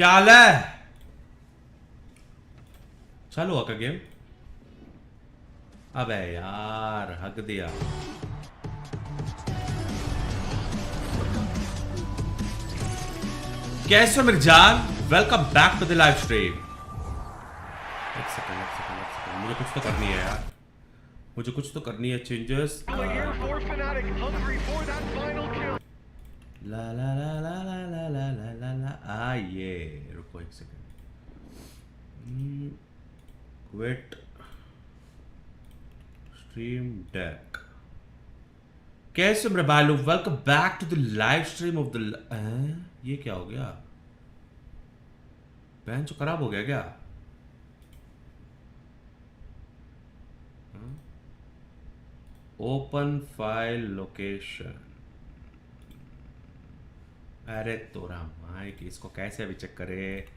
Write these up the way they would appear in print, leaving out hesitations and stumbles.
क्या हाल है? चालू हुआ क्या गेम? अबे यार हक दिया। कैसे हो मेरी जान? Welcome back to the live stream. एक सेकंड मुझे कुछ तो करनी है यार, मुझे कुछ तो करनी है चेंजेस। ला ला ला ला ला ला ला ला ला ला ये रुको एक सेकंड। Quit stream deck. कैसे मेरे भाई लोग? Welcome back to the live stream of the ये क्या हो गया? बेंच खराब हो गया क्या? Open file location. अरे तोरा माइक, इसको कैसे अभी चेक करे?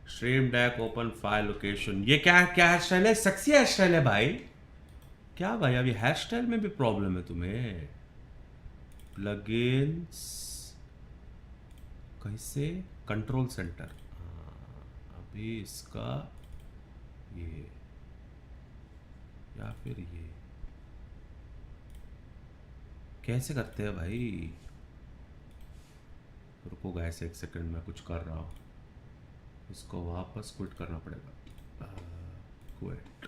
Stream deck open file location. ये क्या हेयर स्टाइल है? सेक्सी हेयर स्टाइल है भाई। क्या भाई अभी हेयर स्टाइल में भी प्रॉब्लम है तुम्हें? प्लगइन्स कैसे? Control centre. अभी इसका ये या फिर ये कैसे करते हैं भाई? रुको गाइस एक सेकंड, मैं कुछ कर रहा हूँ। इसको वापस क्विट करना पड़ेगा। क्विट।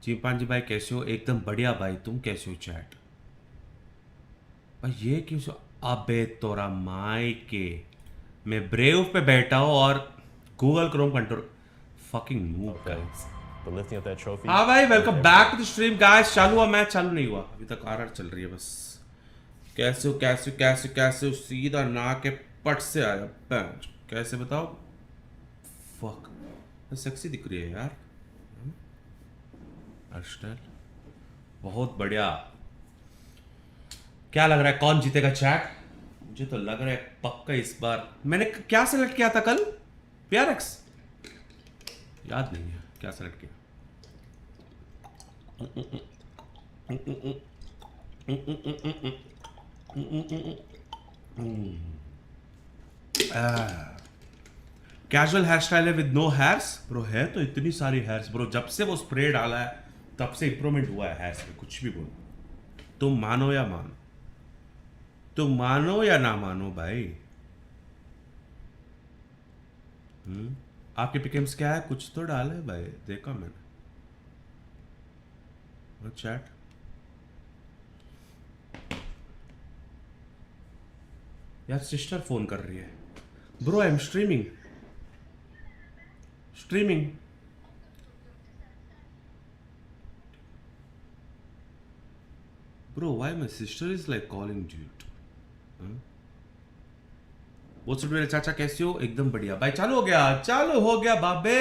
चिंपांजी भाई कैसे हो? एकदम बढ़िया भाई, तुम कैसे हो? चैट भाई ये क्यों? अबे तोरा माई के, मैं ब्रेव पे बैठा हूँ और Google Chrome control fucking move guys. हाँ भाई welcome back to the stream guys. चालू हुआ मैच? चालू नहीं हुआ अभी तक, आरआर चल रही है बस। कैसे हो कैसे कैसे कैसे? सीधा ना के पट से आया पैंच। कैसे बताओ? फक सेक्सी दिख रही है यार स्टाइल, बहुत बढ़िया। क्या लग रहा है कौन जीतेगा चैट? मुझे तो लग रहा है पक्का इस बार। मैंने क्या सेलेक्ट किया था कल? PRX याद नहीं है क्या सेलेक्ट किया। कैजुअल हेयर स्टाइल है विद नो हेयर्स। ब्रो है तो इतनी सारी हेयर्स ब्रो, जब से वो स्प्रे डाला है तब से इंप्रूवमेंट हुआ है हेयर्स में। कुछ भी बोलो, तुम मानो या मानो, तुम मानो या ना मानो भाई। आपके पिकम्स क्या है? कुछ तो डाला है भाई, देखा मैंने चैट। यार सिस्टर फोन कर रही है। Bro I am streaming. Bro, why my sister is like calling dude? What's up मेरे चाचा, कैसे हो? एकदम बढ़िया भाई। चालू हो गया बाबे।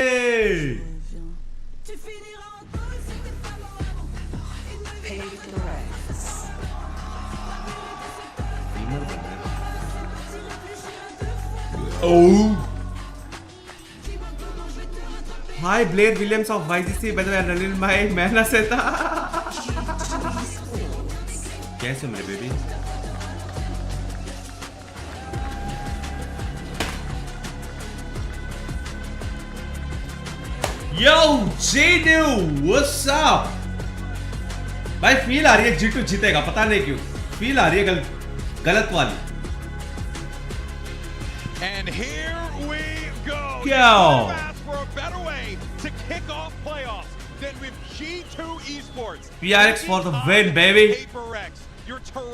Oh. Hi Blair Williams of YGC, by the way, Ranil my mehna se tha। कैसे मेरे baby? Yo J-New, what's up? भाई फील आ रही है G2 जीतेगा, पता नहीं क्यों फील आ रही है गलत वाली। And here we go. Go. For a better way to kick off playoffs than with G2 Esports. PRX for the win, baby.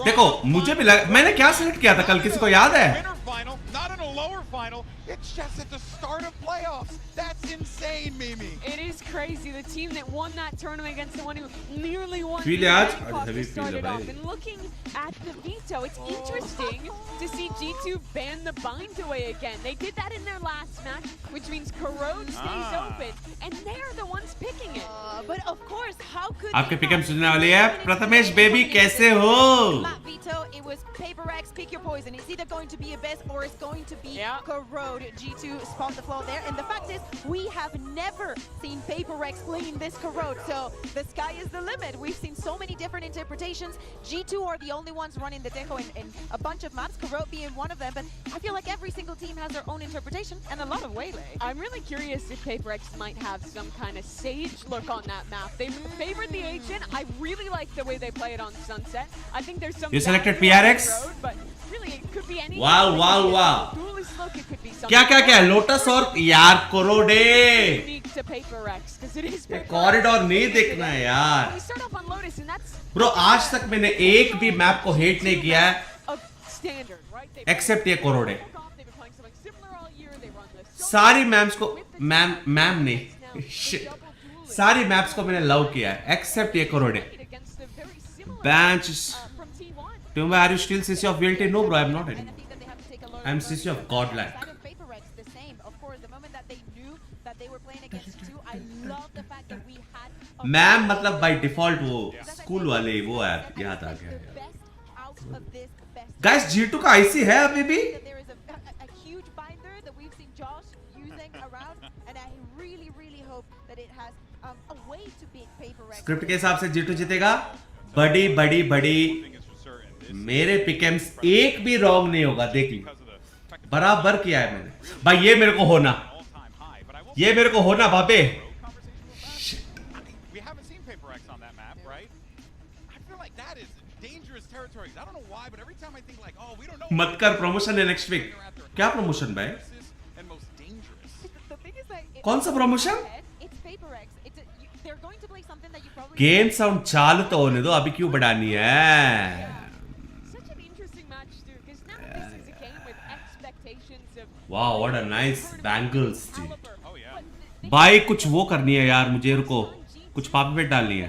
देखो मुझे भी लगा, मैंने क्या सिलेक्ट किया था कल, किसी को याद है? Winner final, not in a lower final. It's just at the start of playoffs. That's insane, Mimi. It is crazy. The team that won that tournament against the one who nearly won. Feel आज heavy feel है भाई। And looking at the veto, it's interesting to see G2 ban the bind away again. They did that in their last match, which means Corrode stays open, and they're the ones picking it. But of course, how could आपके pickup सुनने वाली है। Prathamesh baby कैसे हो? Veto, it was PRX, pick your poison. It's either going to be Abyss or it's going to be Corrode. G2 spot the flaw there. And the fact is, we have never seen PRX playing this Corrode. So the sky is the limit. We've seen so many different interpretations. G2 are the only ones running the deco in a bunch of maps, Corrode being one of them. But I feel like every single team has their own interpretation and a lot of waylay. I'm really curious if PRX might have some kind of Sage look on that map. They favored the agent. I really like the way they play it on Sunset. I think there's some. You selected value on the PRX? road, but really it could be anything. Wow, wow, wow. Duelist look, it could be something क्या lotus और यार Korode unique to PRX because it is PRX. Corridor नहीं देखना है यार We start off on Lotus and that's bro आज तक मैंने एक भी मैप को हेट नहीं किया है a standard, right? एक्सेप्ट ये Korode They've been playing something similar all year. They run this. सारी मैप्स को मैम नहीं सारी मैप्स को मैंने लव किया है एक्सेप्ट ये Korode bench Tumba, are you still CC of VLT? No bro, I am not anymore. I am CC of Godlike. Ma'am मतलब by default वो स्कूल वाले वो यार याद आ गया Guys, G2 का IC है अभी भी? स्क्रिप्ट के हिसाब से G2 जीतेगा बड़ी बड़ी बड़ी मेरे पिकेम्स एक भी रॉन्ग नहीं होगा देख लो बराबर किया है मैंने भाई ये मेरे को होना बाबे मत कर प्रमोशन है नेक्स्ट वीक क्या प्रमोशन भाई कौन सा प्रमोशन गेम साउंड चालू तो होने दो अभी क्यों बढ़ानी है वाह व्हाट अ नाइस बैंगल्स भाई कुछ वो करनी है यार मुझे रुको कुछ पापी पे डालनी है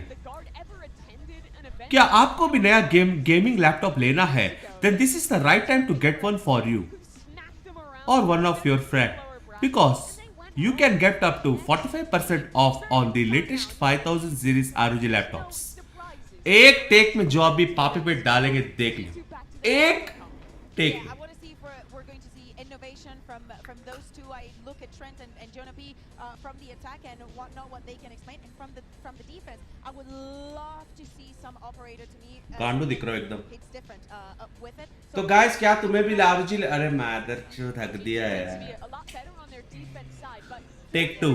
क्या आपको भी नया गेमिंग लैपटॉप लेना है then this is the right time to get one for you or one of your friend because you can get up to 45% off on the latest 5000 series ROG laptops एक take में जो अभी पापी पे डालेंगे देख लो एक take from those two. I look at Trent and Jonah B from the attack and what they can explain, and from the defense. I would love to see some operator to me. गांडू दिख रहा है एकदम. It's different with it. तो guys क्या तुम्हें भी लार्जी अरे मादर चोद हक दिया है यार. Take 2.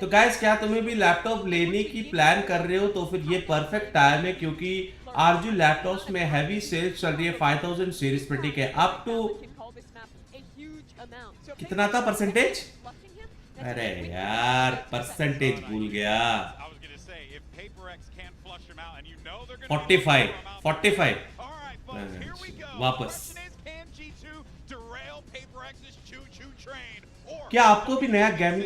तो गाइस क्या तुम्हें भी लैपटॉप लेने की प्लान कर रहे हो तो फिर ये परफेक्ट टाइम है क्योंकि आरजू लैपटॉप्स में हैवी सेल्स चल रही है 5000 सीरीज पर ठीक है अप टू कितना था परसेंटेज अरे यार परसेंटेज भूल गया 45 वापस क्या आपको भी नया गेम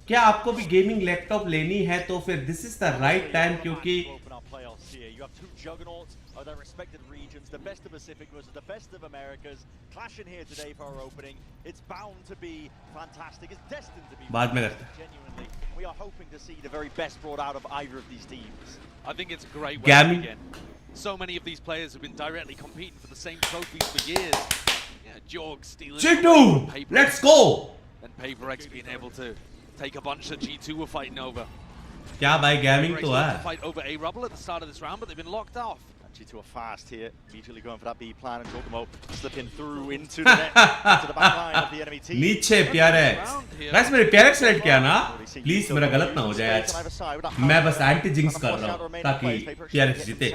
क्या आपको भी गेमिंग लैपटॉप लेनी है तो फिर this is the right time क्योंकि their respected regions, the best of Pacific versus the best of Americas, clashing here today for our opening. It's bound to be fantastic. It's destined to be. बाद में करते हैं. Genuinely, we are hoping to see the very best brought out of either of these teams. I think it's a great way to begin. So many of these players have been directly competing for the same trophies for years. Yeah, Jorg stealing. G2, let's go. And PRX being able to take a bunch that G2 were fighting over. क्या भाई gaming तो है. Fight over A Rubble at the start of this round, but they've been locked off. G2 are fast here, immediately going for that B plan and talking about slipping through into the net, into the back line of the enemy team. नीचे PRX. Guys मैंने PRX select किया ना. Please मेरा गलत ना हो जाए आज. मैं बस एंटी जिंक्स कर रहा हूँ ताकि PRX जीते.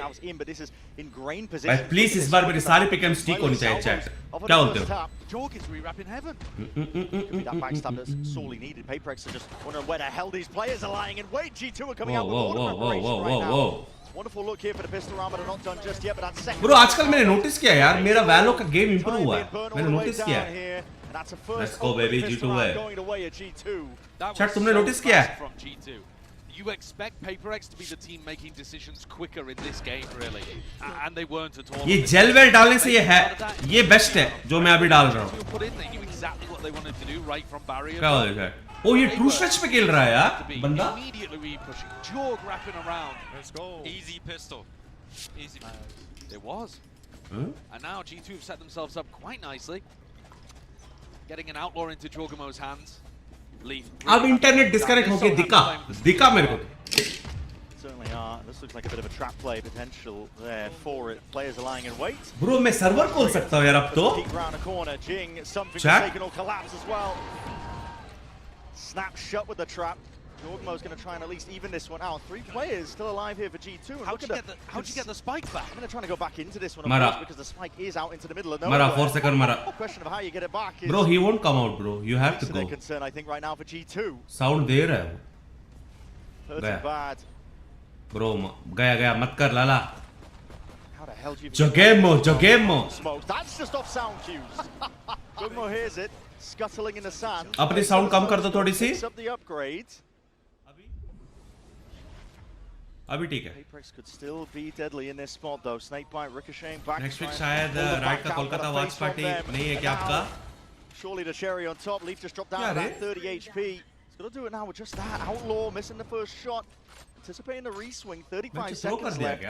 भाई प्लीज इस बार मेरी सारी पिकअप्स ठीक होनी चाहिए चैट. क्या बोलते हो? Jorg is re-wrapping heaven. That backstab that's sorely needed. PRX are just wondering where the hell these players are lying in wait. G2 are coming out with order preparation right now. Wonderful look here for the pistol round, but they're not done just yet. But that's second. Bro, आजकल मैंने notice किया यार मेरा वैलो का game improve हुआ है. मैंने notice किया. Let's go baby G2 है. चैट तुमने नोटिस किया है? You expect PRX to be the team making decisions quicker in this game, really, and they weren't at all. ये जेलवेल डालने से ये है, ये बेस्ट है जो मैं अभी डाल रहा हूँ. Put in, they knew exactly what they wanted to do right from barrier. क्या हो रहा है? ओ ये ट्रू स्ट्रेच पे खेल रहा है यार बंदा. Immediately re-pushing, Jorg wrapping around. Let's go. Easy pistol. Easy. It was. And now G2 have set themselves up quite nicely. Getting an outlaw into Jorgamo's hands. Leaf. अब इंटरनेट डिस्कनेक्ट होके दिखा मेरे को. Certainly are. This looks like a bit of a trap play potential there for it. Players are lying in wait. Bro मैं server खोल सकता हूँ यार अब तो. Peek round a corner. Jing, something Check. taken or collapse as well. Snap shut with the trap. Jorgmo's going to try and at least even this one out. 3 players still alive here for G2. How'd you get the spike back? I'm going to try and go back into this one, Mara. of course, because the spike is out into the middle of Mara nowhere. 4 second Mara. Question of how you get it back is Bro he won't come out bro. You have to their go. concern, I think, right now for G2. Sound दे रहा है वो. Hurting bad. Bro गया मत कर लाला. How the hell do you Jogemo. smokes? That's just off sound cues. Jorgmo hears it, scuttling in the sand. अपनी sound कम कर दो थोड़ी सी. Picks up the upgrade. अभी ठीक है. PRX could still be deadly in this spot though. Snakebite ricocheting back. Next week शायद right का Kolkata watch party नहीं है क्या आपका? Surely the cherry on top. Leaf just dropped down to about 30 HP. He's got to do it now with just that. Outlaw missing the first shot. Anticipating the re-swing. 35 seconds left.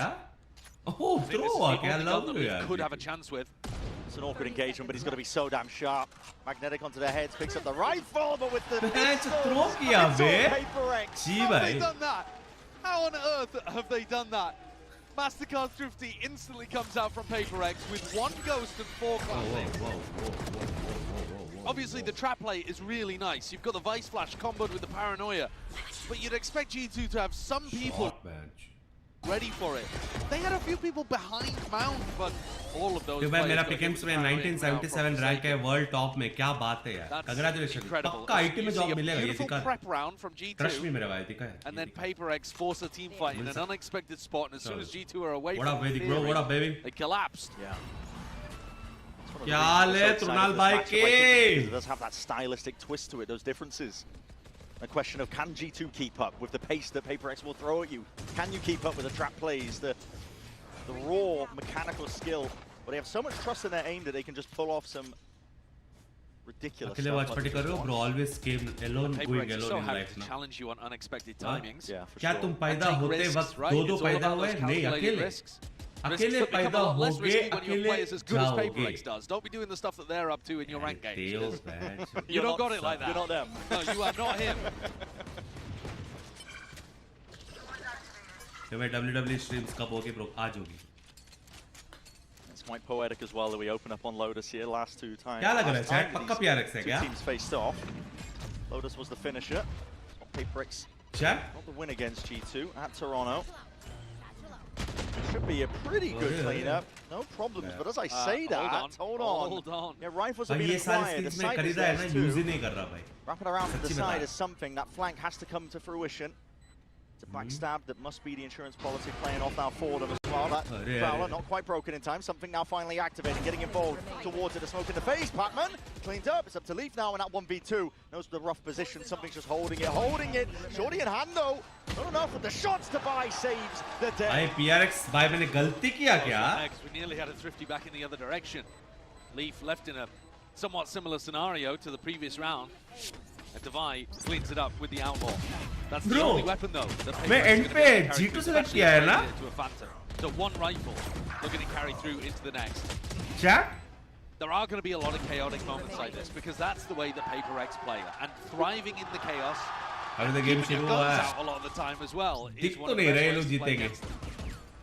Oh, throw क्या love you यार. Could have a chance with. It's an awkward engagement, but he's got to be so damn sharp. Magnetic onto the heads, picks up the rifle, but with the throw किया बे. जी How have भाई. they done that? How on earth have they done that? Mastercard Thrifty instantly comes out from PRX with 1 ghost and 4 classic. Obviously the trap play is really nice. You've got the Vice Flash comboed with the Paranoia, but you'd expect G2 to have some people ready for it. They had a few people behind Mount, but all of those. भाई मेरा पिकम्स में 1977 rank है world top में. क्या बात है यार. Congratulation. पक्का आईटी में जॉब मिलेगा ये दिखा. Prep round from G2. Trust me मेरा भाई दिखा है. And then PRX force a team fight in an unexpected spot, and as soon as G2 are away what from up baby the bro, theory, what up baby. they collapsed. Yeah. क्या हाल है तुरनाल भाई के? It does have that stylistic twist to it, those differences. A question of can G2 keep up with the pace that PRX will throw at you? Can you keep up with the trap plays, the raw mechanical skill? But they have so much trust in their aim that they can just pull off some ridiculous अकेले watch party कर रहे हो bro. Always came alone, going alone in life ना. Challenge you on unexpected timings. Yeah, for क्या sure. तुम पैदा होते वक्त दो पैदा हुए? नहीं अकेले. अकेले पैदा होगे अकेले जाओगे. Don't be doing the stuff that they're up to in your rank games. Tails man. You don't got it like that. You're not them. No, you are not him. ये मैं WWE streams कब होगी bro? आज होगी. It's quite poetic as well that we open up on Lotus here last 2 times. क्या लग रहा है chat? पक्का PRX है क्या? 2 teams faced off. Lotus was the finisher. PRX Chat? got the win against G2 at Toronto. Should be a pretty good cleanup. No problems, but as I say that, hold on. Yeah, rifles have भाई been ये सारी acquired. The skills मैं sight is खरीदा है there ना too. Use ही नहीं कर रहा भाई. Wrapping around to the सच्ची side बता. is something. That flank has to come to fruition. It's a backstab that must be the insurance policy playing off now for them as well. That Fowler not quite broken in time. Something now finally activating, getting involved towards it. The smoke in the face. Pacman cleaned up. It's up to Leaf now in that 1v2. Knows the rough position. Something's just holding it. Shorty in hand though. Not enough with the shots to buy. Saves the day. भाई PRX भाई मैंने गलती किया क्या? We nearly had a Thrifty back in the other direction. Leaf left in a somewhat similar scenario to the previous round. A Divide cleans it up with the outlaw. That's the only weapon though. मैं end पे G2 select किया है ना? To a Phantom. So 1 rifle. Looking to carry through into the next. Chat? There are going to be a lot of chaotic moments like this because that's the way the PRX play, and thriving in the chaos. अभी तो game शुरू हुआ है. A lot of the time as well. दिख तो नहीं रहे लोग जीतेंगे.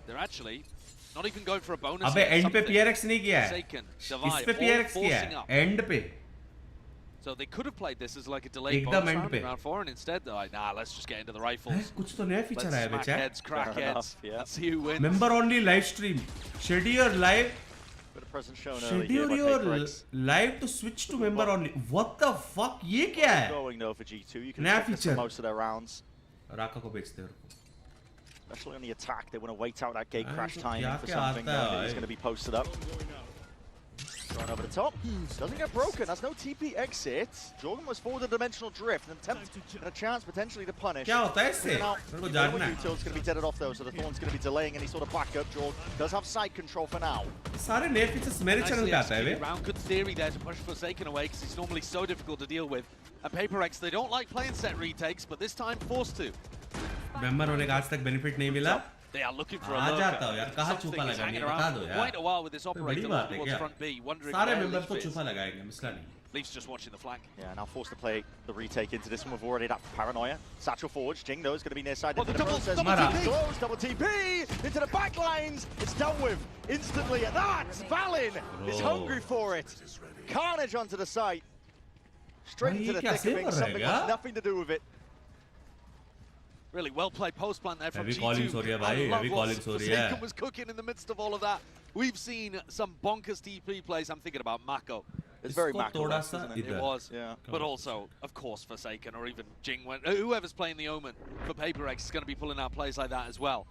They're actually not even going for a bonus. अबे end पे PRX नहीं किया है. इस पे PRX किया है. End पे. So they could have played this as like a delayed bonus round in round 4, and instead they're like, nah, let's just get into the rifles. कुछ तो नया फीचर आया है Let's बेचा. smack heads, crack heads, let's see who wins. Member only live stream. Schedule live. Bit of presence shown early Schedule here by your PRX. live to switch to member only. What the fuck? ये क्या है? Going though for G2. You can नया expect this feature. for most of their rounds. राका को बेचते हैं उनको. Especially on the attack, they want to wait out that gate crash तो timing क्या for क्या something आता है that is भाई? going to be posted up. Thrown over the top. Doesn't get broken. That's no TP exit. Jorgen was forward the dimensional drift and a chance potentially to punish. क्या होता है इससे? मेरे को जानना है. Util's going to be deaded off though, so the Thorn's going to be delaying any sort of backup. Jorg does have side control for now. सारे नए फीचर्स मेरे चैनल पे आता है वे. Round could theory there to push Forsaken away because he's normally so difficult to deal with. And PRX, they don't like playing set retakes, but this time forced to. Member होने का आज तक benefit नहीं मिला. They are looking for a uh lurker. जाता हो यार, कहाँ Something छुपा is लगा hanging नहीं, बता around दो for यार. quite a while with this बड़ी operator बात है towards क्या? front B, wondering सारे where मेंबर्स तो Leaf is. छुपा लगाएंगे, मसला नहीं. Leaf's just watching the flank. Yeah, now forced to play the retake into this one. We've already had Paranoia. Satchel forged. Jing, though, is going to be near side. Oh, the double TP! TP! Double TP! Into the back lines! It's dealt with instantly at that! Valin is hungry for it! Carnage onto the site. Straight into the thick of things. Something has nothing to do with it. Really well played post plant there from Heavy G2. calling, sorry, bhai. Heavy calling, sorry, yeah. Forsaken was cooking in the midst of all of that. We've seen some bonkers TP plays. I'm thinking about Mako. It's very इसको Mako, थोड़ा isn't सा it? It was, Yeah. but also, of course, Forsaken or even Jing, whoever's playing the Omen for PRX is going to be pulling out plays like that as well.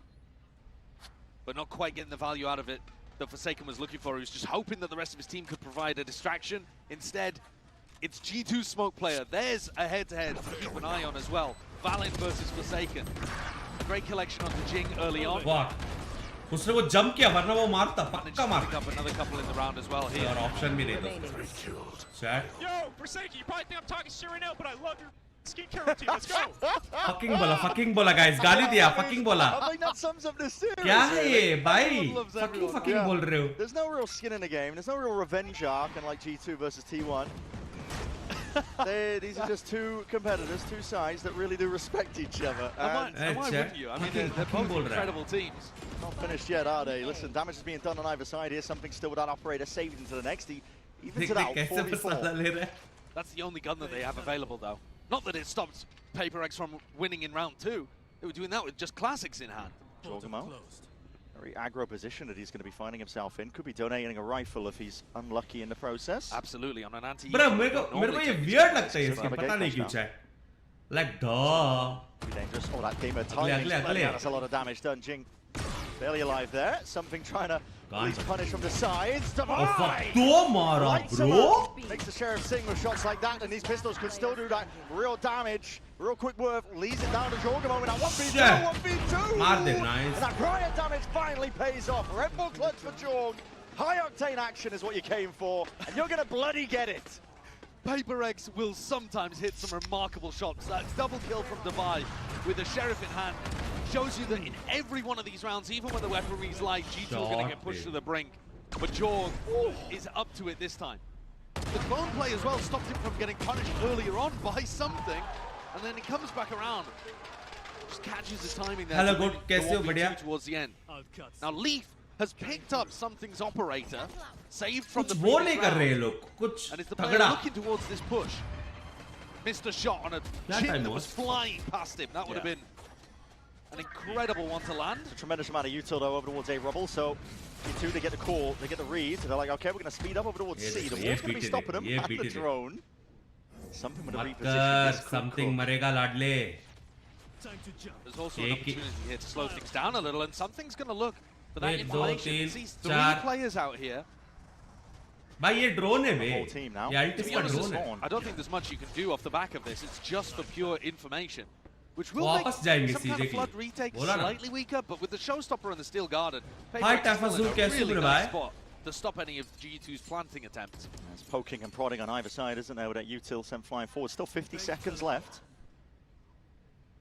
But not quite getting the value out of it that Forsaken was looking for. He was just hoping that the rest of his team could provide a distraction. Instead, it's G2's smoke player. There's a head-to-head to keep an eye on as well. Valin versus Forsaken. Great collection onto Jing early on. वाह, उसने वो jump किया वरना वो मारता, Managed पक्का to pick मारता. up another couple in the round as well here. और ऑप्शन भी नहीं था. Chat. Yo, Forsaken, you probably think I'm talking shit right now, but I love your skincare routine. Let's go. fucking बोला guys, गाली दिया, fucking बोला. I think that sums up this series. क्या है ये, भाई? Everyone loves everyone. fucking बोल रहे हो. There's no real skin in the game. There's no real revenge arc, unlike G2 versus T1. These are just two competitors, two sides that really do respect each other. And why wouldn't you? I mean, they're both incredible teams. Not finished yet, are they? Listen, damage is being done on either side here. Something still with that operator saved into the next. Even to that, कैसे 4v4. मसाला ले रहा है. That's the only gun that they have available, though. Not that it stopped PRX from winning in round 2. They were doing that with just classics in hand. Jorgamo, very aggro position that he's going to be finding himself in. Could be donating a rifle if he's unlucky in the process. Absolutely, on an anti. Bro, मेरे को ये weird लगता है इसका, पता नहीं क्यों chat. Like duh. Pretty dangerous. Oh, that gamer timing. That's a lot of damage done. Jing barely alive there. Something trying to at least punish from the sides. Oh fuck, दो मारा bro. Makes the Sheriff sing with shots like that, and these pistols could still do that real damage. Real quick worth, leads it down to Jorgamo in that 1v2, 1v2! मार दे, nice. And that riot damage finally pays off. Red Bull clutch for Jorg. High octane action is what you came for, and you're gonna bloody get it. PRX will sometimes hit some remarkable shots. That double kill from Divide with the Sheriff in hand shows you that in every one of these rounds, even when the weaponry's light, G2 are going to get pushed to the brink. But Jorg is up to it this time. The clone play as well stopped him from getting punished earlier on by something, and then he comes back around. Just catches the timing there. Hello, to good. win कैसे हो, the 1v2 बढ़िया? towards the end. Now Leaf has picked up Something's operator, saved from कुछ the वो previous नहीं कर रहे round. ये लोग, कुछ And it's the player तगड़ा. looking towards this push. Missed a shot on a chin time that was was. flying past him. That would have been an incredible one to land. A tremendous amount of util though over towards A Rubble, so G2 they get the call, they get the read, they're like, okay, we're going to speed up over towards C. The wall's going to be stopping them at the drone. Something with a मत reposition. कर, This could something cook. मरेगा लाडले. There's also an opportunity here to slow things down a little, and Something's going to look for that 1, 2, information. 3, He sees 3 4. players out here. भाई ये drone है बे. Whole team now. ये To be Altis का honest, drone है. I don't think there's much you can do off the back of this. It's just for pure information. Which will make वापस some जाएंगे kind सीधे of flood retake बोला ना. slightly weaker, but with the showstopper and the steel garden, Hi, PRX is still in Tafazul, a कैसे really हो nice भाई? spot to stop any of G2's planting attempts. There's poking and prodding on either side, isn't there, with that util sent flying forward. Still 50 seconds left.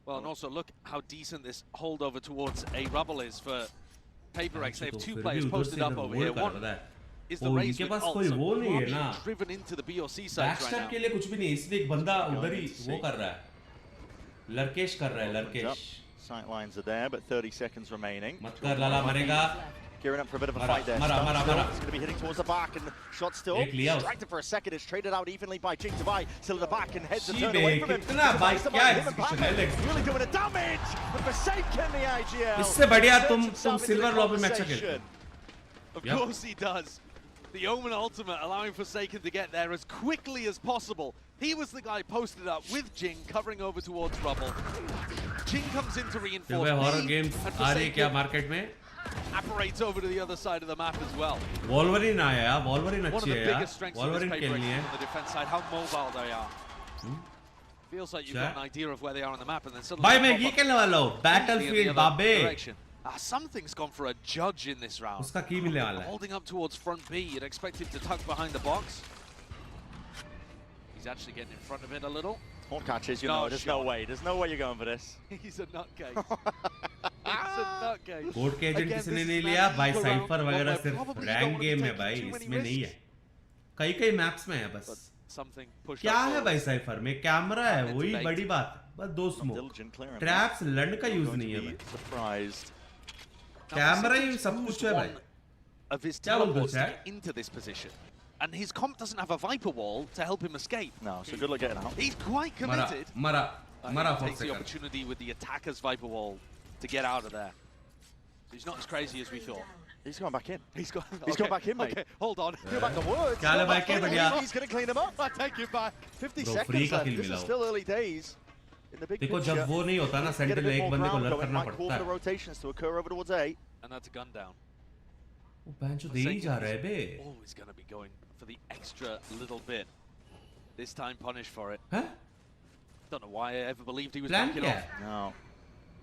Well, and also look how decent this holdover towards A Rubble is for PRX. They have 2 players posted up over here. One is the race with ult, so being driven into the B or C sides right backstab now. के लिए कुछ भी नहीं, इसलिए एक बंदा उधर ही वो कर रहा है. लड़केश कर रहा है, लड़केश. Sight lines are there, but 30 seconds remaining. मत कर, लाला मरेगा. Gearing up for a bit of a Mara, fight there. Mara, Stun Mara, still. Mara. It's going to be hitting towards the back, and the shot still एक लिया उस- distracted for a second. It's traded out evenly by Jing Dubai. Still at the back and heads and She turn away from him. कितना भाई Dubai क्या him and execution Batman है, Alex? really doing the damage. But Forsaken the IGL. इससे बढ़िया Inserts तुम himself into silver the lobby में अच्छा conversation. खेलते. Of Yep. course he does. The Omen ultimate allowing Forsaken to get there as quickly as possible. He was the guy posted up with Jing covering over towards Rubble. Jing comes in to reinforce भाई horror B, games and आ रही है क्या Forsaken market में? apparates over to the other side of the map as well. Wolverine आया यार, Wolverine One of अच्छी the है यार. biggest strengths of this Wolverine paper खेलनी है. on the defense side, how mobile they are. Feels like you've got Chat. an idea of where they are on the map, and then suddenly भाई they मैं pop ये up खेलने वाला हूँ. completely in the Battlefield other बाबे. direction. Something's gone for a judge in this round. उसका की मिलने वाला है? Holding up towards front B, you'd expect him to tuck behind the box. He's actually getting in front of it a little. Horn catches, you know, there's no way. There's no way you're going for this. He's a nutcase. He's a nutcase. Code के agent किसने नहीं लिया भाई cipher वगैरह सिर्फ rank game है भाई इसमें नहीं है कई मैप्स में है बस क्या है भाई साइफर में कैमरा है वही बड़ी बात बस दो स्मोक ट्रैप्स लंड का यूज नहीं है भाई कैमरा ही सब कुछ है भाई क्या बोलते हैं into this position and his comp doesn't have a Viper wall to help him escape. No, so good luck getting out. He's quite committed. Mara takes the opportunity with the attacker's Viper wall to get out of there. He's not as crazy as we thought. He's going back in. He's gone back in, mate. Okay, hold on. Go back to words. He's going to clean him up. I take it back. 50 seconds left. This is still early days. In the big देखो picture, जब वो नहीं होता ना central एक बंदे को learn करना might call पड़ता for the है rotations to occur over towards A. And that's a gun down. वो बेंचो दे ही जा रहा है बे Always going to be going for the extra little bit. This time punished for it. हैं Don't know why I ever believed he was plan backing क्या off. है No.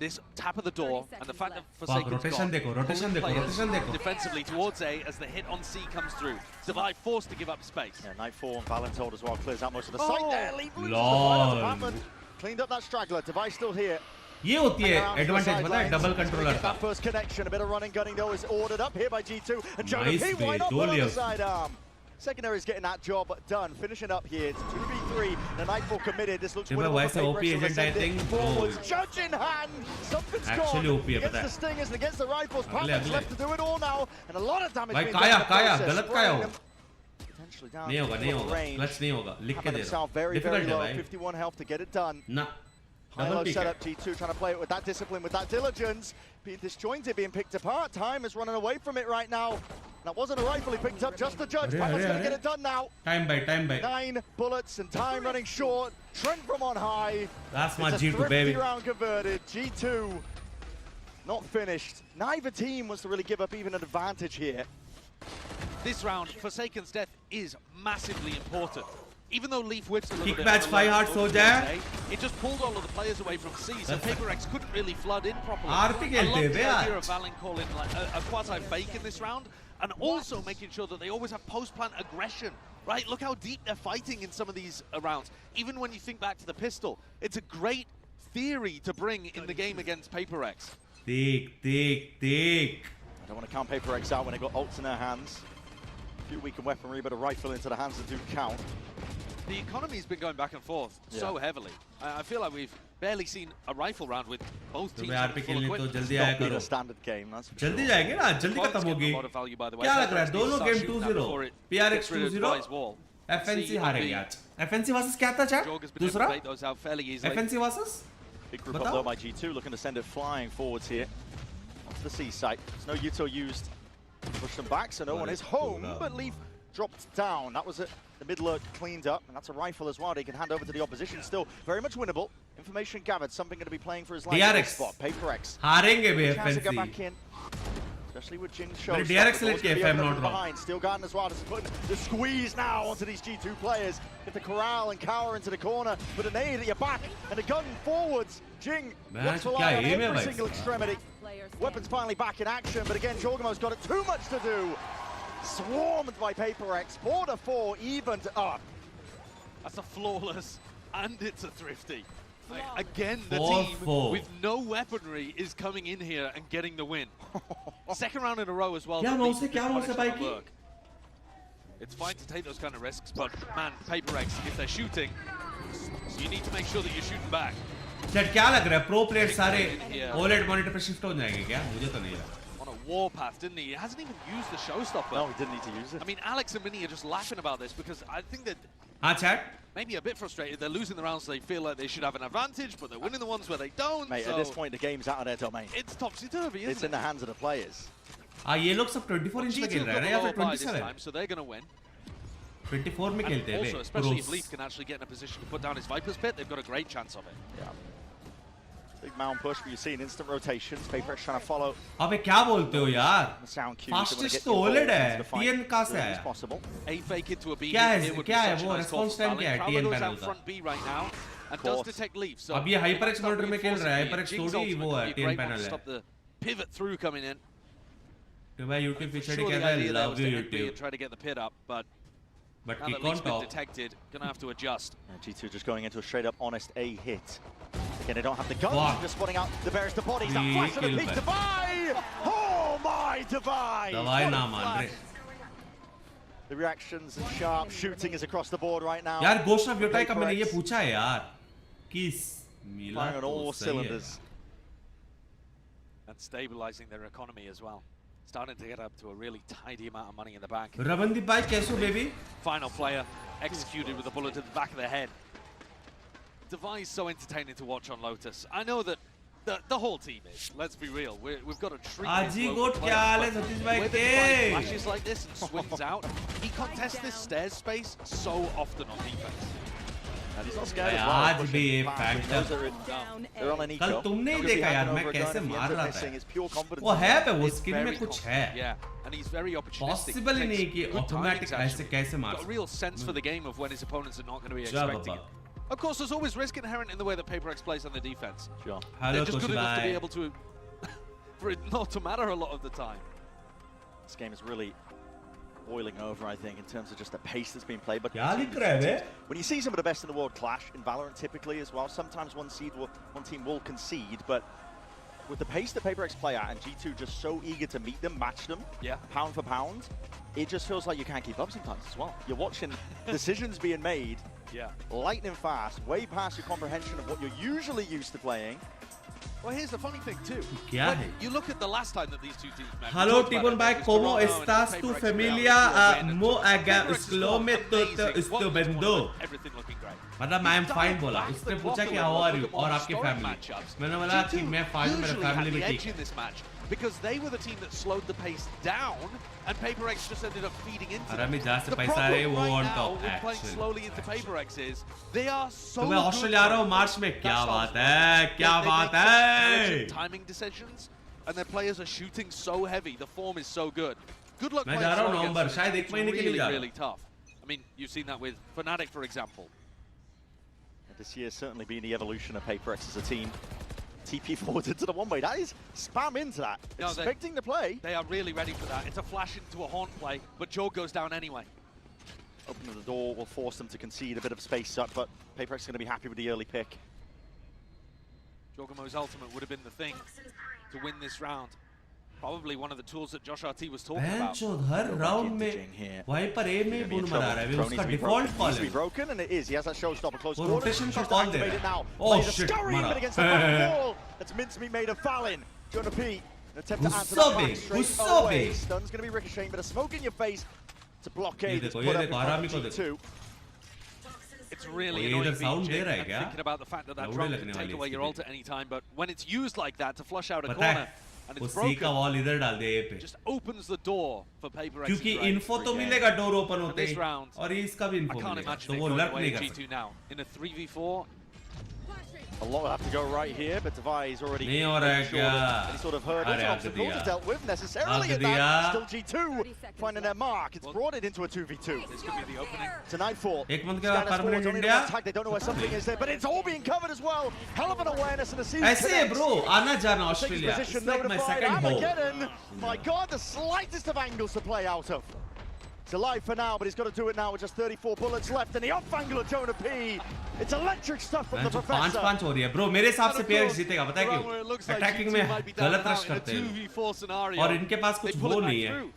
This tap of the door and the fact that Fuck, Forsaken's rotation देखो rotation देखो defensively towards A as the hit on C comes through. Survive forced to give up space. Yeah, Nightfall and Valentold as well clears out most of the site there. Leave loose Lol. the department. Cleaned up that straggler. Device still here. ये होती है advantage पता है double controller का That first connection, a bit of running gunning though is ordered up here by G2 and Jonah P. Why not dole on the liya sidearm? Secondary is getting that job done, finishing up here. It's 2v3. The Nightfall committed. This looks winnable for OP agent I think forwards. Judge in hand. Something's Actually gone OP है against पता है the Stingers and against the Rifles. Phanteks left to do it all now, and a lot of damage भाई being काया done in the काया process. गलत काया हो Potentially down नहीं होगा range. क्लच नहीं होगा लिख के Having दे himself रहा हूँ very, very डिफिकल्ट है low. भाई 51 health to get it done. ना High-low double pick setup, G2 trying to play it with that discipline, with that diligence. Being disjointed, being picked apart. Time is running away from it right now. That wasn't a rifle he picked up, just a judge. Panteks going to get it done now. Time by 9 bullets and time running short. Trent from on high. That's my It's a G2 thrifty baby round converted. G2 not finished. Neither team wants to really give up even an advantage here. This round, Forsaken's death is massively important. Even though Leaf whips a little Kick bit, match 5 hearts हो जाए it just pulled all of the players away from C, so PRX couldn't really flood in properly. Aarti I खेलते love हैं the bay idea आज of Valen calling like a quasi-fake in this round, and also making sure that they always have post-plant aggression. Right? Look how deep they're fighting in some of these rounds. Even when you think back to the pistol, it's a great theory to bring in the game against PRX. देख I don't want to count PRX out when they got ults in their hands. A few weakened weaponry, but a rifle into the hands that do count. The economy's been going back and forth so heavily. I feel like we've barely seen a rifle round with both teams. RP खेलने तो जल्दी It's आया not been करो a standard game, that's for जल्दी sure. जाएंगे ना जल्दी खत्म होगी क्या लग रहा है दोनों गेम 2-0 PRX 2-0 FNC हारेंगे आज FNC वर्सेस क्या था चैट दूसरा FNC versus Big group up low by G2, looking to send it flying forwards here. Onto the C site. There's no Yuto used to push them back, so no one is home, but Leaf dropped down. That was it. The mid lurk cleaned up, and that's a rifle as well. They can hand over to the opposition. Still very much winnable. Information gathered. Something going to be playing for his life. PRX Spot. PRX. हारेंगे बे Chance to get FNC back in. Especially with Jing Show. DRX select किया if I'm not wrong. Behind. Still guarding as well. Just putting the squeeze now onto these G2 players. Get the corral and cower into the corner. With an aid at your back and a gun forwards. Jing looks to lie on every single extremity. Weapons finally back in action, but again, Jorgamo's got it too much to do. Swarmed by PRX. 4-4 evened up. That's a flawless, and it's a thrifty. Again, the 4-4. team with no weaponry is coming in here and getting the win. Second round in a row as well. क्या the मौसे Leaf क्या मौसे punish भाई on की work. It's fine to take those kind of risks, but man, PRX, if they're shooting, so you need to make sure that you're shooting back. Chat क्या लग रहा है pro player सारे OLED monitor पे shift हो जाएंगे क्या मुझे तो नहीं लगा On a warpath, didn't he? He hasn't even used the showstopper. No, he didn't need to use it. I mean, Alex and Minnie are just laughing about this because I think that हाँ chat maybe a bit frustrated. They're losing the rounds, so they feel like they should have an advantage, but they're winning the ones where they don't. Mate, so at this point, the game's out of their domain. it's topsy-turvy, isn't It's it? in the hands of the players. हाँ ये लोग सब 24 inch में खेल रहे हैं ना या फिर 27 time, so they're going to win. 24 में खेलते हैं Also, bay especially if pros Leaf can actually get in a position to put down his Viper's Pit, they've got a great chance of it. Yeah. Big mound push, but you're seeing instant rotations. PRX trying to follow अबे क्या बोलते हो यार the sound cues. Fastest तो OLED है TN कहाँ से आया possible. A fake into a B. क्या है here would be क्या है such a वो nice call response for time Valen. क्या है Prowler TN goes panel out का front B right now and does course. detect Leaf. So अब ये HyperX if that's monitor में खेल रहा है reinforcing HyperX Jing's थोड़ी ultimate वो would है be a great TN one to panel है stop the pivot through coming in. भाई YouTube पीछे Sure, कह the रहा है idea there love was you to NB YouTube. and try to get the pit up, but But now kick that on leak's been top. detected, gonna have to adjust. G2 just going into a straight up honest A hit. Again, they don't have the guns, Wow. just spotting out the various bodies. That Three flash of the kill peak, back. Divide! Oh my, Divide! दवाई ना मान रहे. The reactions and sharp shooting is across the board right now. यार Ghost of Yotai का मैंने ये PRX पूछा है यार. किस मिला firing on तो all सही है. cylinders. And stabilizing their economy as well. Starting to get up to a really tidy amount of money in the bank. रवनदीप भाई कैसे हो baby? Final player executed with a bullet to the back of the head. Device so entertaining to watch on Lotus. I know that the whole team is. Let's be real. We've got a treat. आजी गोट क्या हाल है सतीश भाई When the के? Device flashes like this and swings out, he contests this stairs space so often on defense. And he's not scared as आज well. भी ये Pushing back, Phantom. they're on an eco. कल तुमने ही Not gonna be देखा यार happening मैं over कैसे again. If he मार ends up रहा missing, था. it's pure confidence. वो है पे वो It's स्किन में very कुछ confident, है. Yeah, and he's very opportunistic. Possible he Takes नहीं कि good automatic timings, ऐसे actually. कैसे मार Got a real sense for the game of when his opponents are not going to be जा expecting Baba. it. Of course, there's always risk inherent in the way that PRX plays on the defense. Sure. Hello They're just good enough to be Kushbai. able to, for it not to matter a lot of the time. This game is really boiling over, I think, in terms of just the pace that's being played. But क्या लिख रहा है बे? when you see some of the best in the world clash in Valorant typically as well, sometimes one team will concede, but with the pace that PRX play at and G2 just so eager to meet them, match them, Yeah. pound for pound, it just feels like you can't keep up sometimes as well. You're watching decisions being made Yeah. lightning fast, way past your comprehension of what you're usually used to playing. Well, here's the funny thing too. क्या When है? you look at the last time that these two teams met. we Hello talked about Tibon it, भाई it was como Toronto and estás PRX tu down familia? to win, and Mo PRX aga is slow में तो amazing. इस्तो Won this बंदो. tournament, everything looking great. मतलब मैं fine बोला. उसने पूछा कि how are you और आपकी Historic फैमिली. matchups. मैंने बोला कि G2 मैं फाइन मेरा usually had फैमिली भी the ठीक edge है. in this match because they were the team that slowed the pace down, and PRX just ended up feeding into अरे them. मैं जहाँ से The पैसा आ रहे problem वो right on now top with playing action. slowly into PRX is they are so. तो मैं good Australia आ रहा हूँ at मार्च में. क्या that बात style of है? play. क्या They बात make such है? intelligent timing decisions, and their players are shooting so heavy. The form is so good. Good luck मैं playing जा रहा हूँ slow नवंबर. against them. शायद एक It's महीने के लिए really, जा रहा really tough. I mean, you've seen that with Fnatic, for example. This year's certainly been the evolution of PRX as a team. TP forward into the one-way. That is spam into that. No, Expecting the play. They are really ready for that. It's a flash into a haunt play, but Joe goes down anyway. Opening the door will force them to concede a bit of space up, but PRX is going to be happy with the early pick. Jogamo's ultimate would have been the thing to win this round. Probably one of the tools that Josh RT was talking about. बेंचोद हर round में वहीं पर ए में बून मरा रहा है. वो उसका default call Needs to be है. broken, and it is. He has that showstopper close वो quarters. rotation का Tries to call they activate रहा it है. now. Oh, Plays a shit, scurry, मरा. but against the back wall. That's mincemeat made of Fallon. Jonah P. An attempt to answer that back straight away. Stun's going to be ricocheting, but a smoke in your face to blockade this देखो, put ये up in देखो, front आरामी of को देखो. G2. It's really ये annoying इधर sound being दे रहा है and क्या? thinking about the fact that that लौड़े drone लगने can take वाली away इसकी your ult at any time, but when it's used like that to flush out a पता corner है and वो it's सी का broken, वॉल इधर डाल दे ए पे. just opens the door for PRX. क्योंकि इन्फो तो मिलेगा डोर ओपन होते ही और ये इसका भी I इन्फो can't मिलेगा. imagine तो it वो going लर्क away नहीं at कर सकता. G2 now. In a 3v4, A lot will have to go right here, but Device already नहीं हो रहा है making sure क्या? that any sort of hurdles अरे or आग obstacles दिया. are dealt with necessarily आग at that. दिया. Still G2 finding their mark. It's brought it into a 2v2. this could be the opening. It's a nightfall. एक month के बाद Skynet permanent Sports only India. one tag. They don't know where something is there, but it's all being covered as well. Hell of an awareness and a season. ऐसे है bro. आना जाना Australia. It's Position like my notified. second home. Armageddon. My God, the slightest of angles to play out of. It's alive for now, but he's got to do it now with just 34 bullets left. And the off angle of Jonah P. It's electric stuff from the पांच professor. पांच हो रही है bro. मेरे हिसाब से PRX जीतेगा. पता है Where क्यों? it looks like Attacking G2 में might be down गलत and out rush in a करते हैं. 2v4 scenario. और इनके पास They कुछ pull वो it back नहीं है. through.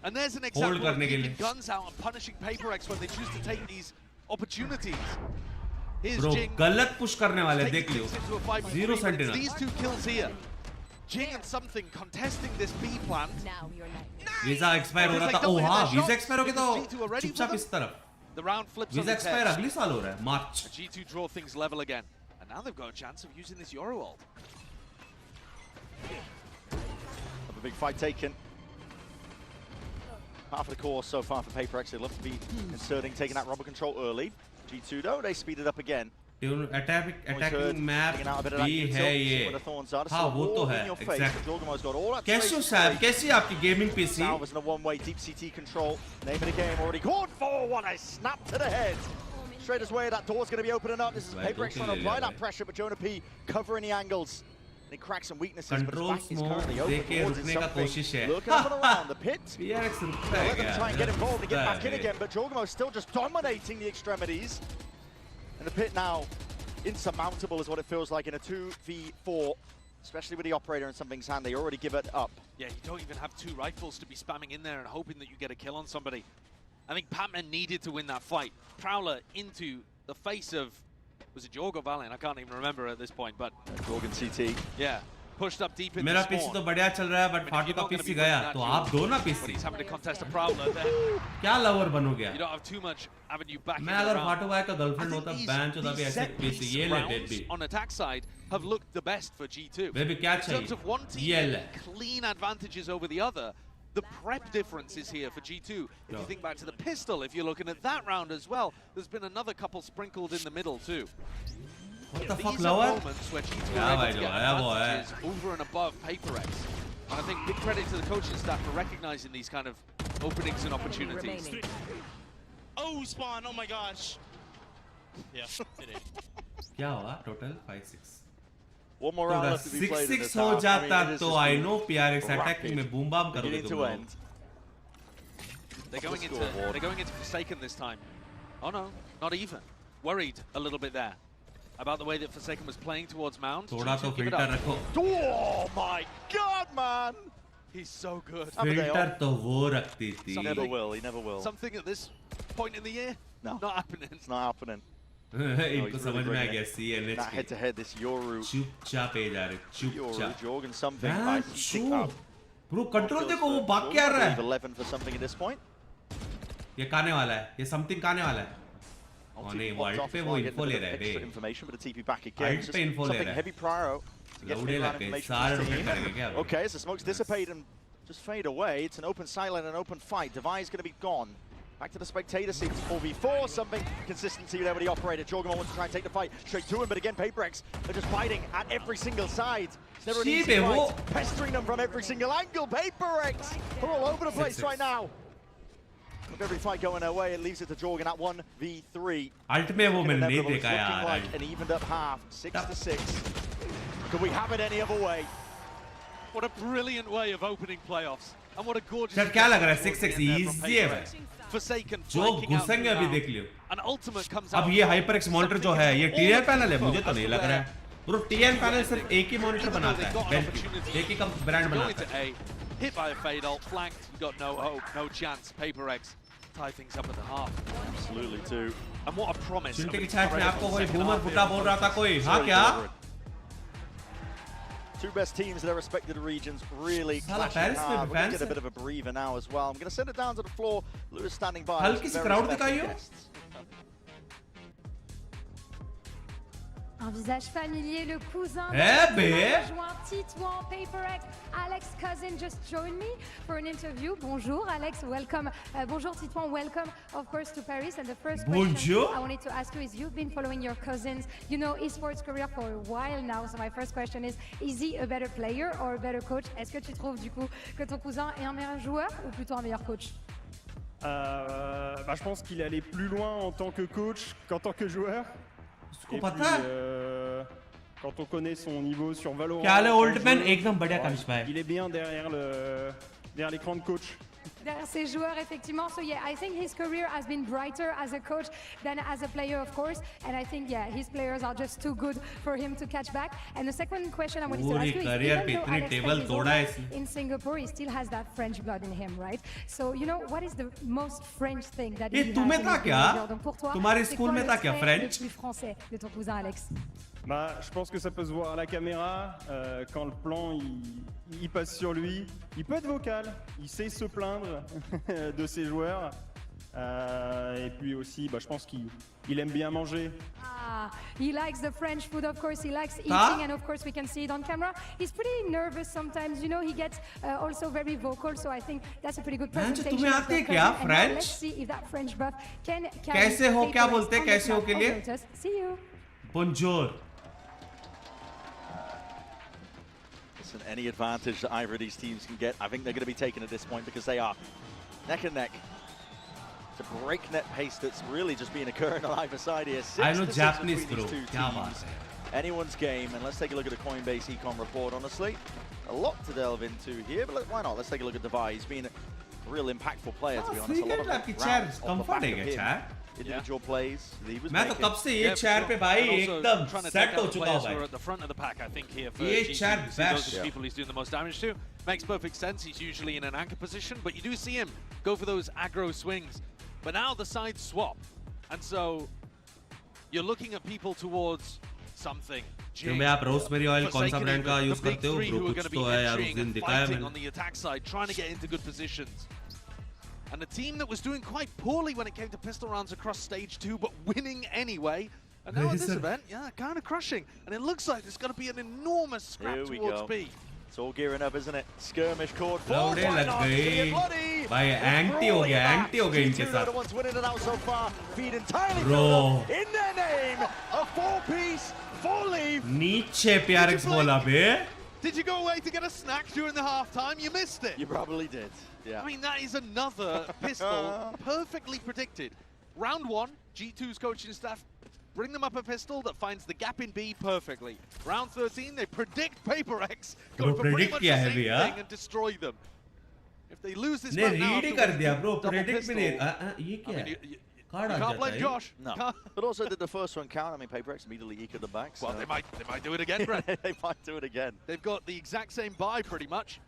And there's an Hold example of करने के keeping लिए. guns out and punishing PRX when they choose to take these opportunities. Here's Bro Jing. गलत पुश करने वाले taking देख लियो. things into a 5v3, Zero but it's sentinel. these two kills here. Jing and something contesting this B plant. Now you're like, visa expire हो रहा था. ओ हाँ visa expire हो गया तो चुपचाप इस तरफ. The round flips on visa its expire head. अगले साल हो रहा है मार्च. G2 draw things level again. And now they've got a chance of using this Euro ult. A big fight taken. Half of the course so far for PRX. They'd love to be inserting, taking that robber control early. G2 though, they speed it up again. Attacking map भी है ये. हाँ वो तो है exactly. कैसे हो साहब? कैसी है आपकी gaming PC? Now was in a one-way deep CT control. Name of the game already called for. What a snap to the head. Straight as way, that door's going to be opening up. This is PRX trying to apply that pressure, but Jonah P covering the angles. Any cracks and weaknesses, but his Control back is smoke currently open देके towards रुकने का something. कोशिश है. Looking up and around the pit. PRX रुकता है Let them क्या? try and get involved and get रुकता back in है. again, but Jorgamo still just dominating the extremities. And the pit now insurmountable is what it feels like in a 2v4, especially with the operator in something's hand. They already give it up. Yeah, you don't even have two rifles to be spamming in there and hoping that you get a kill on somebody. I think Patman needed to win that fight. Prowler into the face of, was it Jorg or Valiant? I can't even remember at this point, but Jorgen CT. yeah, pushed up deep in मेरा the PC spawn. तो बढ़िया चल रहा है, but फाटू का PC गया, तो आप दो ना When PC. he's having to contest a Prowler, then क्या लवर बनोगे? you don't have too much avenue back in मैं अगर the round. फाटू भाई का I गर्लफ्रेंड think होता, these बैंच होता भी ऐसे set पीसी. piece ये ले डेड rounds भी. on attack side have looked the best for G2. Baby, क्या In terms चाहिए? of one team ये ले. clean advantages over the other, the prep difference is here for G2. If you think back to the pistol, if you're looking at that round as well, there's been another couple sprinkled in the middle too. What the These fuck, are lower? moments where G2 Yeah, are able boy, to get yeah, boy. advantages over and above PaperX. And I think big credit to the coaching staff for recognizing these kind of openings and opportunities. Oh, spawn. Oh my gosh. Yeah, it is. क्या हुआ? Total 5-6. One more round left to be played in 6-6 this हो half. जाता I mean, it तो has I been know PRX rapid attacking में boom bam करोगे beginning तुम to लोग. end. They're going Let's go into aboard. they're going into Forsaken this time. Oh no, not even. Worried a little bit there about the way that Forsaken was playing towards Mound. थोड़ा तो G2 give it filter up. रखो. Oh my god, man! He's so good. Filter तो वो रखती थी. He never will, he never will. Something at this point in the year? No. Not happening. It's not happening. इनको he's समझ really में आ bringing गया it. CNH That head to head, this Yoru. चुपचाप पे जा रहे. Yoru, चुपचाप. Jorgen something. Man, I shoot. think up. Bro, control देखो वो भाग क्या रहा है? 11 for something at this point. ये काने वाला है. ये something काने वाला है. Oh नहीं, वो alt पे वो info ले रहा है बे. Information, but a TP back again. Alt पे info ले Something रहा है. heavy prior. लौड़े लगे. सारे रोटेट करेंगे क्या? Okay, as the smokes dissipate and just fade away, it's an open silent and open fight. Devi's going to be gone. Back to the spectator seats, 4v4, something consistency there with the operator. Jorgen wants to try and take the fight straight to him, but again, PaperX, they're just fighting at every single side. It's never an easy fight, pestering them from every single angle. PaperX, they're all over the place right now. With every fight going their way, it leaves it to Jorgen at 1v3. Alt में वो मैंने नहीं देखा Looking यार. like an evened up half, 6-6. Could we have it any other way? What a brilliant way of opening playoffs. And what a gorgeous... sir क्या लग रहा है? 6-6 easy है भाई. Forsaken जो flanking out घुसेंगे अभी देख लियो. An ultimate comes out. अब ये HyperX मॉनिटर जो है, ये TN पैनल है, मुझे तो नहीं लग रहा है. Bro, TN पैनल सिर्फ एक ही मॉनिटर बनाता है. एक ही का ब्रांड बनाता है. Hit by a fade ult, flanked, you got no hope, no chance. PaperX tie things up at the half. Absolutely too. And what a promise. चिंटे की छाट में आपको कोई बूमर फुटा बोल रहा था कोई. हाँ क्या? Two best teams in their respective regions really Sala, clashing Paris hard. में We're going to fans get a है. bit of a breather now as well. I'm going to send it down to the floor. Lewis standing by. हल्की सी crowd दिखाइयो. Un visage familier, le cousin Eh bé. rejoint TbOne, PaperX. Alex Cousin just joined me for an interview. Bonjour Alex, welcome. Bonjour TbOne, welcome of course to Paris. And the first Bonjour. question I wanted to ask you is, you've been following your cousins, you know, esports career for a while now. So my first question is he a better player or a better coach? Est-ce que tu trouves du coup que ton cousin est un meilleur joueur ou plutôt un meilleur coach? Je pense qu'il est allé plus loin en tant que coach qu'en tant que joueur. उसको Et पता है? puis, quand on connaît son niveau sur Valorant, क्या हाल है en old man? jeu, एकदम बढ़िया कानिश भाई. il est bien derrière l'écran de coach. Derrière ces joueurs, effectivement. So yeah, I think his career has been brighter as a coach than as a player, of course. And I think, yeah, his players are just too good for him to catch back. And the second question I wanted to ask you is, career पे even though इतनी Alex table is तोड़ा है over इसने. in Singapore, he still has that French blood in him, right? So, you know, what is the most French thing that ये he has तुम्हें in था his क्या? behavior? Donc pour toi, तुम्हारे c'est school quoi में le था क्या trait French? le plus français de ton cousin Alex? Je pense que ça peut se voir à la caméra, quand le plan il passe sur lui. Il peut être vocal, il sait se plaindre de ses joueurs. Et puis aussi, je pense qu'il aime bien manger. He likes the French food, of course. He likes eating, Huh? and of course we can see it on camera. He's pretty nervous sometimes. You know, he gets also very vocal. So I think that's a pretty good Man, presentation. तुम्हें of आती है the क्या cousin. And now French? let's see if that French buff can कैसे हो? क्या बोलते हैं? कैसे हो के लिए? See you. Bonjour. Listen, any advantage that either of these teams can get, I think they're going to be taken at this point because they are neck and neck. It's a breakneck pace that's really just been occurring on either side here. I know 6-6 Japanese, between bro. these two क्या teams. बात है? anyone's game. And let's take a look at the Coinbase econ report, honestly. A lot to delve into here, but why not? Let's take a look at Devi. He's been a real impactful player, to be honest. A lot of rounds off the back of him. Individual plays he was मैं तो कब से ये chair पे भाई एकदम set हो चुका हूँ भाई. At the front of the pack, I think here for ये GT, chair those best. are the people he's doing the most damage to. Makes perfect sense. He's usually in an anchor position, but you do see him go for those aggro swings. But now the sides swap, and so you're looking at people towards something. क्योंकि आप rosemary oil कौन सा brand का use करते हो? Bro कुछ तो है यार उस दिन दिखाया मैंने. On the attack side, trying to get into good positions. And a team that was doing quite poorly when it came to pistol rounds across stage 2, but winning anyway. And now at this event, yeah, kind of crushing. And it looks like there's going to be an enormous scrap towards B. It's all gearing up, isn't it? Skirmish cord. Loaded भाई anti हो गया इनके साथ. The ones winning it out so far. Feed entirely Bro. in their name. A 4-piece, 4-leaf. नीचे PRX बोला बे. Did you go away to get a snack during the halftime? You missed it. You probably did. Yeah. I mean, that is another pistol perfectly predicted. Round 1, G2's coaching staff bring them up a pistol that finds the gap in B perfectly. Round 13, they predict PRX, go for pretty much the same thing and destroy them. If they lose this map now, read कर दिया bro. Predict भी नहीं. ये क्या है? You can't blame Josh. No. But also did the first one count? I mean, PRX immediately ecoed the back. So. Well, they might do it again, Brett. They might do it again. They've got the exact same buy, pretty much.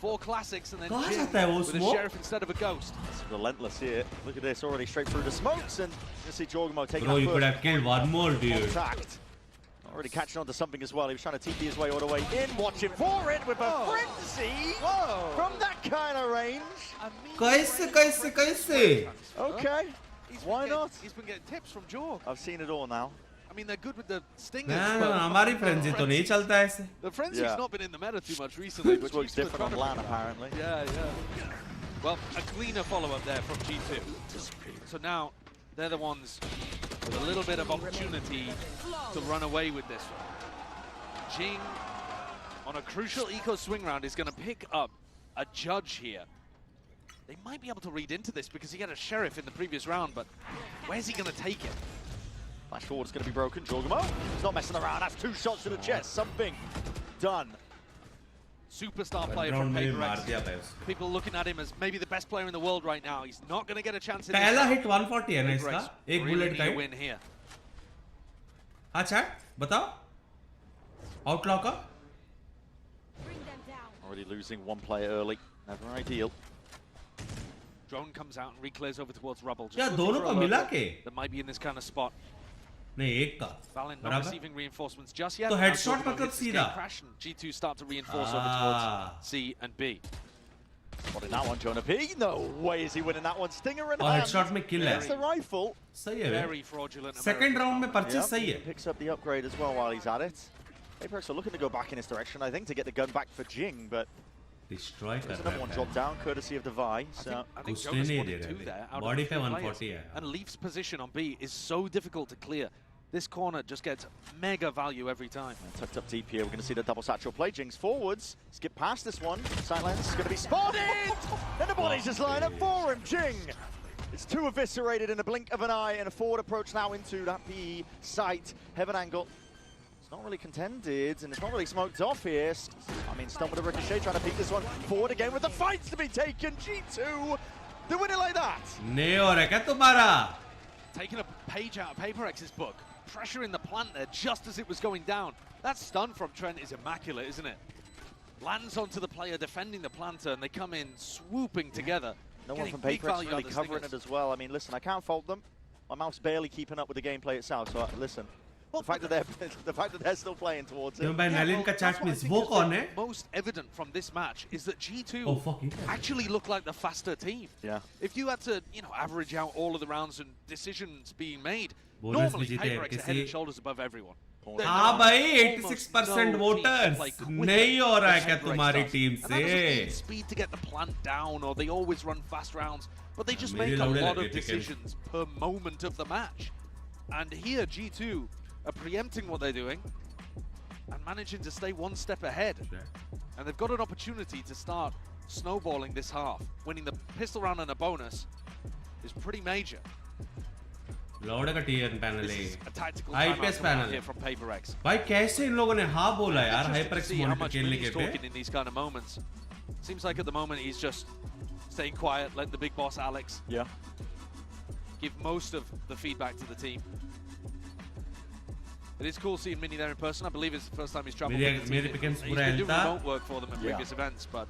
4 classics and then Jin with a sheriff instead of a ghost. It's relentless here. Look at this, already straight through the smokes, and you see Jorgmo taking Bro, you could have killed one more, dude. Contact. Already catching on to something as well. He was trying to TP his way all the way in. Watch him for it with a frenzy from that kind of range. कैसे? Okay. Why not? He's been getting tips from Jorg. I've seen it all now. I mean, they're good with the stingers. No, हमारी frenzy तो नहीं चलता ऐसे. The frenzy's not been in the meta too much recently, which looks different on LAN apparently. Yeah. Well, a cleaner follow-up there from G2. So now they're the ones with a little bit of opportunity to run away with this one. Jing, on a crucial eco swing round, is going to pick up a judge here. They might be able to read into this because he had a sheriff in the previous round, but where's he going to take it? Flash forward is going to be broken. Jorgmo, he's not messing around. That's 2 shots to the chest. Something done. Superstar player from PRX. People looking at him as maybe the best player in the world right now. He's not going to get a chance in this पहला hit 140 है ना इसका. एक bullet का win here. हाँ chat, बताओ. Outlaw का. Already losing 1 player early. Never ideal. Drone comes out and reclears over towards rubble. Yeah, दोनों को मिला के. That might be in this kind of spot. नहीं एक का. Valen not receiving reinforcements just yet. तो headshot मतलब सीधा. Crash and G2 start to reinforce over towards C and B. Spotting that one, Jonah P. No way is he winning that one. Stinger in और hand. headshot में kill है. That's the rifle. सही है. Very fraudulent. Second round में purchase सही है. Picks up the upgrade as well while he's at it. PRX are looking to go back in his direction, I think, to get the gun back for Jing, but destroy there's another one drop down, courtesy of Devi. So I think Jonas wanted 2 there. Body पे 140 है. And Leaf's position on B is so difficult to clear. This corner just gets mega value every time. And tucked up deep here, we're going to see the double satchel play. Jing's forwards, skip past this one. Sightlens is going to be spotted! And the bodies just line up for him, Jing! It's 2 eviscerated in a blink of an eye, and a forward approach now into that PE site. Heaven angle. It's not really contended, and it's not really smoked off here. I mean, stunned with a ricochet, trying to peek this one forward again with the fights to be taken. G2, they win it like that. Neo है क्या तुम्हारा? Taking a page out of PRX's book. Pressuring the plant there just as it was going down. That stun from Trent is immaculate, isn't it? Lands onto the player defending the planter, and they come in swooping together. No one from PRX really covering it as well. I mean, listen, I can't fault them. My mouth's barely keeping up with the gameplay itself, so listen. The fact that they're still playing towards it. Most evident from this match is that G2 actually look like the faster team. Yeah. If you had to, average out all of the rounds and decisions being made, normally PRX are head and shoulders above everyone. हाँ भाई 86% voters नहीं हो रहा है क्या तुम्हारी team से? Speed to get the plant down, or they always run fast rounds, but they just make a lot of decisions per moment of the match. And here G2 are preempting what they're doing and managing to stay 1 step ahead. And they've got an opportunity to start snowballing this half. Winning the pistol round and a bonus is pretty major. लौड़े का TN panel है, A tactical IPS timeout panel here from PaperX. भाई कैसे इन लोगों ने हाँ बोला यार Interested to HyperX see how monitor much खेलने he's के पे talking in these kind of moments. Seems like at the moment he's just staying quiet, let the big boss Alex give most of the feedback to the team. It is cool seeing Mini there in person. I believe it's the first time he's traveled with the मेरे team. पिकन्स He's पूरा been doing था remote work for them in previous events, but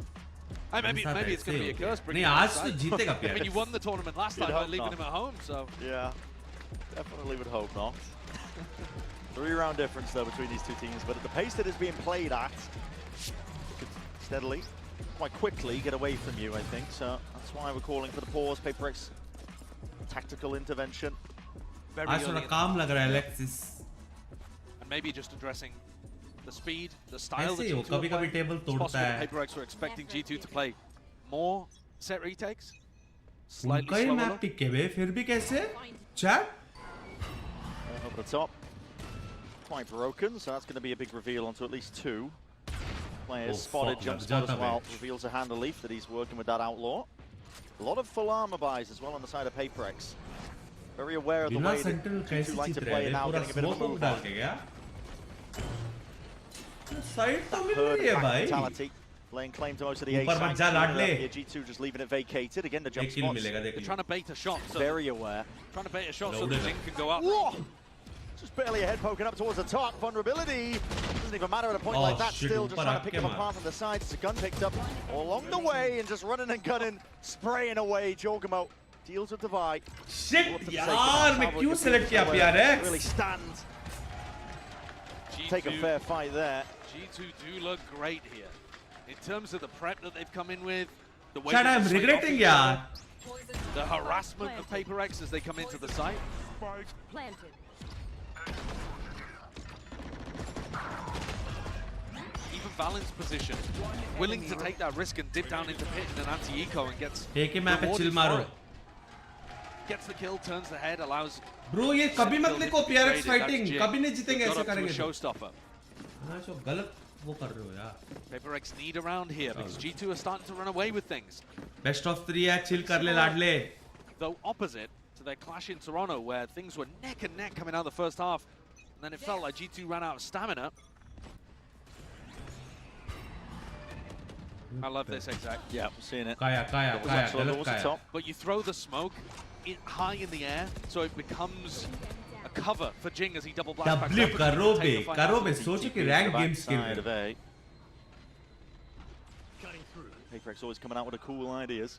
maybe it's going to be a curse. नहीं आज तो जीतेगा I mean, you won the tournament last time by leaving him at home, so yeah, definitely would hope not. 3-round difference though between these two teams, but at the pace that is being played at, it could steadily, quite quickly get away from you, I think. So that's why we're calling for the pause. PaperX tactical intervention. very आज early थोड़ा in काम लग रहा है Alexis. and maybe just addressing the speed, the style that ऐसे ही वो G2 are कभी-कभी playing. Table It's तोड़ता possible that है. PaperX were expecting G2 to play more set retakes, slightly उनका ही slower. मैप पिक के बे फिर भी कैसे? Chat? Over the top. Quite broken, so that's going to be a big reveal onto at least 2 players. Oh, Spotted, fuck, jump man. spot as Jata, well. man. Reveals a handle leaf that he's working with that outlaw. A lot of full armor buys as well on the side of PaperX. Very aware of the बिना way that central G2 कैसे like Jeet to रहे play हैं? now, पूरा getting a bit of a smoke move डाल on. के गया. Side तो मिल Herd रही है back भाई. mentality, laying claim to most of the A ऊपर मत sides. जा, लाडले. Here, G2 just leaving it vacated. Again, the jump एक किल spots. मिलेगा देख They're Leo. trying to bait a shot, so Very aware. trying to bait a shot so Loaded the up. Zing can go up. Whoa! Just barely a head poking up towards the top. Vulnerability. Doesn't even matter at a point Oh, like that. shit, Still just ऊपर trying to pick आके him मार. apart from the sides. It's a gun picked up along the way and just running and gunning, spraying away. Jorgamo deals with the Vi. Shit यार मैं क्यों select किया PRX? Really stand. Take a G2 fair fight there. G2 do look great here. In terms of the prep that they've come in with, the way Chat, that I'm they swing regretting off each यार. other, the harassment of PaperX as they come into the site. Planted. Even Valen's position, willing to take that risk and dip down into pit in an anti-eco and gets एक ही map पे rewarded chill for मारो. it. Gets the kill, turns the head, allows Bro ये कभी मत लिखो PRX That's fighting. Jig. कभी नहीं जीतेंगे Got ऐसे up to a करेंगे तो. showstopper. हाँ जो गलत वो कर रहे हो यार. PaperX need around here because G2 are starting to run away with things. Best of 3 है chill कर ले लाडले. Though opposite to their clash in Toronto where things were neck and neck coming out of the first half, and then it felt like G2 ran out of stamina. I love this exact. Yeah, we're seeing it. काया गलत Towards the काया. top. But you throw the smoke high in the air, so it becomes a cover for Jing as he double blasts back. W करो बे Take the fight करो out. बे सोचो कि TP rank to the games के backside of लिए. A. PaperX always coming out with the cool ideas.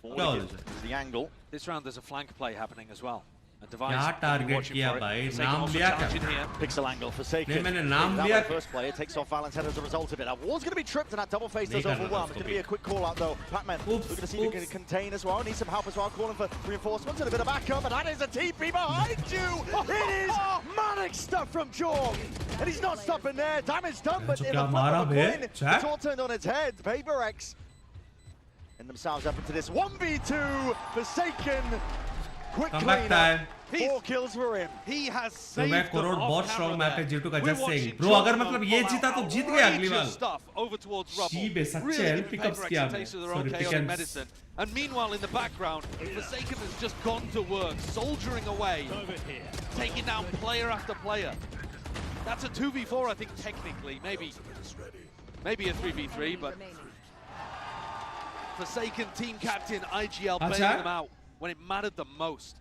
Forward No. again is the angle. This round there's a flank play happening as well. A क्या device target किया भाई? नाम लिया क्या? Pixel angle forsaken. नहीं, मैंने नाम That लिया way first player takes off Valen's head as a result of it. Now Wall's going to be tripped and that double face does नहीं करना overwhelm. था It's going to उसको be a quick call out though. Pac-Man Oops, looking to see if he can oops. contain as well. Needs some help as well. Calling for reinforcements and a bit of backup. And that is a TP behind you. It is manic stuff from Jorg. And he's not stopping there. Damage done, but जो in the क्या flip मारा of a बे? coin, Chat? it's all turned on its head. PaperX and themselves up into this 1v2. Forsaken. Quick Come back cleanup. time. 4 kills for him. He has तो saved मैं them crore off बहुत camera strong map है there. G2 का We're just watching saying bro Jordan अगर मतलब ये pull जीता out तो जीत गया अगली outrageous बार. stuff over towards Rubble. She be सच्चे Really help giving pickups PaperX किया a मैं. taste of their own Sorry chaotic pickens. medicine. And meanwhile, in the background, Forsaken has just gone to work, soldiering away, taking down player after player. That's a 2v4, I think, technically. Maybe a 3v3, but Forsaken team captain IGL bailing them out when it mattered the most.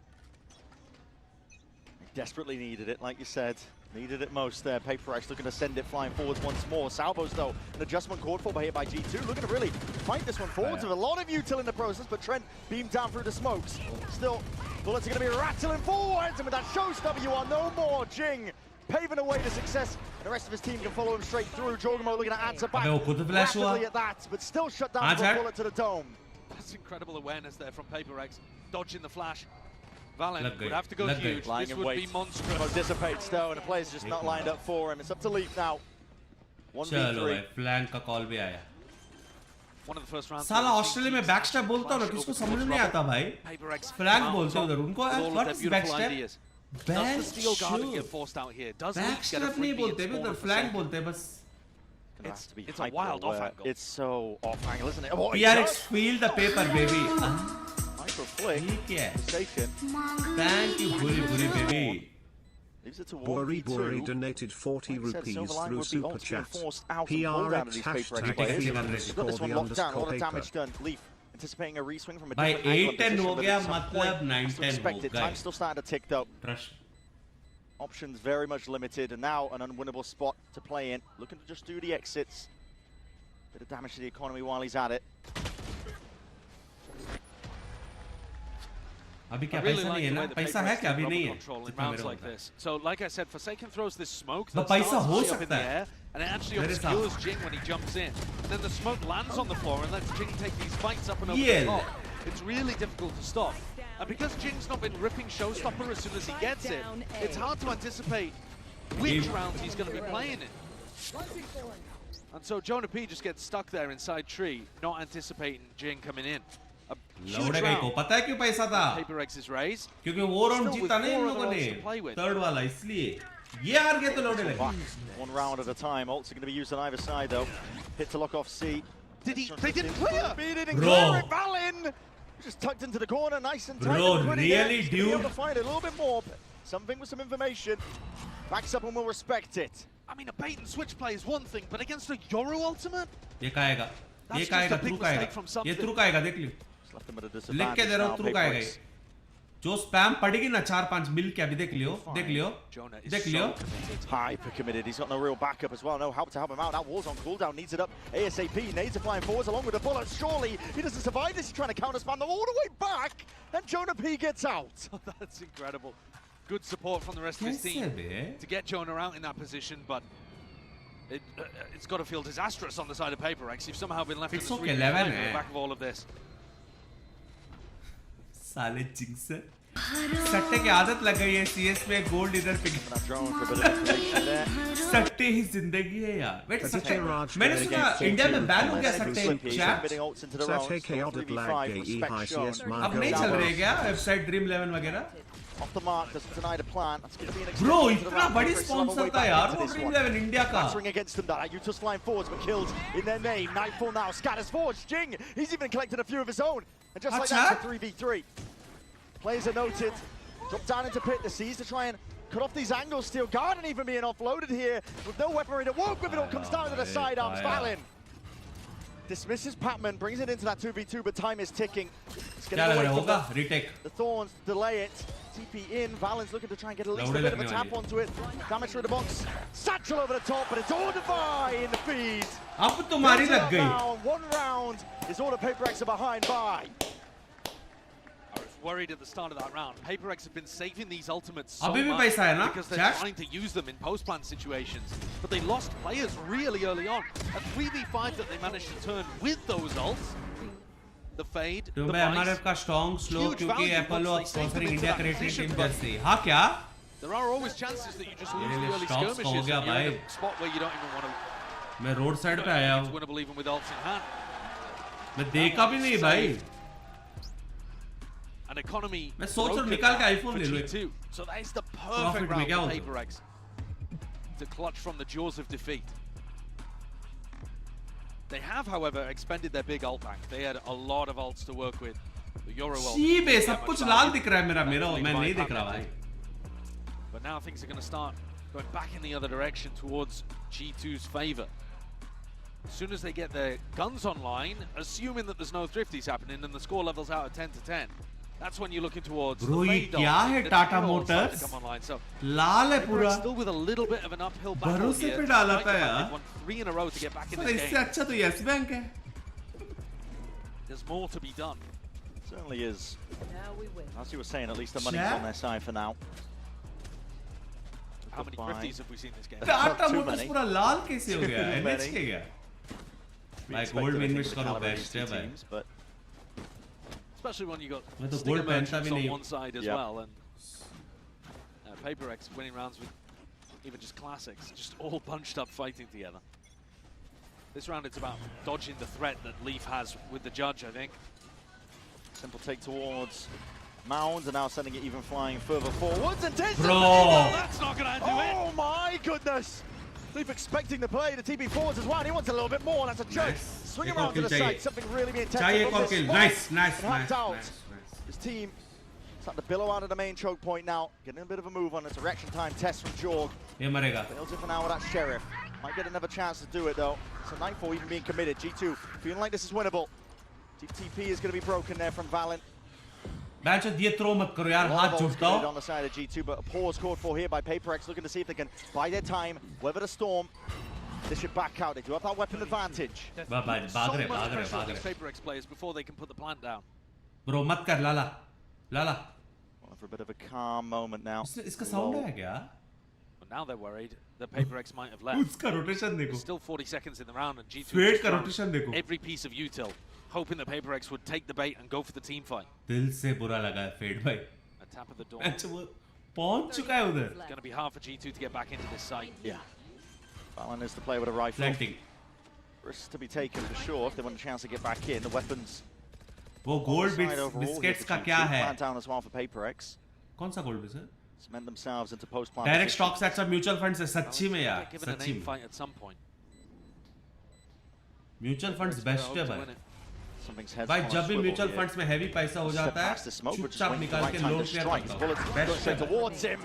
Desperately needed it, like you said. Needed it most there. PaperX looking to send it flying forwards once more. Salvos, though, an adjustment called for here by G2. Looking to really fight this one forwards with a lot of util in the process, but Trent beamed down through the smokes. Still, bullets are going to be rattling forwards, and with that showstopper, you are no more. Jing paving a way to success, and the rest of his team can follow him straight through. Jorgamo looking to answer back rapidly at that, but still shut down for a bullet to the dome. That's incredible awareness there from PaperX, dodging the flash. Valen would have to go huge. Lying This in would wait. be monstrous. Dissipates though, and the player's just not lined up for him. It's up to Leaf now. 1v3. चलो भाई flank का call भी आया. One of the first rounds. साला Australia में backstab बोलता हूँ ना किसको समझ नहीं आता भाई. फ्लैंक बोलते हैं उधर उनको what is backstep? Does the steel guard get forced out here? Does Leaf get a backstab free नहीं बोलते beat उधर फ्लैंक बोलते हैं बस. It's a wild off angle. It's so off angle, isn't it? Oh, PRX feel the paper baby. for a flick. Mistaken. Thank you, Buri baby. Leaves it to Bori 1v2. donated 40 rupees through Super Chat. PRX hashtag got this one locked down. A lot of damage done. Leaf anticipating a reswing from a different angle. 8-10 हो गया मतलब 9-10 हो गया. Time still starting to tick though. Options very much limited, and now an unwinnable spot to play in. Looking to just do the exits. Bit of damage to the economy while he's at it. अभी क्या पैसा नहीं है ना? पैसा है क्या? अभी नहीं है. Like this. So, like I said, Forsaken throws this smoke. The पैसा हो सकता है. And it actually obscures Jing when he jumps in. And then the smoke lands on the floor and lets Jing take these fights up and over the top. It's really difficult to stop. And because Jing's not been ripping Showstopper as soon as he gets it, it's hard to anticipate which rounds he's going to be playing in. And so Jonah P just gets stuck there inside tree, not anticipating Jing coming in. लौड़ेगा को पता है क्यों पैसा था? PRX's raise. क्योंकि वो round जीता नहीं इन लोगों ने. थर्ड वाला इसलिए. ये हार गए तो लौड़े लगे. One round at a time. Ults are going to be used on either side though. Hit to lock off C. They didn't clear. Bro. Valin just tucked into the corner, nice and tight. Bro, really, dude. Be able to find it a little bit more. But something with some information. Backs up and will respect it. I mean, a bait and switch play is one thing, but against a Yoru ultimate? ये काएगा. ये काएगा, through काएगा. ये through काएगा, देख लियो. लिख के दे रहा हूँ, through काएगा ये. जो स्पैम पड़ेगी ना 4-5 मिल के अभी देख लियो, देख लियो, देख लियो. Hyper committed. He's got no real backup as well. No help to help him out. That wall's on cooldown. Needs it up ASAP. Nades are flying forwards along with the bullet. Surely he doesn't survive this. He's trying to counter spam them all the way back, and Jonah P gets out. That's incredible. Good support from the rest of his team to get Jonah out in that position, but it's got to feel disastrous on the side of PRX. You've somehow been left in the 3v5 in the back of all of this. साले jinx सट्टे की आदत लग गई है CS में gold इधर पे सट्टे ही जिंदगी है यार. वेट सट्टे मैंने सुना इंडिया में बैन हो गया सट्टे चैट. अब नहीं चल रहे क्या वेबसाइट ड्रीम 11 वगैरह? Off the mark, doesn't deny the plan. That's going to be an Bro, इतना बड़ी स्पॉन्सर था यार वो ड्रीम 11 इंडिया का. Battering against them, that Utah's flying forwards but killed in their name. Nightfall now, scatters forwards. Jing, he's even collected a few of his own. And just like that, it's a 3v3. Players are noted. Drop down into pit. The Seas to try and cut off these angles. Steel Garden even being offloaded here with no weaponry to work with. It all comes down to the sidearms. Valin dismisses Patman, brings it into that 2v2, but time is ticking. It's getting away from the Thorns to delay it. TP in. Valin's looking to try and get at least a bit of a tap onto it. Damage through the box. Satchel over the top, but it's all Defy in the feed. अब तुम्हारी लग गई. One round is all the PRX are behind by. I was worried at the start of that round. PRX have been saving these ultimates so अभी भी much पैसा है ना? because they're trying to use them in post-plan situations. But they lost players really early on. A 3v5 that they managed to turn with those ults. The fade, the MRF का strong slow क्योंकि Apple और sponsoring India creating team जैसे. हाँ क्या? There are always chances that you just lose the early skirmishes and you're in a spot where you don't even want to. मैं road side पे आया हूँ. Winnable even with ults in hand. मैं देखा भी नहीं भाई. An economy. मैं सोच रहा हूँ निकाल के iPhone ले लूँ. So that is the perfect round for PRX to clutch from the jaws of defeat. They have, however, expended their big ult bank. They had a lot of ults to work with. The Euro ult. शीबे सब कुछ लाल दिख रहा है मेरा मैं नहीं देख रहा भाई. But now things are going to start going back in the other direction towards G2's favor. As soon as they get their guns online, assuming that there's no thrifties happening and the score levels out at 10 to 10, that's when you're looking towards Bro, the fade क्या है Tata Motors? come online. So लाल है पूरा. Still with a little bit of an uphill battle भरोसे here. पे डाला था यार. They've won 3 in a row to get back in this इससे game. अच्छा तो Yes Bank है. There's more to be done. Certainly is. As you were saying, at least the money's on their side for now. How many thrifties have we seen this game? Tata Motors पूरा लाल कैसे हो गया? NH के गया. भाई gold में invest करो best है भाई. Especially when you got gold merchants on one side as well, and PRX winning rounds with even just classics, just all bunched up fighting together. This round it's about dodging the threat that Leaf has with the judge, I think. Simple take towards Mound, and now sending it even flying further forwards. And Bro! That's not going to do it! Oh my goodness! Leaf expecting the play, the TB forwards as well, and he wants a little bit more, that's a joke. Swing around to the side, something really being tested from this. Nice. This team starting to billow out of the main choke point now. Getting a bit of a move on. It's a reaction time test from Jorg. Fails it for now with that Sheriff. Might get another chance to do it though. So Nightfall even being committed. G2 feeling like this is winnable. TP is going to be broken there from Valen. On the side of G2, but a pause called for here by PRX, looking to see if they can buy their time, weather the storm. They should back out. They do have that weapon advantage. So much pressure on these PRX players before they can put the plant down. Bro, mat kar, Lala. Lala. Well, for a bit of a calm moment now. Iska sound hai kya? But now they're worried that PRX might have left. Uska rotation dekho. There's still 40 seconds in the round, and G2 Fate ka rotation dekho. every piece of util, hoping that PRX would take the bait and go for the team fight. Dil se bura laga hai Fate bhai. A tap of the door. Pahunch chuka hai udhar. It's going to be hard for G2 to get back into this site. Yeah. Valen is to play with a rifle. Planting. Risks to be taken for sure if they want a chance to get back in. The weapons. वो gold biscuits का क्या है? Plant down as well for PRX. कौन सा gold biscuit? Cement themselves into post plant. Direct stock sets और mutual funds है सच्ची में यार. Given a name fight at some point. Mutual funds best है भाई. Something's heads भाई जब भी mutual funds में heavy पैसा हो जाता है, चुपचाप निकाल के low clear करता हूँ. Best है. Towards him.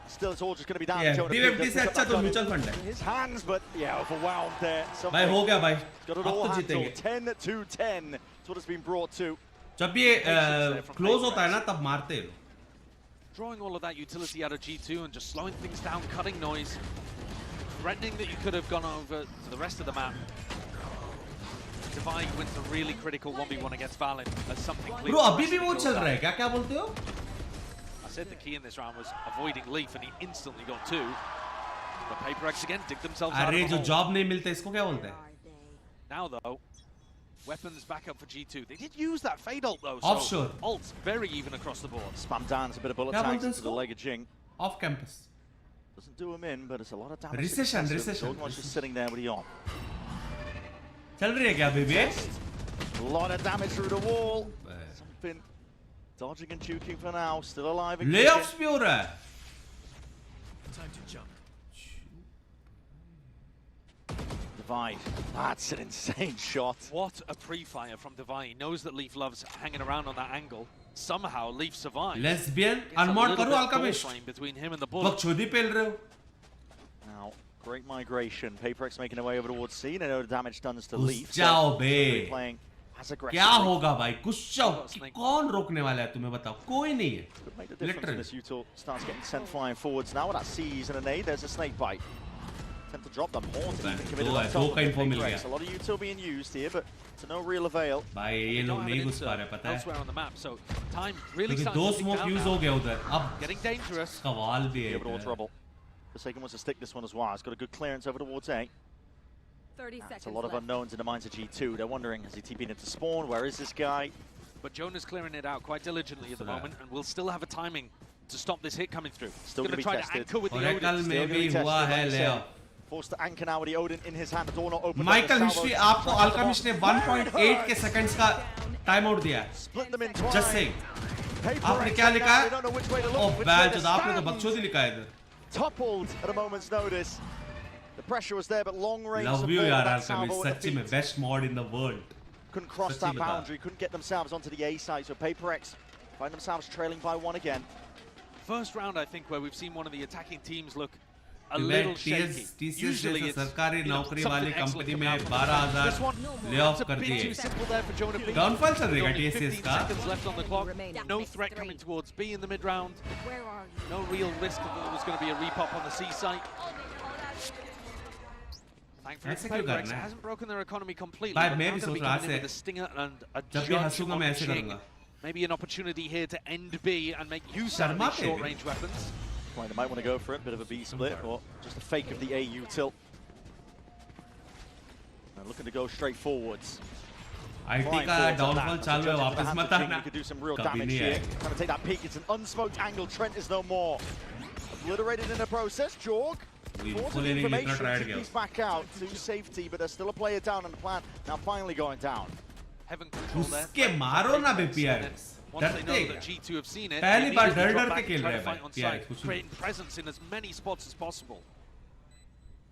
Still, it's all just going to be down. Yeah, D50 से अच्छा तो mutual fund है. His hands, but yeah, overwhelmed there. भाई हो गया भाई. Got it all handled. 10-10. That's what it's been brought to. जब ये close होता है ना तब मारते हैं. Drawing all of that utility out of G2 and just slowing things down, cutting noise, threatening that you could have gone over to the rest of the map. Divine wins a really critical 1v1 against Valen as something clear. Bro, अभी भी वो चल रहा है क्या? क्या बोलते हो? I said the key in this round was avoiding Leaf, and he instantly got two. But PRX again dig themselves out of the अरे जो hole. job नहीं मिलता इसको क्या बोलते हैं? Now though, weapons back up for G2. They did use that fade ult though. Offshore. So ults very even across the board. Spam dance, a bit of bullet क्या tags बोलते हैं into the इसको? leg of Jing. Off campus. Doesn't do him in, but it's a lot of damage. Recession. Goldenwatch just sitting there with the on. चल रही है क्या baby? A lot of damage through the wall. Something dodging and juking for now. Still alive. Layoffs भी हो रहा है. Time to jump. Divide. That's an insane shot. What a pre-fire from Divine. He knows that Leaf loves hanging around on that angle. Somehow Leaf survives. Lesbian unmod करो alchemist. Between him and the bullet. बकचोदी पेल रहे हो. Now, great migration. PRX making their way over towards C. I know the damage done to Leaf. जाओ बे. Playing as aggressive. क्या होगा भाई? कुछ जाओ. कौन रोकने वाला है तुम्हें बताओ? कोई नहीं है. Could make the difference. This util starts getting sent flying forwards now. With that C's and an A, there's a snake bite. Attempt to drop them. Haunted even committed on top of PRX. A lot of util being used here, but to no real avail. भाई ये लोग नहीं घुस पा रहे पता है. Elsewhere on the map, so time really क्योंकि starting दो to tick smoke down use now. हो गया उधर. अब Getting dangerous. कवाल भी है. Over trouble. Forsaken wants to stick this one as well. It's got a good clearance over towards A. 30 seconds It's a lot of left. unknowns in the minds of G2. They're wondering, has he TP'd into spawn? Where is this guy? But Jonah's clearing it out quite diligently at the moment, and we'll still have a timing to stop this hit coming through. Still going to gonna try be to tested. anchor with the Oracle Odin. में भी हुआ है Leo. Forced to anchor now with the Odin in his hand. The door not open. Michael History आपको Alchemist ने 1.8 के seconds का time out दिया. Split them in twice. Just saying. आपने क्या लिखा है? Oh bad, तो आपने तो बकचोदी लिखा है इधर. Toppled at a moment's notice. The pressure was there, but long range Love support. you यार That salvo Alchemist. with सच्ची the में feet. best mod in the world. Couldn't cross that boundary. Couldn't get themselves onto the A side. So PRX find themselves trailing by one again. First round, I think, where we've seen one of the attacking teams look a little shaky. TCS जैसे सरकारी नौकरी वाली company में 12,000 layoff कर दिए. Downfall चल रहेगा TCS का. Seconds left on the clock. No threat coming towards B in the mid round. No real risk that there was going to be a repop on the C site. Thankfully, PRX hasn't broken their economy completely. भाई But मैं now भी going to be सोच रहा coming in से with a stinger and a जब भी judge हंसूंगा मैं on ऐसे Jing. करूंगा. Maybe an opportunity here to end B and make use of these short-range weapons. Well, they might want to go for it. Bit of a B split, or just a fake of the A util. And looking to go straight forwards. IT का downfall चालू है वापस मत आना. You could do some real कभी damage नहीं here. आएगा. Trying to take that peek. It's an unsmoked angle. Trent is no more. Obliterated in the process. Jorg. Full inning इतना tried किया. He's back out to safety, but there's still a player down on the plan. Now finally going down. Heaven control there. उसके मारो ना बे PRX. Once they know डरते that क्या? G2 have seen it, पहली they bar immediately डर drop डर के back and खेल try रहे to हैं fight on भाई. site, PRX कुछ creating presence in as many spots as possible.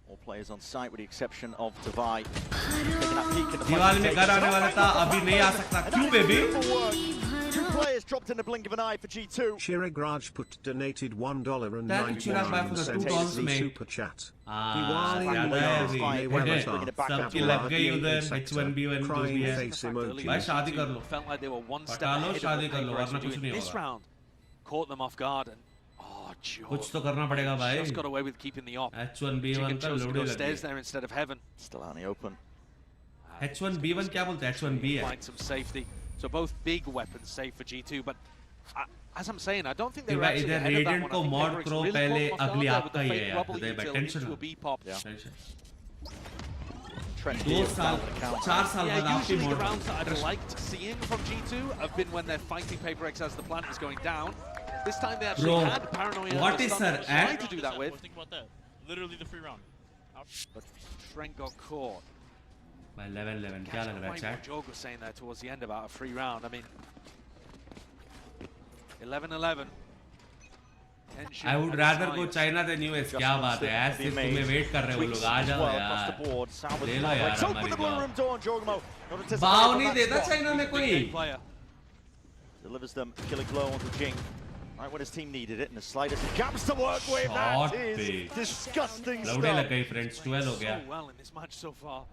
All players on site with the exception of Tavai. Taking that peek in the दीवार में घर आने वाला था अभी नहीं आ सकता. क्यों baby? Two players dropped in the blink of an eye for G2. Chirag Rajput donated Thank you, Chirag Bhai, for the $2 $1.91 में. super chat. सबकी लग गई उधर H1B1 जो भी है. भाई शादी कर लो. Felt like they were one step पटा लो, ahead शादी of कर लो, the वरना कुछ PRX नहीं this होगा. round. Caught them off guard and कुछ तो करना पड़ेगा भाई. just got away with keeping the op. H1B1 का chose to लोड़ी go लग stairs गई. there instead of heaven. Still on the open. H1B1 क्या बोलते हैं? H1B है. Find some safety. So both big weapons safe for G2, but as I'm saying, I don't think they were भाई actually इधर ahead of that Radiant one. को I think mod PRX करो really पहले caught them off अगली guard आपका there he with है the यार. fake तो rubble tension into a B pop. Trent 2 साल 4 साल बाद Yeah, आपकी usually the mod. rounds that I've liked seeing from G2 have been when they're fighting PRX as the plant is going down. This time they actually Bro, had Paranoia. what is her trying to do that with. Think about that. Literally the free round. But Trent got caught. भाई 11-11 क्या लग रहा है What chat? Jog was saying there towards the end about a free round. I mean, 11-11. I would rather go China than US. क्या बात है? ऐसे तुम्हें वेट कर रहे हो लोग. आ जाओ यार. ले लो यार हमारी बात. बाव नहीं देता चाइना में कोई. Delivers them a killer glow onto Jing. Right when his team needed it, and the slightest gaps to work with. Shot That is big. disgusting लौड़े लग stuff. गई friends. 12 हो गया. So well in this match so far.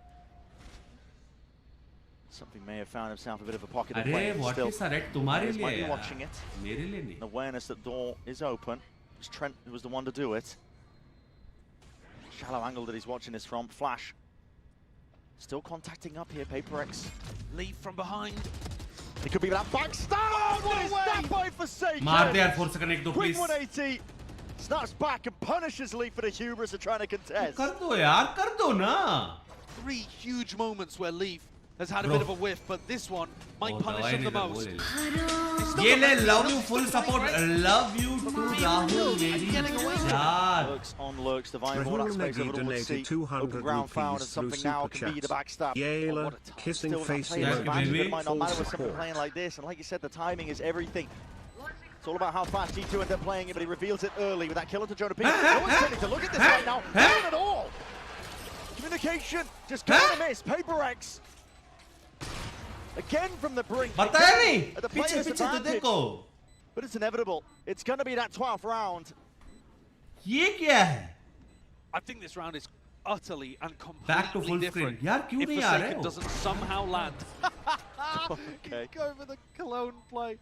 Something may have found himself a bit of a pocket of अरे flame. what Still, is that? तुम्हारे players might लिए be यार. watching it. मेरे लिए नहीं. An awareness that door is open. It was Trent who was the one to do it. Shallow angle that he's watching this from. Flash. Still contacting up here, PRX. Leave from behind. It could be that backstab! What is that by Forsaken? मार दे यार 4 second एक दो Quick please. 180. Snaps back and punishes Lee for the hubris of trying to contest. कर दो यार, कर दो ना. 3 huge moments where Leaf has had a Bro. bit of a whiff, but this one might punish him the most. ये ले love you full support. Love you to Rahul मेरी यार. Lurks on lurks, divine more that Rahul space Negi over would donated see 200 open ground found and rupees through something now super can be the chat. backstab. Yayla, Still kissing that face player's emoji. advantage, but it Baby. might not Full matter with something support. playing like this, and like you said, the timing is everything. It's all about how fast G2 end up playing it, but he reveals it early with that killer to Jonah P. No one's turning to look at this right now. Not at all. Communication just going to miss. PRX. Again from the brink. बताया नहीं. At the पीछे player's पीछे तो advantage. देखो. But it's inevitable. It's going to be that 12th round. ये क्या है? I think this round is utterly and Back to completely full different. screen. यार क्यों If नहीं आ रहे Forsaken हो? doesn't somehow land. Okay. Go for the Cologne play.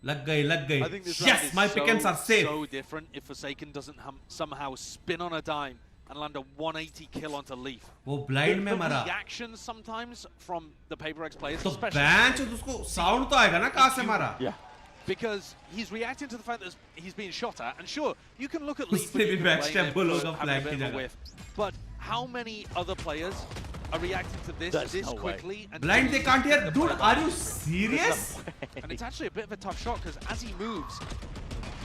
लग गई, लग गई. I think this round Yes, is my pick'ems are safe. so different if Forsaken doesn't somehow spin on a dime and land a 180 kill onto Leaf. वो blind में The मरा. reactions sometimes from the PRX players, तो especially bench उसको sound तो आएगा ना कहाँ से मारा? Yeah. because he's reacting to the fact that he's being shot at, and sure, you can look at Leaf उसने and भी you can blame backstab him बोलो for होगा having a flag bit की of a जगह. whiff. But how many other players are reacting to this There's this no way. quickly? And Blind they can't hear. the Dude, play are back? you serious? And it's actually a bit of a tough shot because as he moves,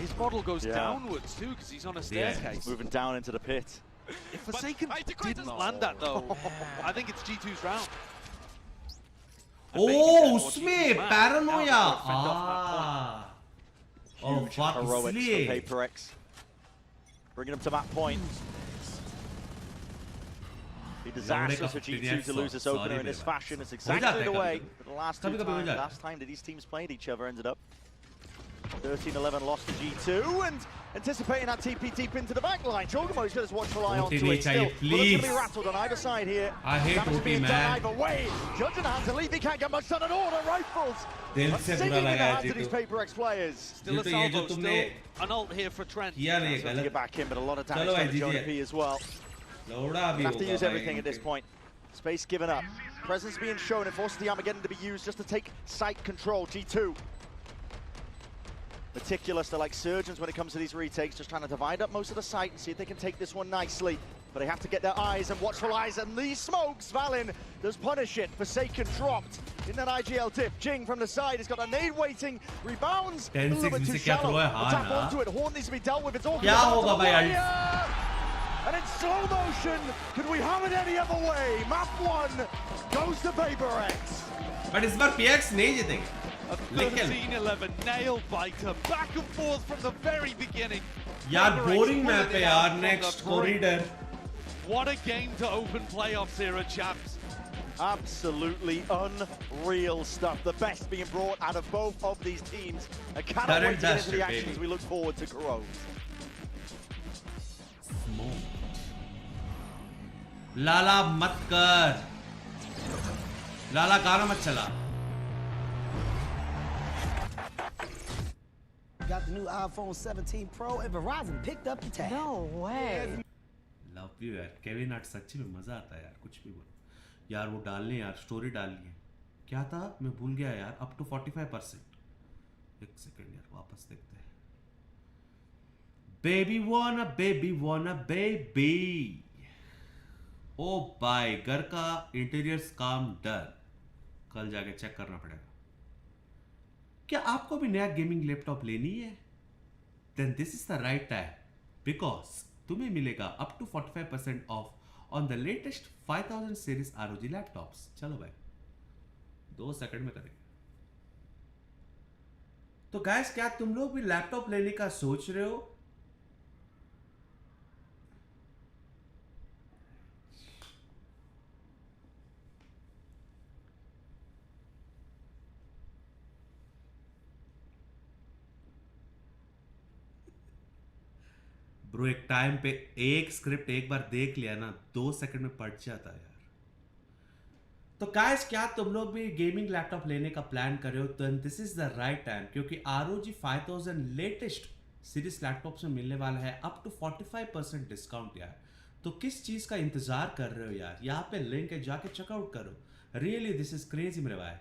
his model goes Yeah. downwards too because he's on a staircase. Moving down into the pit. If Forsaken didn't land that though, I think it's G2's round. Oh, उसमें paranoia. Ah. Oh Huge fuck, heroics इसलिए. from PRX. Bringing them to that point. Be disastrous for G2 to lose this opener in this fashion. It's exactly the way that the last time that these teams played each other ended up. 13-11 loss to G2, and anticipating that TP deep into the back line. Jogamo's got his watchful eye onto it still. Bullets going to be rattled on either side here. I hate Damage OT, being done man. either way. Judge in the hands of Leaf, he can't get much done at all. The rifles दिल are से singing बुरा in the लगा hands of these Jitu. PRX players. Still a Jitu ये जो salvo, तुमने still an ult here for Trent. किया नहीं So to गलत. get back in, but a lot of damage चलो done भाई to Jonah जीजिए. P as well. लौड़ा भी Have to होगा use भाई everything at this इनके. point. Space given up. Presence being shown and forces the Armageddon to be used just to take site control. G2. Meticulous, they're like surgeons when it comes to these retakes, just trying to divide up most of the site and see if they can take this one nicely. But they have to get their eyes and watchful eyes, and these smokes, Valin does punish it. Forsaken dropped in that IGL dip. Jing from the side has got a nade waiting, rebounds, a 10-6 little bit too में से क्या shallow. throw है? हाँ Tap ना. onto it, Horn needs to be dealt with, it's all क्या होगा भाई? and in slow motion, could we have it any other way? Map 1 goes to PRX. But इस बार PX नहीं जीतेंगे. A 13-11 nail biter, back and forth from the very beginning. यार PRX boring map pulling है it यार. out from Next the brink. corridor. What a game to open playoffs here at Champs. Absolutely unreal stuff. The best being brought out of both of these teams. I cannot wait to get into the action as we look forward to corrode. लाला मत कर, लाला गाना मत चला. Got the new iPhone 17 Pro and Verizon picked up the tab. No way. Love you यार Kevin art, सच्ची में मजा आता है यार. कुछ भी बोलो यार, वो डालने यार, स्टोरी डालनी है. क्या था मैं भूल गया यार. Up to 45%. एक सेकंड यार, वापस देखते हैं. बेबी वाना बेबी. ओ बाय, घर का इंटीरियर्स काम डन. कल जाके चेक करना पड़ेगा. क्या आपको भी नया गेमिंग लैपटॉप लेनी है? Then this is the right time, because तुम्हें मिलेगा up to 45% off on the latest 5000 series ROG laptops. चलो भाई 2 सेकंड में करेंगे. तो गाइस, क्या तुम लोग भी लैपटॉप लेने का सोच रहे हो? ब्रो एक टाइम पे एक स्क्रिप्ट एक बार देख लिया ना, 2 सेकंड में पढ़ जाता है यार. तो गाइस, क्या तुम लोग भी गेमिंग लैपटॉप लेने का प्लान कर रहे हो? तो this is the right time, क्योंकि ROG 5000 लेटेस्ट सीरीज लैपटॉप्स में मिलने वाला है अप टू 45% डिस्काउंट यार. तो किस चीज का इंतजार कर रहे हो यार? यहाँ पे लिंक है, जाके चेकआउट करो. रियली दिस इज क्रेजी मेरे भाई.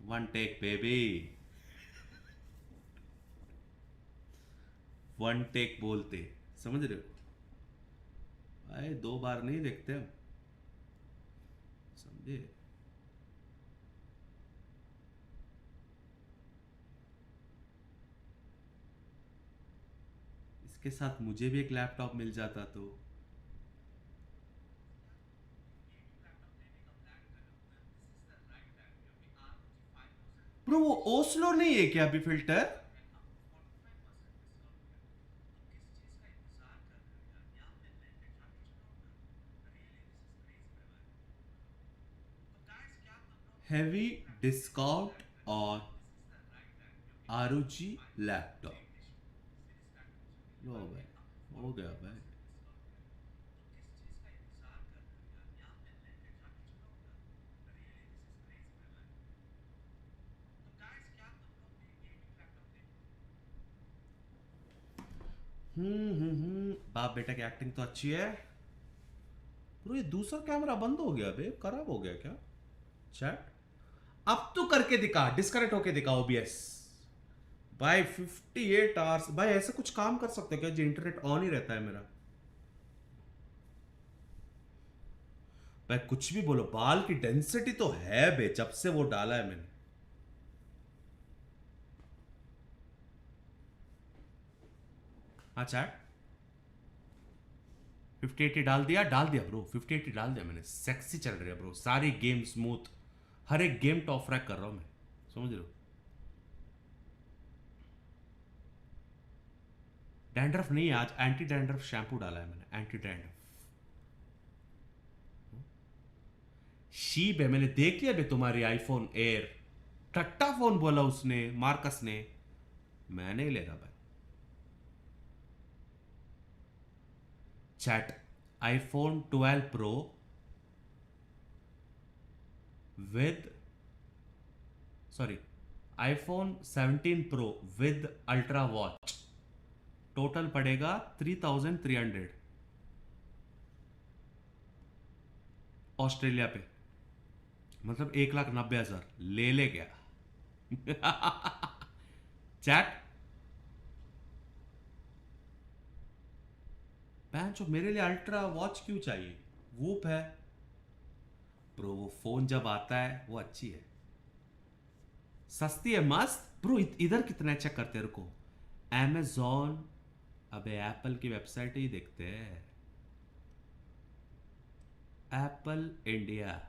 One take baby, one take बोलते, समझ रहे हो भाई? 2 बार नहीं देखते हम, समझे? इसके साथ मुझे भी एक लैपटॉप मिल जाता तो. ब्रो वो ओस्लो नहीं है क्या अभी filter? Heavy discount on ROG laptop. लो भाई, हो गया भाई. बाप बेटा की एक्टिंग तो अच्छी है. ब्रो ये दूसरा कैमरा बंद हो गया बे, खराब हो गया क्या? चैट अब तो करके दिखा, डिस्कनेक्ट होके दिखा OBS भाई. 58 आवर्स भाई, ऐसे कुछ काम कर सकते हो क्या जो इंटरनेट ऑन ही रहता है मेरा? भाई कुछ भी बोलो, बाल की डेंसिटी तो है बे, जब से वो डाला है मैंने. हाँ चैट 5080 डाल दिया ब्रो. 5080 डाल दिया मैंने. सेक्सी चल रही है ब्रो, सारी गेम स्मूथ, हर एक गेम टॉप रैक कर रहा हूं मैं, समझ रहे हो? डैंड्रफ नहीं है आज, एंटी डैंड्रफ शैम्पू डाला है मैंने, एंटी डैंड्रफ. शीप है, मैंने देख लिया बे तुम्हारी आईफोन एयर. टट्टा फोन बोला उसने, मार्कस ने. मैं नहीं ले रहा भाई. Chat iPhone 12 pro with iPhone 17 pro with ultra watch total पड़ेगा 3300 ऑस्ट्रेलिया पे. मतलब 1,90,000. ले गया. चैट पैंचो मेरे लिए अल्ट्रा वॉच क्यों चाहिए? वूप है ब्रो. वो फोन जब आता है वो अच्छी है, सस्ती है, मस्त. ब्रो इधर कितना चेक करते हैं, रुको. Amazon, अबे एप्पल की वेबसाइट ही देखते हैं. Apple India.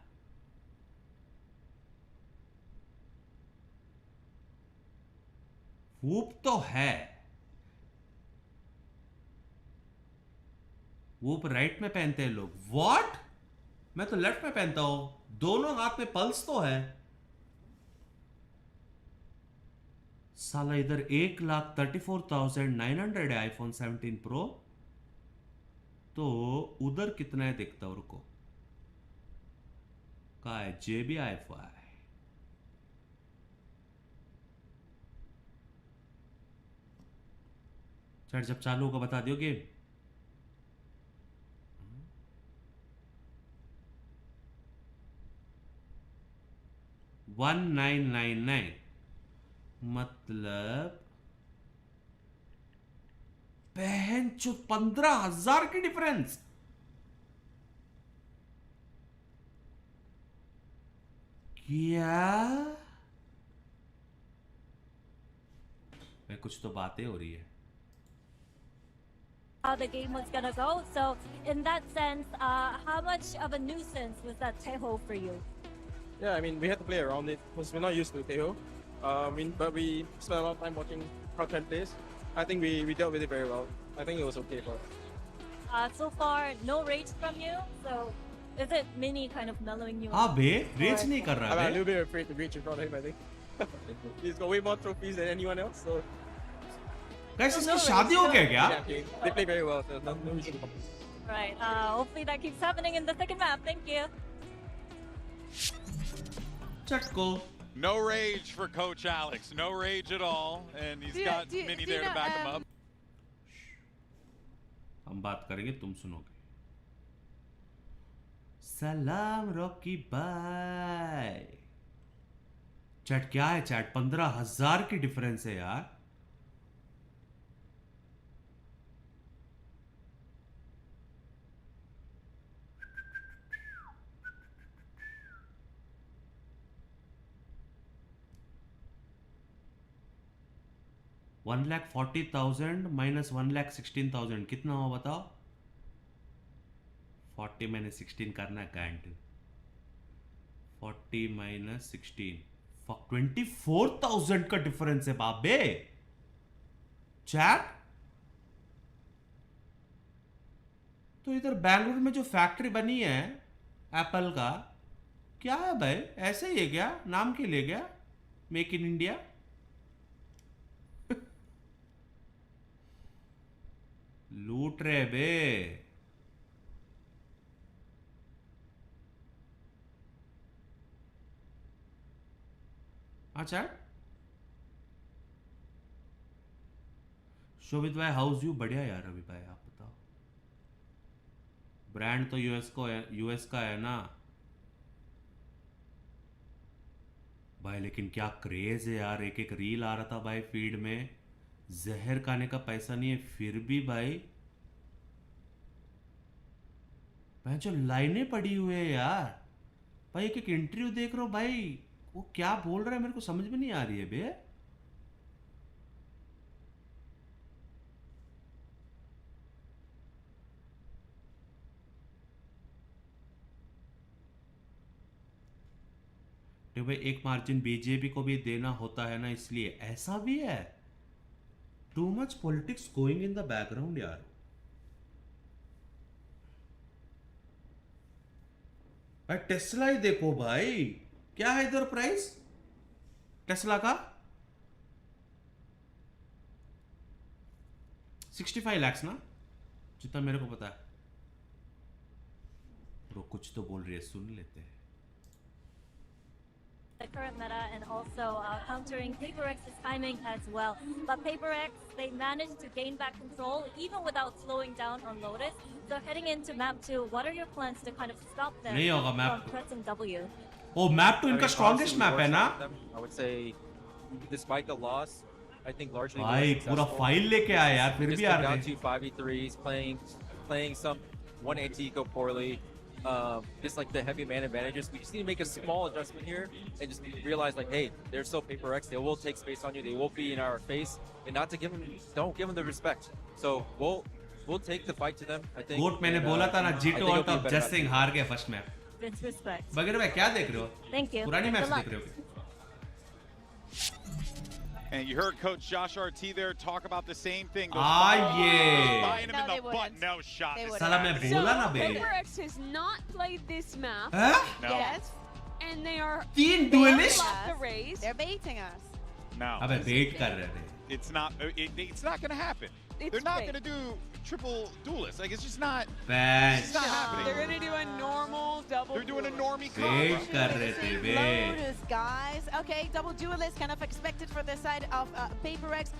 वूप तो है. वूप राइट में पहनते हैं लोग. व्हाट? मैं तो लेफ्ट में पहनता हूं, दोनों हाथ में पल्स तो है। साला इधर 1,34,900 है आईफोन 17 प्रो, तो उधर कितना है देखता हूं, रुको। कहा है JBI5। चैट जब चालू होगा बता दियो गेम। $1999 मतलब बहन चो 15,000 की डिफरेंस। क्या मैं कुछ तो बातें हो रही है। How the game was gonna go. So in that sense, how much of a nuisance was that Teho for you? Yeah, I mean, we had to play around it because we're not used to Teho. But we spent a lot of time watching how Trent plays. I think we dealt with it very well. I think it was okay for us. So far, no rage from you. So is it Mini kind of mellowing you? हाँ बे, rage नहीं कर रहा I'm है। a little bit afraid to reach in front of him. I think he's got way more trophies than anyone else. So. Guys, इसकी शादी हो गया क्या? They play very well. So no reason to complain. Right. Hopefully that keeps happening in the second map. Thank you. चटको। No rage for Coach Alex. No rage at all, and he's got Mini there to back him up. हम बात करेंगे, तुम सुनोगे। सलाम Rocky bye. Chat क्या है chat? 15,000 की difference है यार। $1,40,000 minus $1,16,000 कितना हुआ बताओ? 40 minus 16 करना कैंट। 40 minus 16 24,000 का डिफरेंस है बाबे। चैट तो इधर बैंगलोर में जो फैक्ट्री बनी है एप्पल का, क्या है भाई? ऐसे ही है क्या? नाम के लिए क्या? Make in India. लूट रहे बे। अच्छा शोभित भाई हाउस यू? बढ़िया यार रवि भाई, आप बताओ। ब्रांड तो यूएस का है ना भाई, लेकिन क्या क्रेज है यार। एक एक रील आ रहा था भाई फीड में, जहर खाने का पैसा नहीं है फिर भी भाई मैं जो लाइनें पड़ी हुई है यार भाई। एक एक इंटरव्यू देख रहा हूं भाई, वो क्या बोल रहा है मेरे को समझ में नहीं आ रही है बे। तो भाई एक मार्जिन बीजेपी को भी देना होता है ना, इसलिए ऐसा भी है। Too much politics going in the background यार। भाई टेस्ला ही देखो भाई, क्या है इधर प्राइस टेस्ला का? 65 लाख ना, जितना मेरे को पता है। ब्रो कुछ तो बोल रही है, सुन लेते हैं। The current meta and also countering PRX's timing as well. But PRX, they managed to gain back control even without slowing down on Lotus. So heading into map 2, what are your plans to kind of stop them नहीं होगा map from pressing W? ओ map तो इनका strongest map है ना। I would say, despite the loss, I think largely भाई पूरा file लेके आया यार, फिर भी यार down to 5v3s, playing some 180 go poorly. Just like the heavy man advantages, we just need to make a small adjustment here and just realize like, hey, they're still PRX. They will take space on you. They will be in our face, and not to give them, don't give them the respect. So we'll take the fight to them. I think. गोट मैंने बोला था ना, G2 on top, just Singh हार गया first map. Respect. बगैर भाई क्या देख रहे हो? Thank you. पुरानी मैच Good luck. देख रहे हो? And you heard Coach Josh RT there talk about the same thing. Yeah. Buying him in the butt. No shot. साला मैं बोला ना बे. PRX has not played this map. Huh? No. Yes. And they are तीन duelist? the race. They're baiting us. No. अबे wait कर रहे थे. It's not going to happen. They're not going to do triple duelist. Like, it's just not. It's not happening. They're going to do a normal double. They're doing a normie Wait कर रहे थे बे. Lotus, guys. Okay, double duelist kind of expected for the side of PaperX.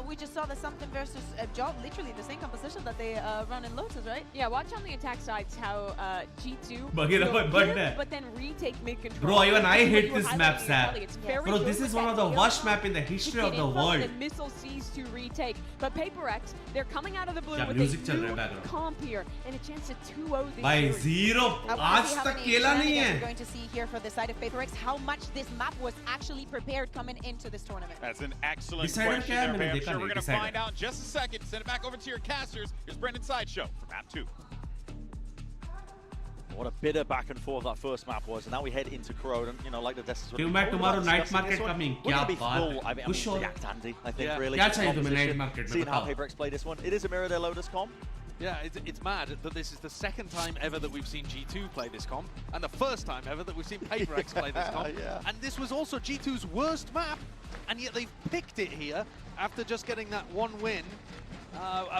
We just saw the something versus Job, literally the same composition that they run in Lotus, right? Yeah, watch on the attack sides how G2 Bagheera will button give, है. but then retake mid-control. Bro, even I This is what hate you were this highlighting map, in your Sam. rally. It's very Bro, good this is with one of that the air worst bomb map in the to history get of in the front world. and missile C's to retake. But PaperX, they're coming out of the blue क्या with music चल a रहा है new background? comp here and a chance to 2-0 this भाई series. zero आज तक केला नहीं We're है. going to see here for the side of PaperX how much this map was actually prepared coming into this tournament. That's an excellent Decider question क्या है? there, मैंने Bam. देखा Sure, नहीं, we're going to Decider. find out in just a second. Send it back over to your casters. Here's Brendan Sideshow for map 2. What a bitter back and forth that first map was, and now we head into Corrodon, you know, like the Destin's Team Mac tomorrow night market coming. We're क्या gonna be बात full, है? I mean, Push on. react Andy, I think, Yeah. really. क्या good चाहिए तुम्हें night composition. market में? Seeing how बताओ. PaperX play this one, it is a mirror their Lotus comp. Yeah, it's mad that this is the second time ever that we've seen G2 play this comp, and the first time ever that we've seen PaperX play this comp. Yeah. And this was also G2's worst map, and yet they've picked it here after just getting that one win.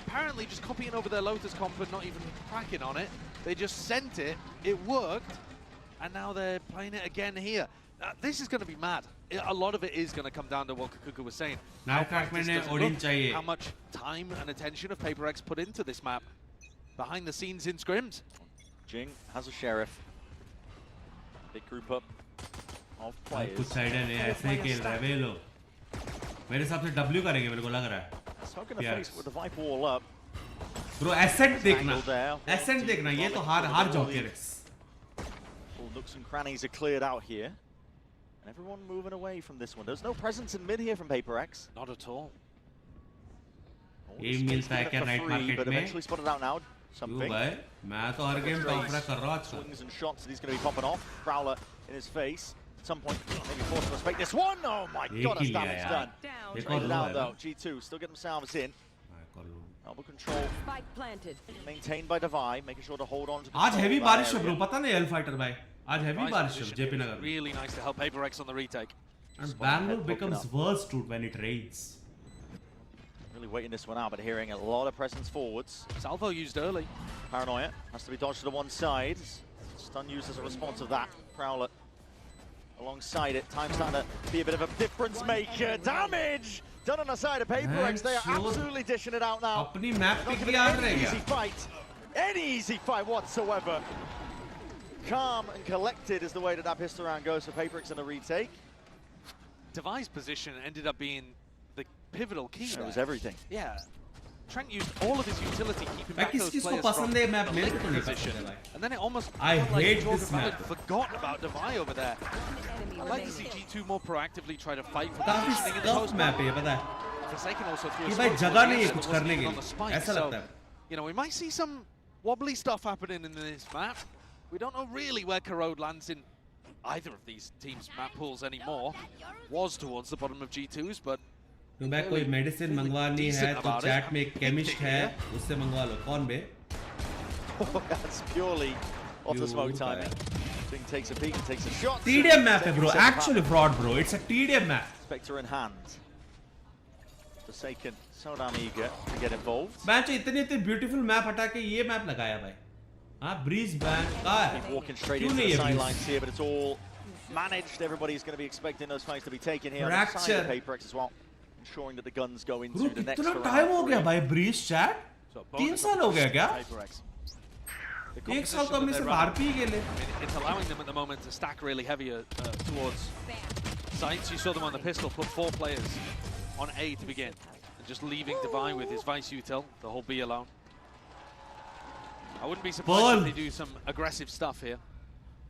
Apparently just copying over their Lotus comp and not even cracking on it. They just sent it, it worked, and now they're playing it again here. This is going to be mad. A lot of it is going to come down to what Kakuka was saying. How practice does it look? How much time and attention have PaperX put into this map? Behind the scenes in scrims. Jing has a sheriff. Big group up of players. कुछ side है ऐसे ही खेल रहे हैं वे लोग. मेरे हिसाब से W करेंगे मेरे को लग रहा है. Smoking the face with the Viper wall up. Bro, ascent देखना. Ascent देखना. ये तो हार जाओगे Rex. All nooks and crannies are cleared out here. And everyone moving away from this one. There's no presence in mid here from PaperX. Not at all. Aim मिलता है क्या night market but में? eventually spotted out now. Something. भाई मैं तो हर game top कर रहा हूँ. Swings and shots that he's going to be popping off. Prowler in his face. At some point, maybe forced to respect this one. Oh my god, that's damage done. Traded out though. G2 still getting themselves in. Elbow control. Spike planted. Maintained by Devi, making sure to hold on to. आज heavy बारिश है bro. पता नहीं L fighter भाई. आज heavy बारिश है JP Nagar. Really nice to help PaperX on the retake. And Bangalore becomes worse dude when it rains. Really waiting this one out, but hearing a lot of presence forwards. Salvo used early. Paranoia has to be dodged to the one side. Stun used as a response of that. Prowler alongside it. Time starting to be a bit of a difference maker. Damage done on the side of PaperX. They are absolutely dishing it out now. अपनी map Not pick gonna भी आ be रहे any क्या? easy fight. Any easy fight whatsoever. Calm and collected is the way that pistol round goes for PaperX in the retake. Devi's position ended up being the pivotal key. It was everything. Yeah. Trent used all of his utility keeping back those किसको players पसंद है map from मेरे the को तो नहीं position. पसंद है भाई. And then it almost I felt like hate Jordan this Ballard map. forgot about Devi over there. I'd like to see G2 more proactively try to fight for काफी positioning in the tough post map है पता है. Forsaken also threw a कि भाई smoke जगह towards नहीं है the कुछ end, but करने wasn't के on the लिए. spike. ऐसा So, लगता है. you know, we might see some wobbly stuff happening in this map. We don't know really where Corrode lands in either of these teams' map pools anymore. Was towards the bottom of G2's, but तो मैं कोई medicine मंगवानी है तो chat में एक chemist है उससे मंगवा लो. कौन बे? That's purely off the smoke timing. Thing takes a peek and takes a shot. TDM map है bro. Actually fraud bro. It's a TDM map. Spectre in hand. Forsaken, so damn eager to get involved. मैं तो इतनी beautiful map हटा के ये map लगाया भाई. हाँ breeze ban कहाँ है? Walking straight क्यों into नहीं the है breeze? sidelines here, but it's all managed. Everybody's going to be expecting those fights to be taken here on the side Fracture. of PaperX as well, ensuring that the guns go into Bro the next कितना round. time हो गया भाई breeze chat? 3 साल हो गया क्या? PaperX. एक साल तो हमने सिर्फ RP के लिए. I mean, it's allowing them at the moment to stack really heavier towards sites. You saw them on the pistol, put 4 players on A to begin. And just leaving Devi with his Vice Util, the whole B alone. I wouldn't be surprised if they do some aggressive stuff here.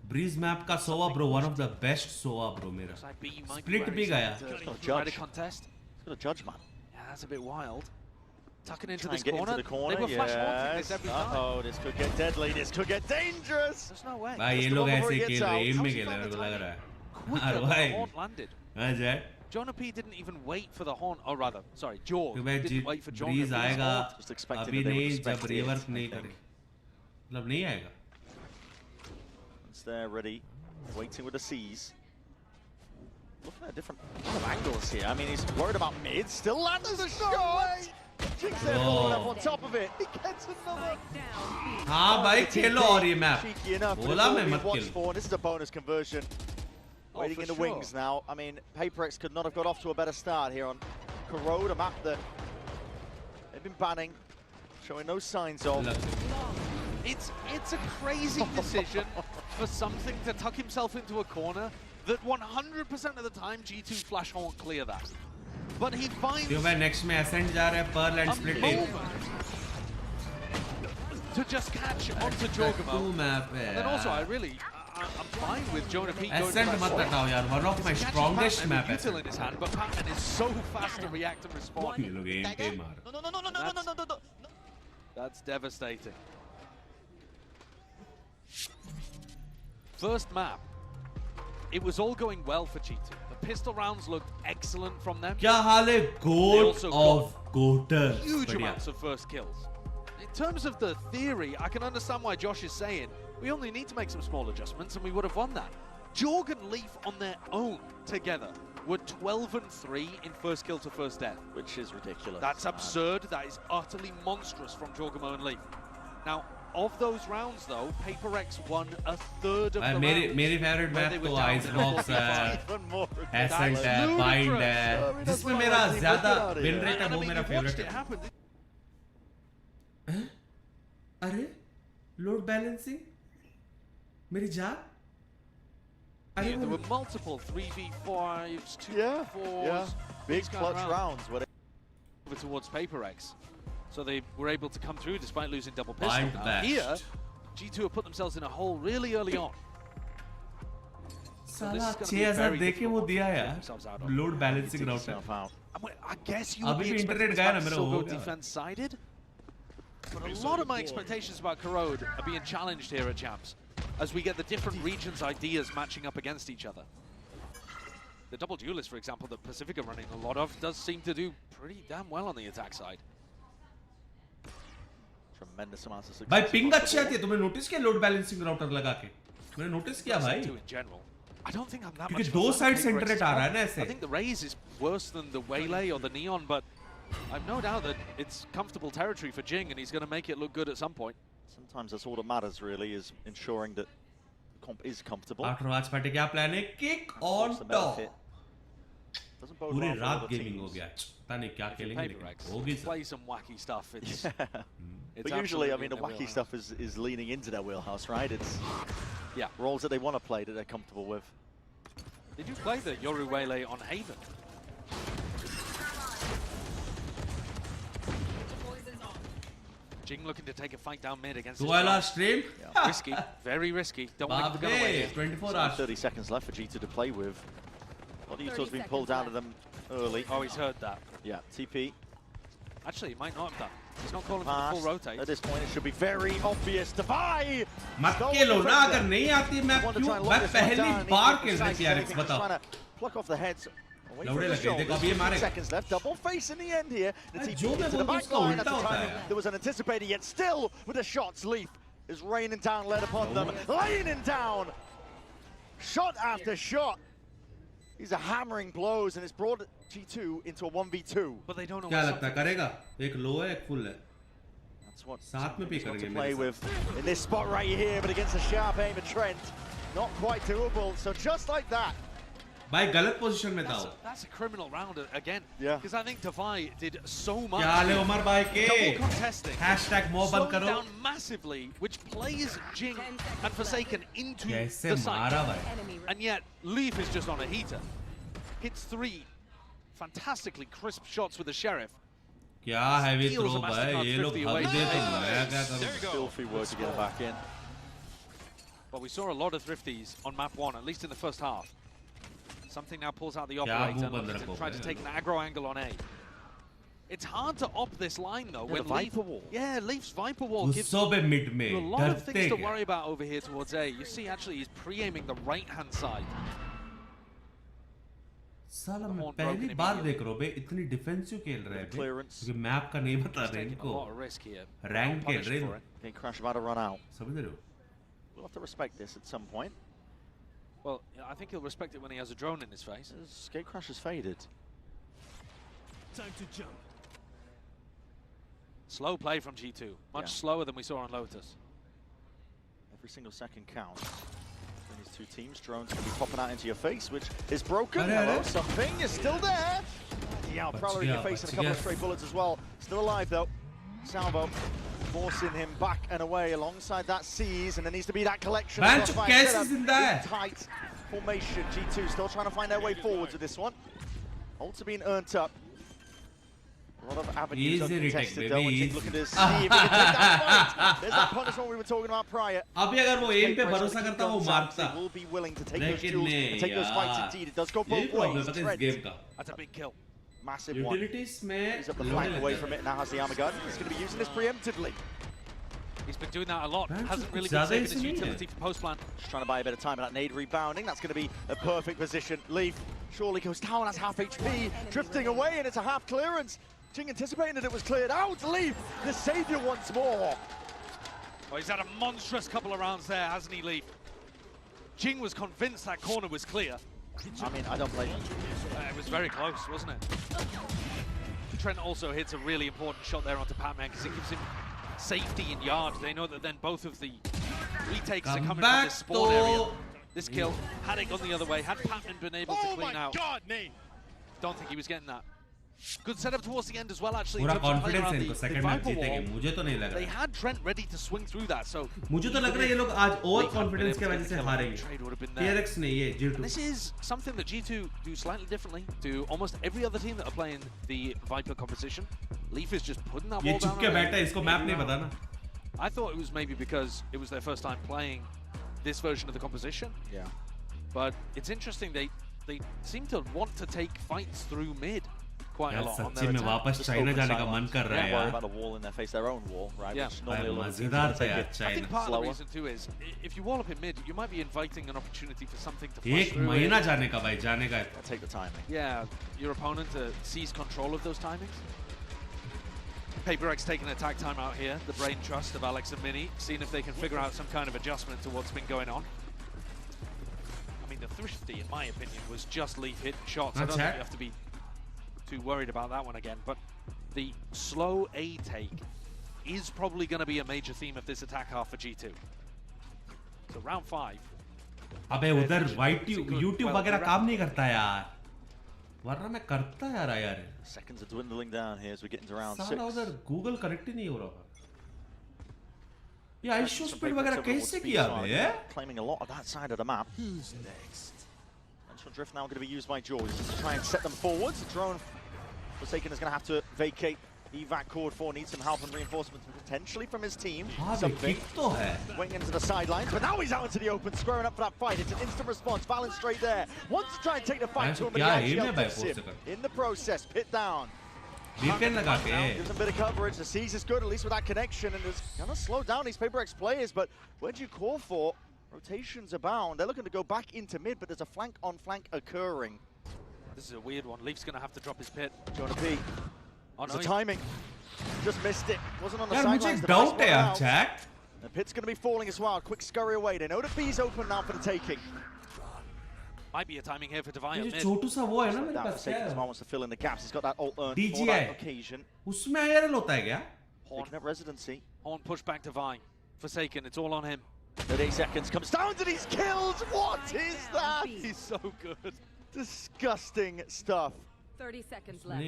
Breeze map का SOA bro, one of the best SOA bro मेरा. Split भी गया. Try to contest. It's got a judge man. Yeah, that's a bit wild. Tucking into Try this and get corner. into the corner. They were flash haunting this Yes. every time. Uh-oh, this could get deadly. This could get dangerous. There's no way. भाई ये Just लोग the one ऐसे before he खेल gets रहे हैं, out. aim में How's he खेल रहे हैं found मेरे the को लग timing? रहा है. Quicker अरे than the भाई. haunt landed. हाँ Jet. Jonah P didn't even wait for the horn, or rather, sorry, Jorg क्योंकि didn't wait for Jonah bridge P's आएगा horn. Just expecting अभी that they would नहीं respect जब it, rework I नहीं think. करे मतलब नहीं आएगा Once they're ready, waiting with the C's. Looking at different angles here. I mean, he's worried about mid. Still lands a shot. Jinx there following up on top of it. He gets another. हाँ भाई खेलो और ये map Cheeky enough. बोला मैं मत Watch Khelo for. This is a bonus conversion. Waiting in the wings now. I mean, PaperX could not have got off to a better start here on Corrode, a map that they've been banning, showing no signs of. It's a crazy decision for something to tuck himself into a corner that 100% of the time G2 Flash won't clear that. But he finds क्यों भाई next में accent जा रहा है Pearl and Split to just catch onto Jorgamo. And then also I'm fine with Jonah P going Ascent for मत that हटाओ यार one of my strongest map है Util in his hand, but Pac-Man is so fast to react and respond. ये लोग aim पे मार That's devastating. First map, it was all going well for G2. The pistol rounds looked excellent from them. क्या हाल है goat of goaters Huge amounts of first kills. In terms of the theory, I can understand why Josh is saying we only need to make some small adjustments and we would have won that. Jorg and Leaf on their own together were 12-3 in first kill to first death. Which is ridiculous. That's absurd. That is utterly monstrous from Jorgamo and Leaf. Now, of those rounds though, PaperX won a third of the rounds. मेरी favorite map तो ASRock है, Ascent है, Bind है, जिसमें मेरा ज़्यादा win rate है वो मेरा favorite है. अरे load balancing मेरी जान Yeah, there were multiple 3v5s, 2v4s, big clutch rounds. Over towards PaperX, so they were able to come through despite losing double pistol. Here, G2 have put themselves in a hole really early on. साला 6000 देके वो दिया यार load balancing router. I guess you would be expecting to still go defense sided. But a lot of my expectations about Corrode are being challenged here at Champs, as we get the different regions' ideas matching up against each other. The double duelist, for example, that Pacific are running a lot of, does seem to do pretty damn well on the attack side. Tremendous amounts of success. भाई ping अच्छी आती है तुमने notice किया load balancing router लगा के मैंने notice किया भाई In general, I don't think I'm that क्योंकि much दो of a fan side of center PaperX. आ रहा है ना ऐसे I think the Raze is worse than the Waylay or the Neon, but I've no doubt that it's comfortable territory for Jing, and he's going to make it look good at some point. Sometimes that's all that matters, really, is ensuring that the comp is comfortable. After watch party क्या plan है kick on top Doesn't bode पूरी well for रात other gaming हो teams. गया पता नहीं क्या खेलेंगे लेकिन होगी Play some wacky stuff. It's, But usually, I mean, the wacky stuff is leaning into their wheelhouse, right? It's roles that they want to play that they're comfortable with. Did you play the Yoru Waylay on Haven? Jing looking to take a fight down mid against Do I last stream? Yeah. Risky, very risky. Don't want him to get away. 24 hours. 30 seconds left for G2 to play with. A lot of Util's been pulled out of them early. Oh, he's heard that. Yeah, TP. Actually, he might not have done. He's not calling for the full rotate. At this point, it should be very obvious. Defy! मत खेलो ना अगर नहीं आती मैं क्यों मैं पहली बार खेल रही थी यार बताओ Pluck off the heads. लौड़े लगे देखो अब ये मारेगा Seconds left, double face in the end here. The TP जो मैं into the बोलूं back उसका line at उल्टा the होता time. है There was an anticipated, yet still with the shots. Leaf is raining down lead upon them, laying down. Shot after shot. These are hammering blows, and it's brought G2 into a 1v2. But they don't know क्या लगता है करेगा एक लो है एक full है That's what साथ में भी to करेंगे play मेरे with in this spot right here, but against a sharp aim of Trent, not quite doable. So just like that, भाई गलत पोजीशन में था वो That's a criminal round again. Yeah. Because I think Defy did so much. क्या हाल है उमर भाई के Double contesting. hashtag मोह बंद Slowed करो down massively, which plays Jing and Forsaken into कैसे the site. मारा भाई And yet, Leaf is just on a heater. Hits 3 fantastically crisp shots with the Sheriff. क्या हैवी थ्रो भाई ये लोग भाग दे तो मैं क्या करूं filthy work to get back in. But we saw a lot of thrifties on map 1, at least in the first half. Something now pulls out the operator and try to take an aggro angle on A. It's hard to op this line though. When the Viper Wall. Yeah, Leaf's Viper Wall gives गुस्सों पे mid में you a lot of things to डरते worry about over here towards A. You see actually he's pre-aiming the right-hand side. साला मैं पहली बार देख रहा हूँ बे इतनी डिफेंसिव खेल रहे हैं क्योंकि मैप का नहीं बता रहे इनको रैंक खेल रहे हैं Crash about to run out. समझ रहे हो We'll have to respect this at some point. Well, I think he'll respect it when he has a drone in his face. Skate Crash has faded. Time to jump. Slow play from G2. Much slower than we saw on Lotus. Every single second counts. In these two teams, drones going to be popping out into your face, which is broken. Hello, something. You're still there. Yeah, Prowler in your face and a couple of stray bullets as well. Still alive though. Salvo forcing him back and away alongside that C's, and there needs to be that collection. Tight formation. G2 still trying to find their way forwards with this one. Ults are being earned up. A lot of avenues uncontested though. Look at this. See if he can take that fight. There's that punishment we were talking about prior. अभी अगर वो M पे भरोसा करता वो मारता will be willing to take those duels and take those fights indeed. It does go both ways. That's a big kill. Massive one. Utilities में He's up the flank away from it. Now has the armor gun. He's going to be using this preemptively. He's been doing that a lot. Hasn't really been saving his utility for post plan. Just trying to buy a bit of time. That nade rebounding. That's going to be a perfect position. Leaf surely goes down. Has half HP. Drifting away, and it's a half clearance. Jing anticipating that it was cleared out. Leaf, the savior once more. Well, he's had a monstrous couple of rounds there, hasn't he, Leaf? Jing was convinced that corner was clear. I mean, I don't blame him. It was very close, wasn't it? Trent also hits a really important shot there onto Patman because it gives him safety in yards. They know that then both of the retakes are coming from this spawn area. This kill, had it gone the other way, had Patman been able to clean out. God, Nate. Don't think he was getting that. Good setup towards the end as well, actually. पूरा confidence है इनको second match जीतेंगे मुझे तो नहीं लग रहा They had Trent ready to swing through that, so मुझे तो लग रहा है ये लोग आज over confidence के वजह से हारेंगे PRX नहीं ये G2 This is something that G2 do slightly differently to almost every other team that are playing the Viper composition. Leaf is just putting that wall down. ये चुप के बैठा है इसको मैप नहीं पता ना I thought it was maybe because it was their first time playing this version of the composition. Yeah. But it's interesting they seem to want to take fights through mid. Quite a lot on their में वापस China जाने का मन कर रहा है यार about the wall in their face, their own wall, right? Yeah. मजेदार था यार I think part of the reason too is if you wall up in mid, you might be inviting an opportunity for something to push एक through. महीना जाने का भाई जाने का take the timing. Yeah, your opponent sees control of those timings. PaperX taking attack time out here. The brain trust of Alex and Mini, seeing if they can figure out some kind of adjustment to what's been going on. I mean, the thrifty, in my opinion, was just Leaf hitting shots. I don't think you have to be too worried about that one again, but the slow A take is probably going to be a major theme of this attack half for G2. So round 5. अबे उधर YouTube वगैरह काम नहीं करता यार वरना मैं करता यार Seconds are dwindling down here as we get into round 6. साला उधर Google कनेक्ट ही नहीं हो रहा ये आईशो स्पीड वगैरह कैसे किया बे claiming a lot of that side of the map. Who's next? Drift now going to be used by George to try and set them forwards. The drone Forsaken is going to have to vacate. Evac Cord 4 needs some help and reinforcements potentially from his team. Something. Waiting into the sidelines, but now he's out into the open, squaring up for that fight. It's an instant response. Valin straight there. Wants to try and take the fight to him, but he actually outdips him. In the process, pit down. Gives him a bit of coverage. The C's is good, at least with that connection, and it's going to slow down these PaperX players, but where'd you call for? Rotations abound. They're looking to go back into mid, but there's a flank on flank occurring. This is a weird one. Leaf's going to have to drop his pit. Jonah P. On the timing. Just missed it. Wasn't on the sidelines. The pit's going to be falling as well. Quick scurry away. They know the B's open now for the taking. Might be a timing here for Divine. That Forsaken wants to fill in the gaps. He's got that ult earned for that occasion. Taking up residency. Horn push back Divine. Forsaken, it's all on him. 30 seconds, comes down to these kills. What is that? He's so good. Disgusting stuff. 30 seconds left.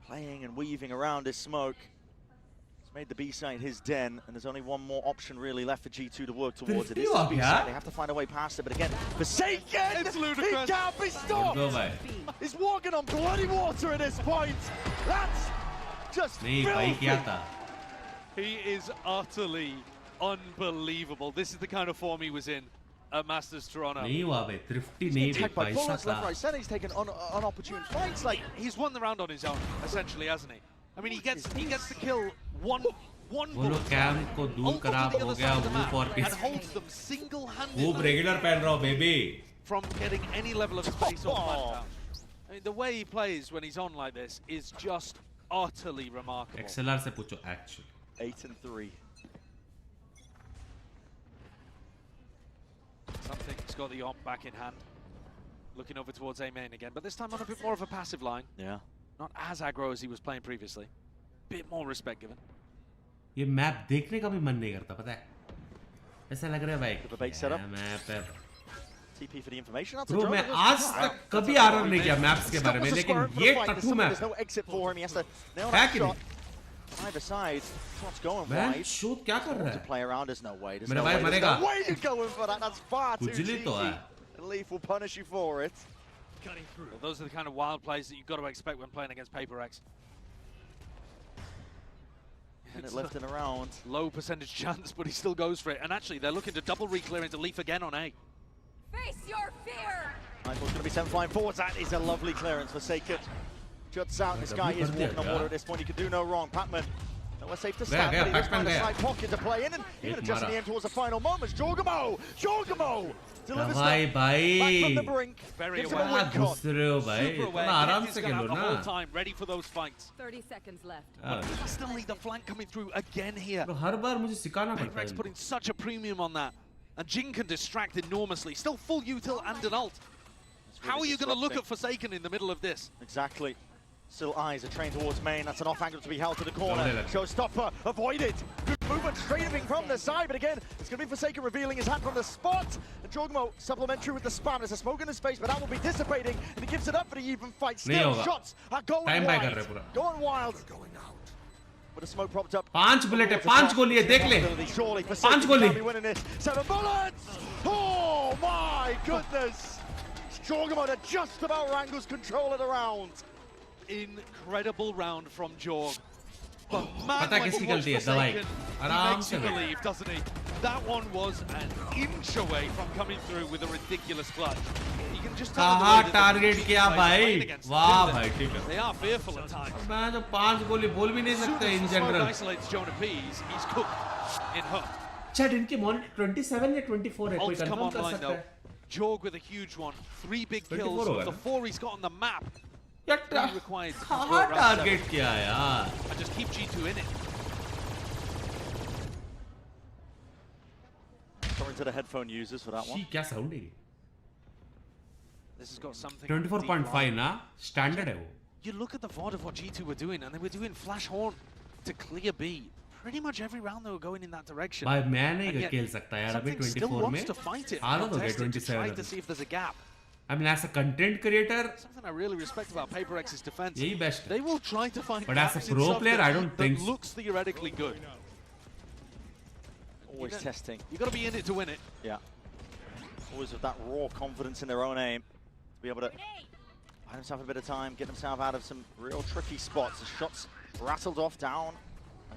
Playing and weaving around this smoke. It's made the B side his den, and there's only one more option really left for G2 to work towards it. This is B side. They have to find a way past it, but again, Forsaken! It's ludicrous. He can't be stopped! He's walking on bloody water at this point. That's just filthy. He is utterly unbelievable. This is the kind of form he was in at Masters Toronto. He's taken unopportune fights. Like, he's won the round on his own, essentially, hasn't he? I mean, he gets to kill one bullet and holds them single-handedly. regular पहन रहा हूँ baby. from getting any level of space or plant down. I mean, the way he plays when he's on like this is just utterly remarkable. XLR से पूछो actually. 8-3. Something's got the op back in hand. Looking over towards A main again, but this time on a bit more of a passive line. Yeah. Not as aggro as he was playing previously. Bit more respect given. ये map देखने का भी मन नहीं करता, पता है? ऐसा लग रहा है भाई. The bait setup. मैप है. TP for the information. Bro, मैं आज तक कभी आरआर नहीं किया मैप्स के बारे में, लेकिन ये टट्टू map. There's no exit for him. He has to nail that shot. Either side, shots going wide. Shoot क्या कर रहा है? To play around, there's no way. There's मेरा no भाई way. There's मरेगा. no way you're going for that. That's far too कुचली cheeky. तो है. And Leaf will punish you for it. Well, those are the kind of wild plays that you've got to expect when playing against PaperX. And it left and around. Low percentage chance, but he still goes for it. And actually, they're looking to double re-clear into Leaf again on A. Face your fear! Michael's going to be sent flying forwards. That is a lovely clearance for Seagate. Juts out. This guy is walking on water at this point. He could do no wrong. Pacman. Nowhere safe to stand, but he does find a side pocket to play in, and even adjusting the aim towards the final moments. Jorgamo! Delivers them back from the brink. Very Gives him a aware. win cut. Super aware. He's going to have the whole time ready for those fights. 30 seconds left. But still need the flank coming through again here. हर बार मुझे सिखाना पड़ता PaperX है. putting such a premium on that. And Jing can distract enormously. Still full util and an ult. How are you going to look at Forsaken in the middle of this? Exactly. Still eyes are trained towards main. That's an off angle to be held to the corner. Showstopper avoided. Good movement straight from the side, but again, it's going to be Forsaken revealing his hand from the spot. And Jorgamo supplementary with the spam. There's a smoke in his face, but that will be dissipating, and he gives it up for the even fight. Still, shots are going wild. Going wild. With the smoke propped up. 5 bullet है, 5 गोली है, देख ले. 5 गोली. 7 bullets. Oh my goodness. Jorgamo that just about wrangles control of the round. Incredible round from Jorg. But man, पता किसकी गलती है? दवाई. आराम से believe, doesn't he? That one was an inch away from coming through with a ridiculous clutch. You can just tell कहाँ target किया भाई? वाह भाई, ठीक है. They are fearful at times. मैं तो 5 गोली बोल भी नहीं सकता in general. Isolates Jonah Pease. He's cooked in hook. Chat इनकी मॉनिटर 27 या 24 है, कोई Ults come कंफर्म कर online सकता though. है. Jorg with a huge one. 3 big kills. The 4 he's got on the map. यार कहाँ टारगेट किया यार? And just keep G2 in it. Coming to the headphone users for that one. क्या sound है? This has got something. 24.5 ना? Standard है वो. You look at the VOD of what G2 were doing, and they were doing flash horn to clear B. Pretty much every round they were going in that direction. भाई मैं नहीं खेल सकता यार अभी 24 में. हारो तो गए 27. Trying to see if there's a gap. I mean, as a content creator, something I really respect about PaperX's defense. यही best. They will try to find. But as a pro player, I don't think. That looks theoretically good. Always testing. You got to be in it to win it. Yeah. Always with that raw confidence in their own aim to be able to buy themselves a bit of time, get themselves out of some real tricky spots. The shots rattled off down.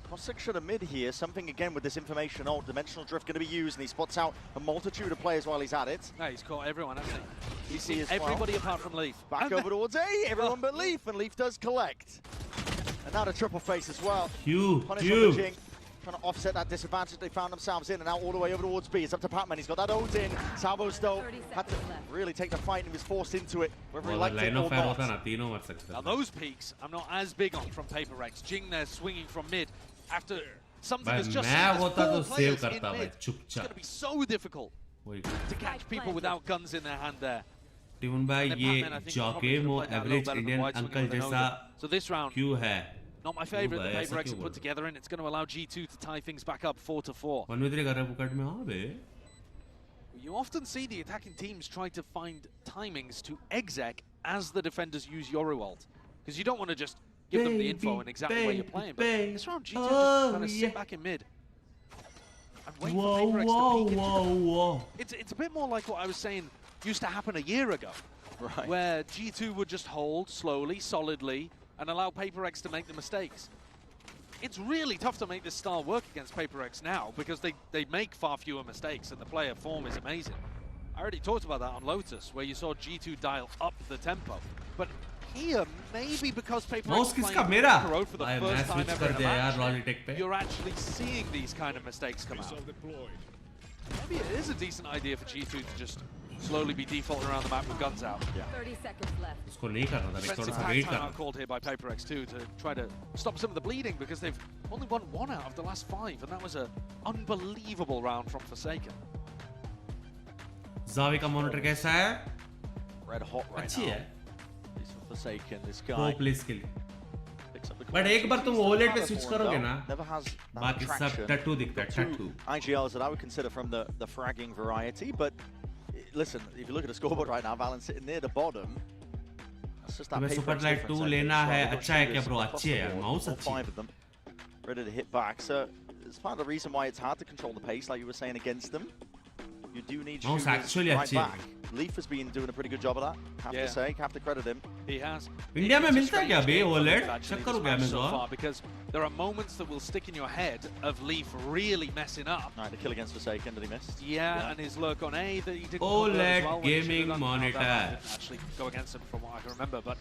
Cross section of mid here, something again with this information ult. Dimensional drift going to be used, and he spots out a multitude of players while he's at it. No, he's caught everyone, hasn't he? He's seen everybody apart from Leaf. Back over towards A, everyone but Leaf, and Leaf does collect. And now the triple face as well. Punish on the Jing, trying to offset that disadvantage they found themselves in, and now all the way over towards B. It's up to Pacman, he's got that ult in. Salvo's though had to really take the fight and was forced into it, whether he liked it or not. Now those peaks, I'm not as big on from PaperX. Jing there swinging from mid. After something that's just it's going to be so difficult to catch people without guns in their hand there. TbOne भाई ये jockey वो average Indian uncle जैसा so this round क्यों है? Not my favorite that PaperX have put together, and it's going to allow G2 to tie things back up 4-4. 1v3 कर रहा है बुकट में हाँ बे. You often see the attacking teams try to find timings to exec as the defenders use Yoru ult, because you don't want to just give them the info and exactly where you're playing. But this round, G2 just kind of sit back in mid and wait for PaperX to peek into it. It's a bit more like what I was saying used to happen a year ago, where G2 would just hold slowly, solidly, and allow PaperX to make the mistakes. It's really tough to make this style work against PaperX now, because they make far fewer mistakes and the player form is amazing. I already talked about that on Lotus, where you saw G2 dial up the tempo. But here, maybe because PaperX is playing Corrode for the first time ever in a match, you're actually seeing these kind of mistakes come out. Maybe it is a decent idea for G2 to just slowly be defaulting around the map with guns out. Yeah. 30 seconds left. उसको नहीं करना था, Defensive थोड़ा सा wait timeout करना. called here by PaperX too to try to stop some of the bleeding because they've only won 1 out of the last 5, and that was an unbelievable round from Forsaken. Zavi का monitor कैसा है? Red hot right अच्छी now. है. He's Forsaken, this guy. Pro place के लिए. Picks up the But एक बार तुम OLED पे switch करोगे ना, never has बाकी सब tattoo दिखता है, tattoo. IGLs that I would consider from the fragging variety, but listen, if you look at the scoreboard right now, Valence sitting near the bottom. That's just that तुम्हें paper Super Light 2 लेना है, अच्छा है क्या bro? अच्छी है यार, mouse अच्छी है. 5 of them ready to hit back. So it's part of the reason why it's hard to control the pace, like you were saying, against them. You do need Mouse shooters actually right अच्छी है. back. Leaf has been doing a pretty good job of that. Have to say, have to credit him. He has. India में मिलता है क्या बे OLED? Check करो क्या so Amazon. far, because there are moments that will stick in your head of Leaf really messing up. Right, the kill against Forsaken that he missed. Yeah, and his lurk on A that he didn't OLED as well, when he should have gaming done. monitor. That didn't actually go against him from what I can remember, but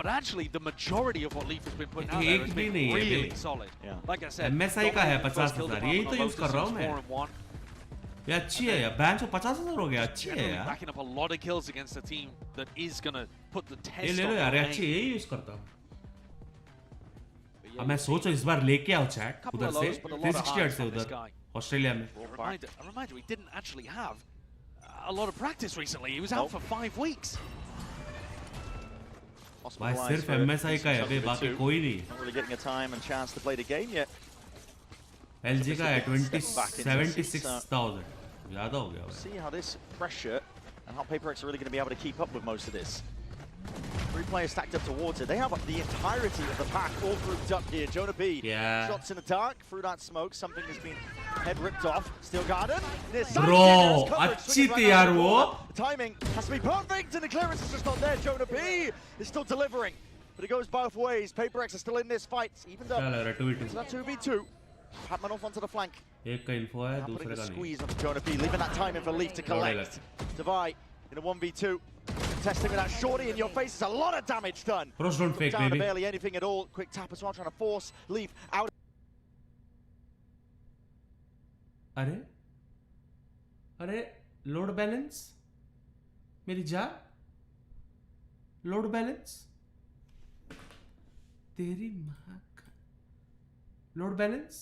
actually the majority of what Leaf has been putting out there has been really solid. Yeah. Like I said, MSI का है dominating first kill 50,000, यही तो department on use कर रहा हूँ Lotus, मैं. 4-1. ये अच्छी है यार, बैंक को 50,000 हो गया, अच्छी है Generally यार. backing up a lot of kills against a team that is gonna put the ये test ले लो on यार, your अच्छी aim. यही यूज करता हूँ. अब मैं सोचो इस बार लेके आओ चैट उधर से 360 से उधर ऑस्ट्रेलिया में. A reminder, he didn't actually have a lot of practice recently. He was out for 5 weeks. भाई सिर्फ MSI का है बे, बाकी कोई नहीं. Not really getting a time and chance to play the game yet. LG का है 76,000. ज़्यादा हो गया भाई. See how this pressure and how PaperX are really going to be able to keep up with most of this. 3 players stacked up towards it. They have the entirety of the pack all grouped up here. Jonah B. Yeah. Shots in the dark through that smoke. Something has been head ripped off. Steel Garden. Bro, अच्छी थी यार वो. The timing has to be perfect, and the clearance is just not there. Jonah B is still delivering, but it goes both ways. PaperX are still in this fight, even though it's not 2v2. Patman off onto the flank. एक का info है, दूसरे Putting a का नहीं. squeeze onto Jonah B, leaving that time in for Leaf to collect. Divide in a 1v2. Testing with that shorty in your face, is a lot of damage done. Pros don't fake, down to baby. barely anything at all. Quick tap as well, trying to force Leaf out. अरे अरे load balance मेरी जान, load balance तेरी माँ का load balance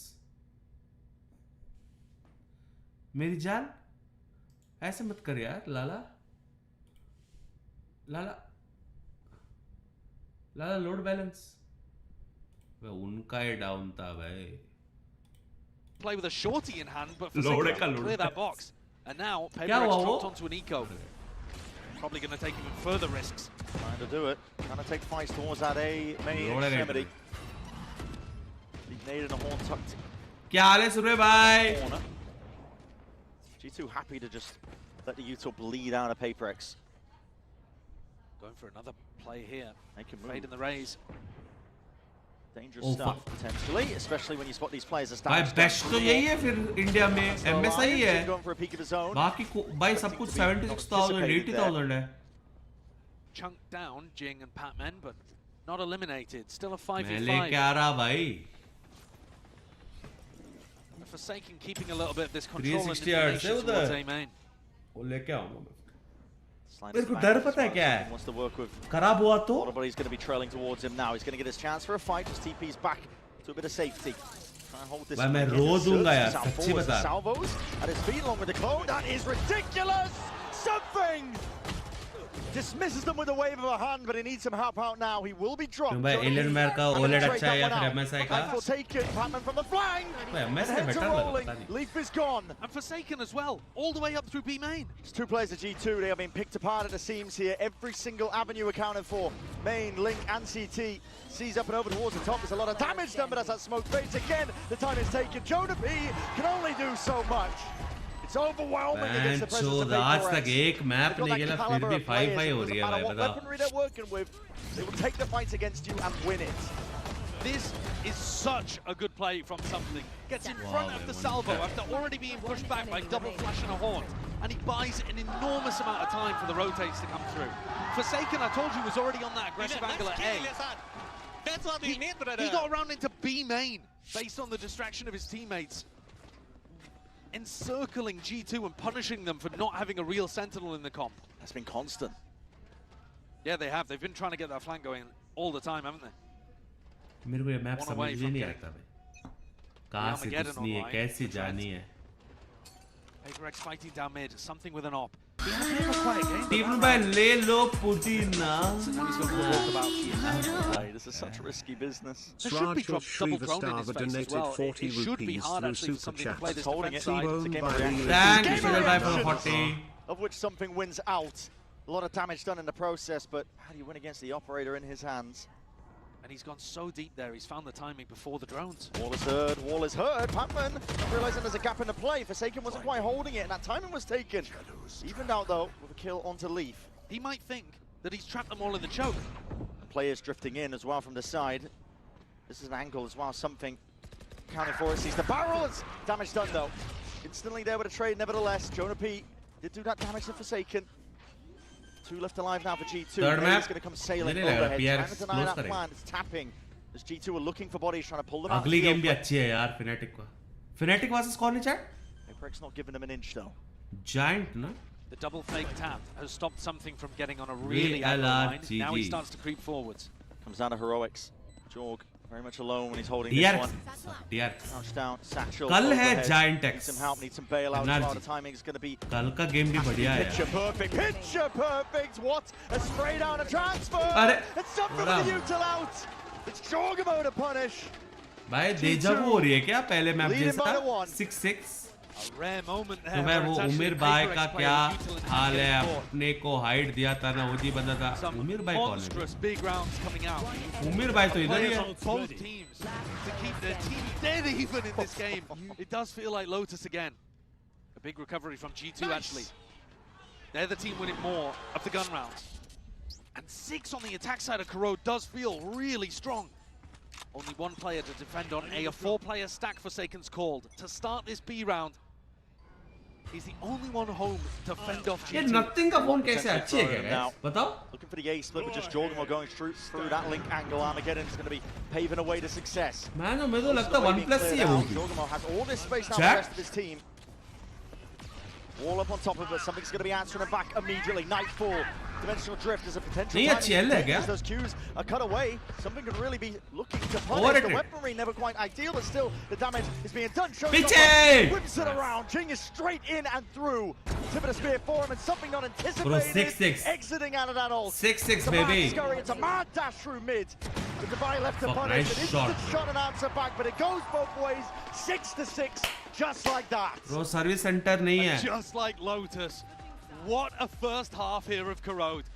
मेरी जान, ऐसे मत कर यार लाला लाला लाला. लोड बैलेंस उनका ही डाउन था भाई. Play with a shorty in hand, but Lord, Forsaken clear that box. And now PaperX dropped onto an eco. Probably going to take even further risks. Trying to do it. Trying to take fights towards that A main extremity. Nade and a horn tucked. क्या हाल है सुरे भाई? G2 happy to just let the Utah bleed out of PaperX. Going for another play here. They can Fade in the raise. Dangerous stuff potentially, especially when you spot these players as भाई best तो यही है फिर India में MSI ही है. Going for a peek of his own. बाकी भाई सब कुछ 76,000 80,000 है. Chunked down Jing and Patman, but not eliminated. Still a 5v5. मैं लेके आ रहा भाई. Forsaken keeping a little bit of this control and 360 yards से towards उधर. A main. वो लेके आऊँगा मैं. मेरे को डर पता है क्या है? Wants to work with. खराब हुआ तो? He's going to be trailing towards him now. He's going to get his chance for a fight. Just TP's back to a bit of safety. Try and hold this. भाई मैं रो दूँगा यार, सच्ची बता. Salvos at his feet along with the clone. That is ridiculous. Something. Dismisses them with a wave of a hand, but he needs some help out now. He will be dropped. भाई alien मैर का OLED अच्छा है या फिर MSI का? Taken. Patman from the flank. MSI better लगता है. Leaf is gone. And Forsaken as well, all the way up through B main. It's 2 players of G2. They are being picked apart at the seams here. Every single avenue accounted for. Main, Link, and CT. Sees up and over towards the top. There's a lot of damage done, but as that smoke fades again, the time is taken. Jonah B can only do so much. It's overwhelming against the presence of आज तक एक map नहीं खेला फिर भी 5-5 हो रही है भाई बताओ. Weaponry they're working with, they will take the fights against you and win it. This is such a good play from something. Gets in front of the salvo after already being pushed back by double flash and a haunt. And he buys an enormous amount of time for the rotates to come through. Forsaken, I told you, was already on that aggressive angle at A. That's what we mean, brother. He got around into B main based on the distraction of his teammates. encircling G2 and punishing them for not having a real sentinel in the comp. That's been constant. Yeah, they have. They've been trying to get that flank going all the time, haven't they? मेरे को ये map समझ ही नहीं आता भाई कहाँ से घुसनी है कैसे जानी है PaperX fighting down mid, something with an op. He had a bit of a quiet game. Team भाई ले लो पुदीना So now he's got to walk about. This is such a risky business. There should be double drone in his face as well. It should be hard actually for somebody to play this defense side. It's a game of reaction. Thank you, Shobith Rai, for 40. Of which something wins out. A lot of damage done in the process, but how do you win against the operator in his hands? And he's gone so deep there, he's found the timing before the drones. Wall is heard, wall is heard. Pacman realizing there's a gap in the play. Forsaken wasn't quite holding it, and that timing was taken. Evened out though, with a kill onto Leaf. He might think that he's trapped them all in the choke. Players drifting in as well from the side. This is an angle as well, something counting for it. Sees the barrels. Damage done though. Instantly there with a trade, nevertheless. Jonah P did do that damage to Forsaken. 2 left alive now for G2. Third map. He's going to come sailing overhead. Trying to deny that plan. It's tapping. As G2 are looking for bodies, trying to pull them out. अगली game भी अच्छी है यार Fnatic का. Fnatic versus कौन है chat? PRX not giving them an inch though. Giant ना? The double fake tap has stopped something from getting on a really aggro line. Now he starts to creep forwards. Comes down to heroics. Jorg very much alone when he's holding DRX. this one. DRX. Crouched down, satchel. कल है overhead. Giant X. Need some help, need some bailout as well. The timing is going to be कल का game भी बढ़िया है. picture perfect. Picture perfect. What a spray down a transfer. अरे it's something with the util out. It's Jorgamo to punish. भाई deja vu हो रही है क्या पहले मैप जैसा 6-6 A rare moment there. तो मैं वो उमिर भाई का क्या हाल है अपने को हाइट दिया था ना वो जी बंदा था उमिर भाई कौन है big rounds coming out. उमिर भाई तो इधर ही है Both teams to keep their team dead even in this game. It does feel like Lotus again. A big recovery from G2 actually. They're the team winning more of the gun rounds. And 6 on the attack side of Corrode does feel really strong. Only one player to defend on A. A 4-player stack Forsaken's called. To start this B round, he's the only one home to fend off G2. ये nothing का phone कैसे अच्छी है क्या बताओ Looking for the A split, but just Jorgamo going through that link angle. Armageddon is going to be paving a way to success. मैं तो लगता है 1+ ही है वो भी Jorgamo has all this space now for the rest of his team. Wall up on top of it. Something's going to be answering him back immediately. Nightfall. Dimensional drift is a potential timing as those cues are cut away. Something could really be looking to punish. The weaponry never quite ideal, but still the damage is being done. Whips it around. Jing is straight in and through. Tip of the spear for him and something not anticipated. Bro, 6-6. Exiting out of that ult. 6-6 baby. Scurry, it's a mad dash through mid. The Dubai left to punish. An instant shot and answer back, but it goes both ways. 6-6, just like that. Bro, service center नहीं है. Just like Lotus. What a first half here of Corrode.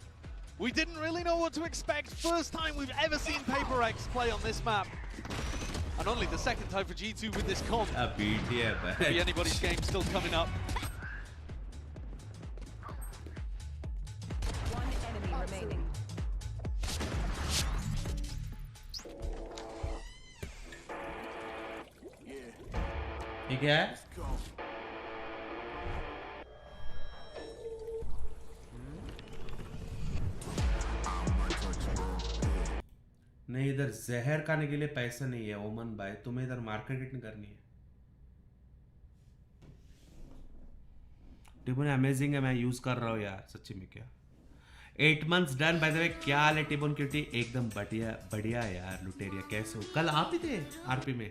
We didn't really know what to expect. First time we've ever seen PaperX play on this map. And only the second time for G2 with this comp. Could be anybody's game still coming up. One enemy remaining. ये क्या है? नहीं इधर जहर खाने के लिए पैसा नहीं है ओमन भाई तुम्हें इधर मार्केटिंग करनी है टिबोन अमेजिंग है मैं यूज कर रहा हूँ यार सच्ची में क्या 8 months done by the way क्या हाल है टिबोन क्यूटी एकदम बढ़िया बढ़िया यार लुटेरिया कैसे हो कल आप ही थे आरपी में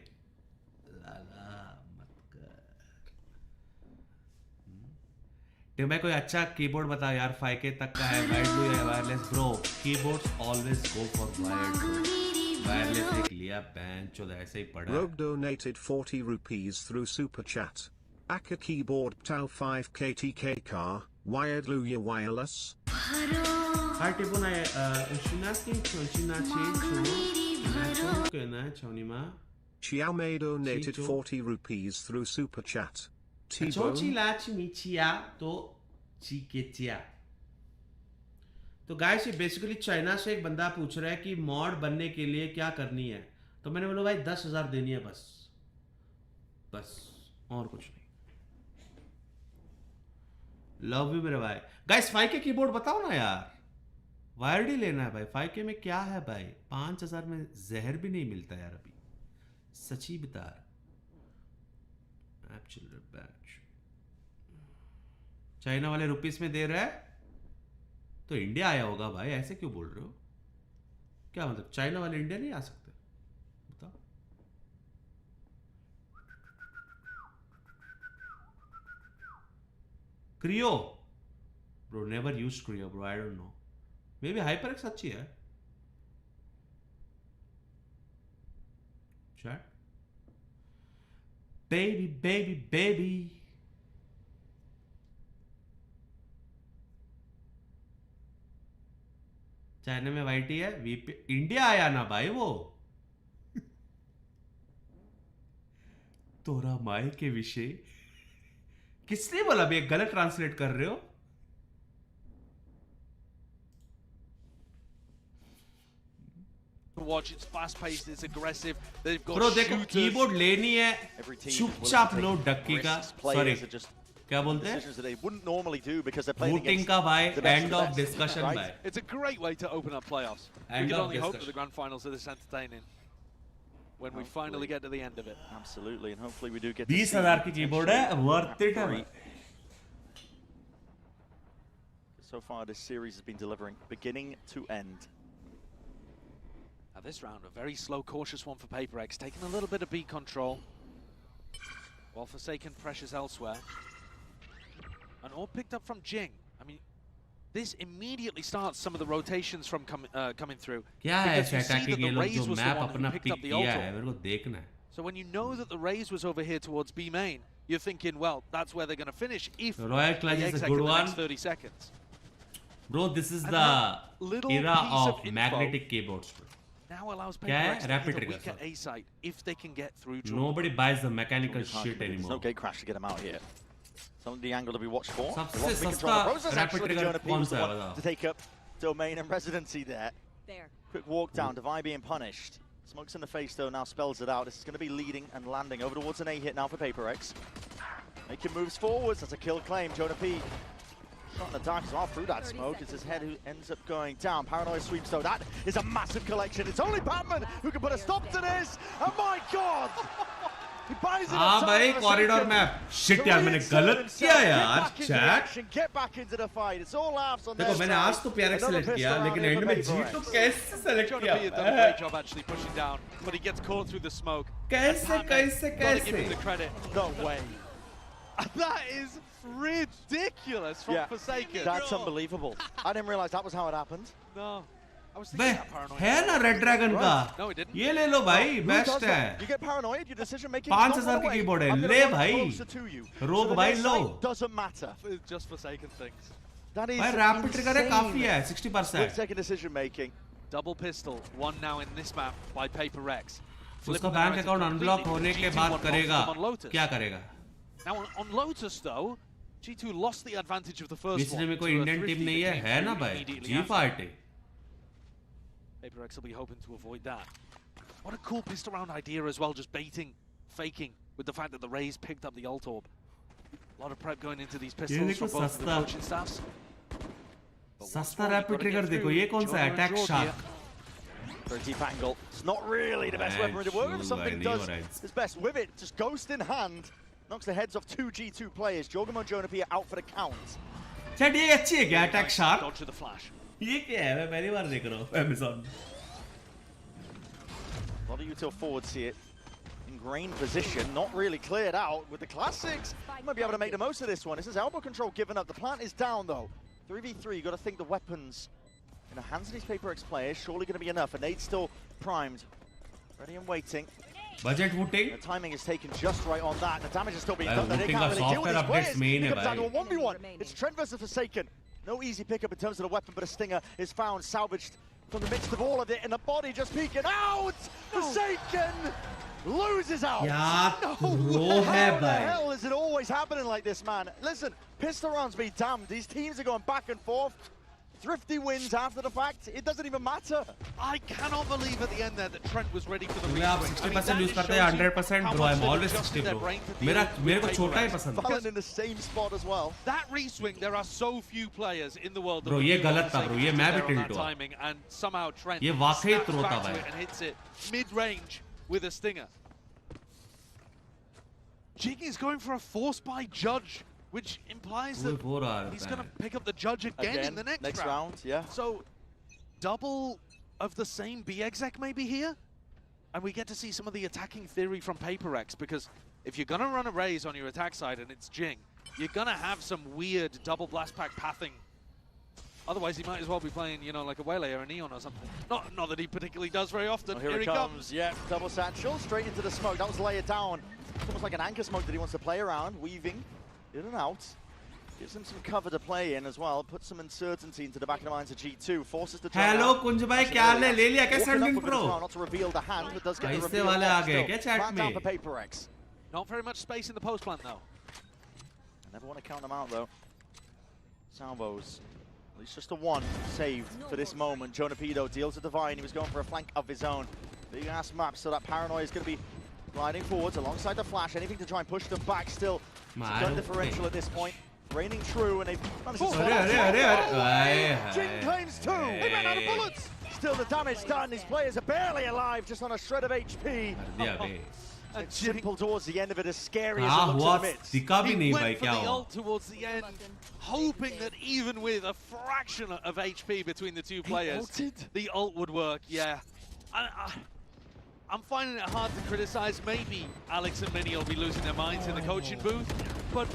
लाला मत कर टिबोन कोई अच्छा कीबोर्ड बताओ यार 5K तक का है वायर्ड ब्लू या wireless bro keyboards always go for wired wireless देख लिया पैन चोद ऐसे ही पड़ा Rogue donated 40 rupees through super chat. Aka keyboard tau 5K TK car wired Luya wireless. Hi Tibon, Xiaomei donated 40 rupees through super chat. तो guys ये basically China से एक बंदा पूछ रहा है कि मॉड बनने के लिए क्या करनी है तो मैंने बोला भाई 10,000 देनी है बस और कुछ नहीं लव यू मेरे भाई गाइस 5K कीबोर्ड बताओ ना यार वायर्ड ही लेना है भाई 5K में क्या है भाई 5,000 में जहर भी नहीं मिलता यार अभी सच्ची बता चिल्ड्रन बैच चाइना वाले रुपीस में दे रहा है तो इंडिया आया होगा भाई, ऐसे क्यों बोल रहे हो? क्या मतलब चाइना वाले इंडिया नहीं आ सकते? बताओ। Creo bro, never use Creo bro, I don't know, maybe HyperX अच्छी है। Chat baby baby baby China में वाईटी है, वीपी इंडिया आया ना भाई वो। तोरा माई के विषय किसने बोला? भी गलत ट्रांसलेट कर रहे हो। Watch, it's fast paced, it's aggressive. They've got bro देखो shooters. कीबोर्ड लेनी है, चुपचाप लो डक्की का, सॉरी क्या बोलते हैं, वोटिंग का भाई, एंड ऑफ डिस्कशन भाई। It's a great way to open up playoffs. We End can of only hope that discussion. the grand finals are this entertaining when we finally get to the end of it. Absolutely, and hopefully we do get 20,000 की keyboard है, worth it है। So far this series has been delivering beginning to end. Now this round, a very slow, cautious one for PaperX, taking a little bit of B control, while Forsaken pressures elsewhere. And all picked up from Jing. I mean, this immediately starts some of the rotations from coming through. क्या है Because you see that the Raze was the map one who अपना picked pick up the किया है, Ultor. मेरे को देखना है। So when you know that the Raze was over here towards B main, you're thinking, well, that's where they're going to finish if Royal Clutch they is a exec good in the one. next 30 seconds. Bro, this is And the that little era piece of info magnetic keyboards. Bro. Now allows क्या है? PaperX to Rapid hit a trigger, weaker sorry. A site if they can get through draw. Nobody buys the mechanical There's shit no anymore. gate crash to get him out here. Some of the angle to be watched for. सबसे They want to be सस्ता control the process. rapid Actually, trigger Jonah P कौन was the सा है one बताओ? to take up domain and residency there. There. Quick walk down, Divide being punished. Smokes in the face though now spells it out. This is going to be leading and landing over towards an A hit now for PaperX. Making moves forwards, that's a kill claim. Jonah P shot in the dark as well through that smoke. It's his head who ends up going down. Paranoia sweeps though, that is a massive collection. It's only Batman who can put a stop to this. Oh my God! He buys it हाँ भाई corridor map shit यार मैंने गलत किया यार chat Get back into the fight. It's all laughs on देखो मैंने आज तो PRX सेलेक्ट किया लेकिन एंड में जी तो कैसे सेलेक्ट Jonah किया P had done a great job actually pushing down, but he gets caught through the smoke. कैसे कैसे Gotta give him कैसे the credit. No way. That is ridiculous from Forsaken. That's unbelievable. I didn't realize that was how it happened. No. I was bay thinking that paranoid. है ना red dragon का No, it didn't. ये ले लो भाई Who best does है that? You get paranoid, your decision making 5,000 की keyboard है ले भाई रोग भाई लो doesn't matter. It's just Forsaken things. That is भाई रैपिड ट्रिगर है काफी है Split 60%। second decision making. Double pistol, one now in this map by PaperX. उसका बैंक अकाउंट अनब्लॉक होने के बाद करेगा क्या करेगा? Now on Lotus though, G2 lost the advantage of the first beach one. में कोई इंडियन टीम नहीं है है ना भाई जी party PaperX will be hoping to avoid that. What a cool pistol round idea as well, just baiting, faking, with the fact that the Raze picked up the ult orb. A lot of prep going into these pistols from both of the coaching staffs. सस्ता rapid trigger देखो ये कौन सा attack shark Very deep angle. It's not really the best weaponry to work with. Something does its best with it. Just ghost in hand. Knocks the heads off two G2 players. Jogamo and Jonah P are out for the count. Chat ये अच्छी है क्या attack shark Dodge to the flash. ये क्या है मैं पहली बार देख रहा हूँ Amazon A lot of util forwards see it. Ingrained position, not really cleared out with the classics. Might be able to make the most of this one. This is elbow control given up. The plant is down though. 3v3, you got to think the weapons in the hands of these PaperX players surely going to be enough. And they'd still primed, ready and waiting. budget wooting The timing is taken just right on that. The damage is still being done. They wooting can't का really deal with software these updates players. main It है comes down to a भाई 1v1. It's Trent versus Forsaken. No easy pickup in terms of the weapon, but a stinger is found, salvaged from the midst of all of it, and the body just peeking out. Forsaken loses out. यार No. वो है How the भाई hell is it always happening like this, man? Listen, pistol rounds be damned. These teams are going back and forth. Thrifty wins after the fact. It doesn't even matter. I cannot believe at the end there that Trent was ready for the तुम्हें आप reswing. I mean, 60% that use just करते shows हैं you 100% how bro much I'm they've always adjusted 60 their bro brain to deal मेरे को with छोटा ही PaperX. पसंद है Fallen in the same spot as well. That reswing, there are so few players in the world that Bro, would ये do what गलत था, Forsaken bro, ये did मैं भी there on tilt that हुआ। timing, and somehow Trent ये वाकई snaps throw था back to भाई। it and hits it mid-range with a stinger. Jing is going for a force by judge, which implies that he's going to pick up the judge again in the next round. Yeah. So, double of the same B exec maybe here? And we get to see some of the attacking theory from PaperX, because if you're going to run a raise on your attack side and it's Jing, you're going to have some weird double blast pack pathing. Otherwise, he might as well be playing, you know, like a Waylay or a Neon or something. Not that he particularly does very often. Oh, here he comes. Yeah, double satchel, straight into the smoke. That was layered down. It's almost like an anchor smoke that he wants to play around, weaving in and out. Gives him some cover to play in as well. Puts some uncertainty into the back of the minds of G2. Forces the Hello कुंज भाई क्या हाल है ले लिया क्या sandwich pro not to reveal the hand, but does get the ऐसे reveal. वाले आ गए क्या चैट Down में for PaperX. Not very much space in the post plant though. I never want to count them out though. Salvos. At least just a one saved for this moment. Jonapido deals with Divine. He was going for a flank of his own. Big ass map, so that paranoia is going to be gliding forwards alongside the flash. Anything to try and push them back still. It's a gun differential at this point. Reigning true, and they've managed to Jing claims two. He ran out of bullets. Still the damage done. His players are barely alive, just on a shred of HP. It's simple towards the end of it, as scary as it looks in the midst. He went for the ult towards the end, hoping that even with a fraction of HP between the two players, the ult would work. Yeah. I'm finding it hard to criticize. Maybe Alex and Minnie will be losing their minds in the coaching booth, but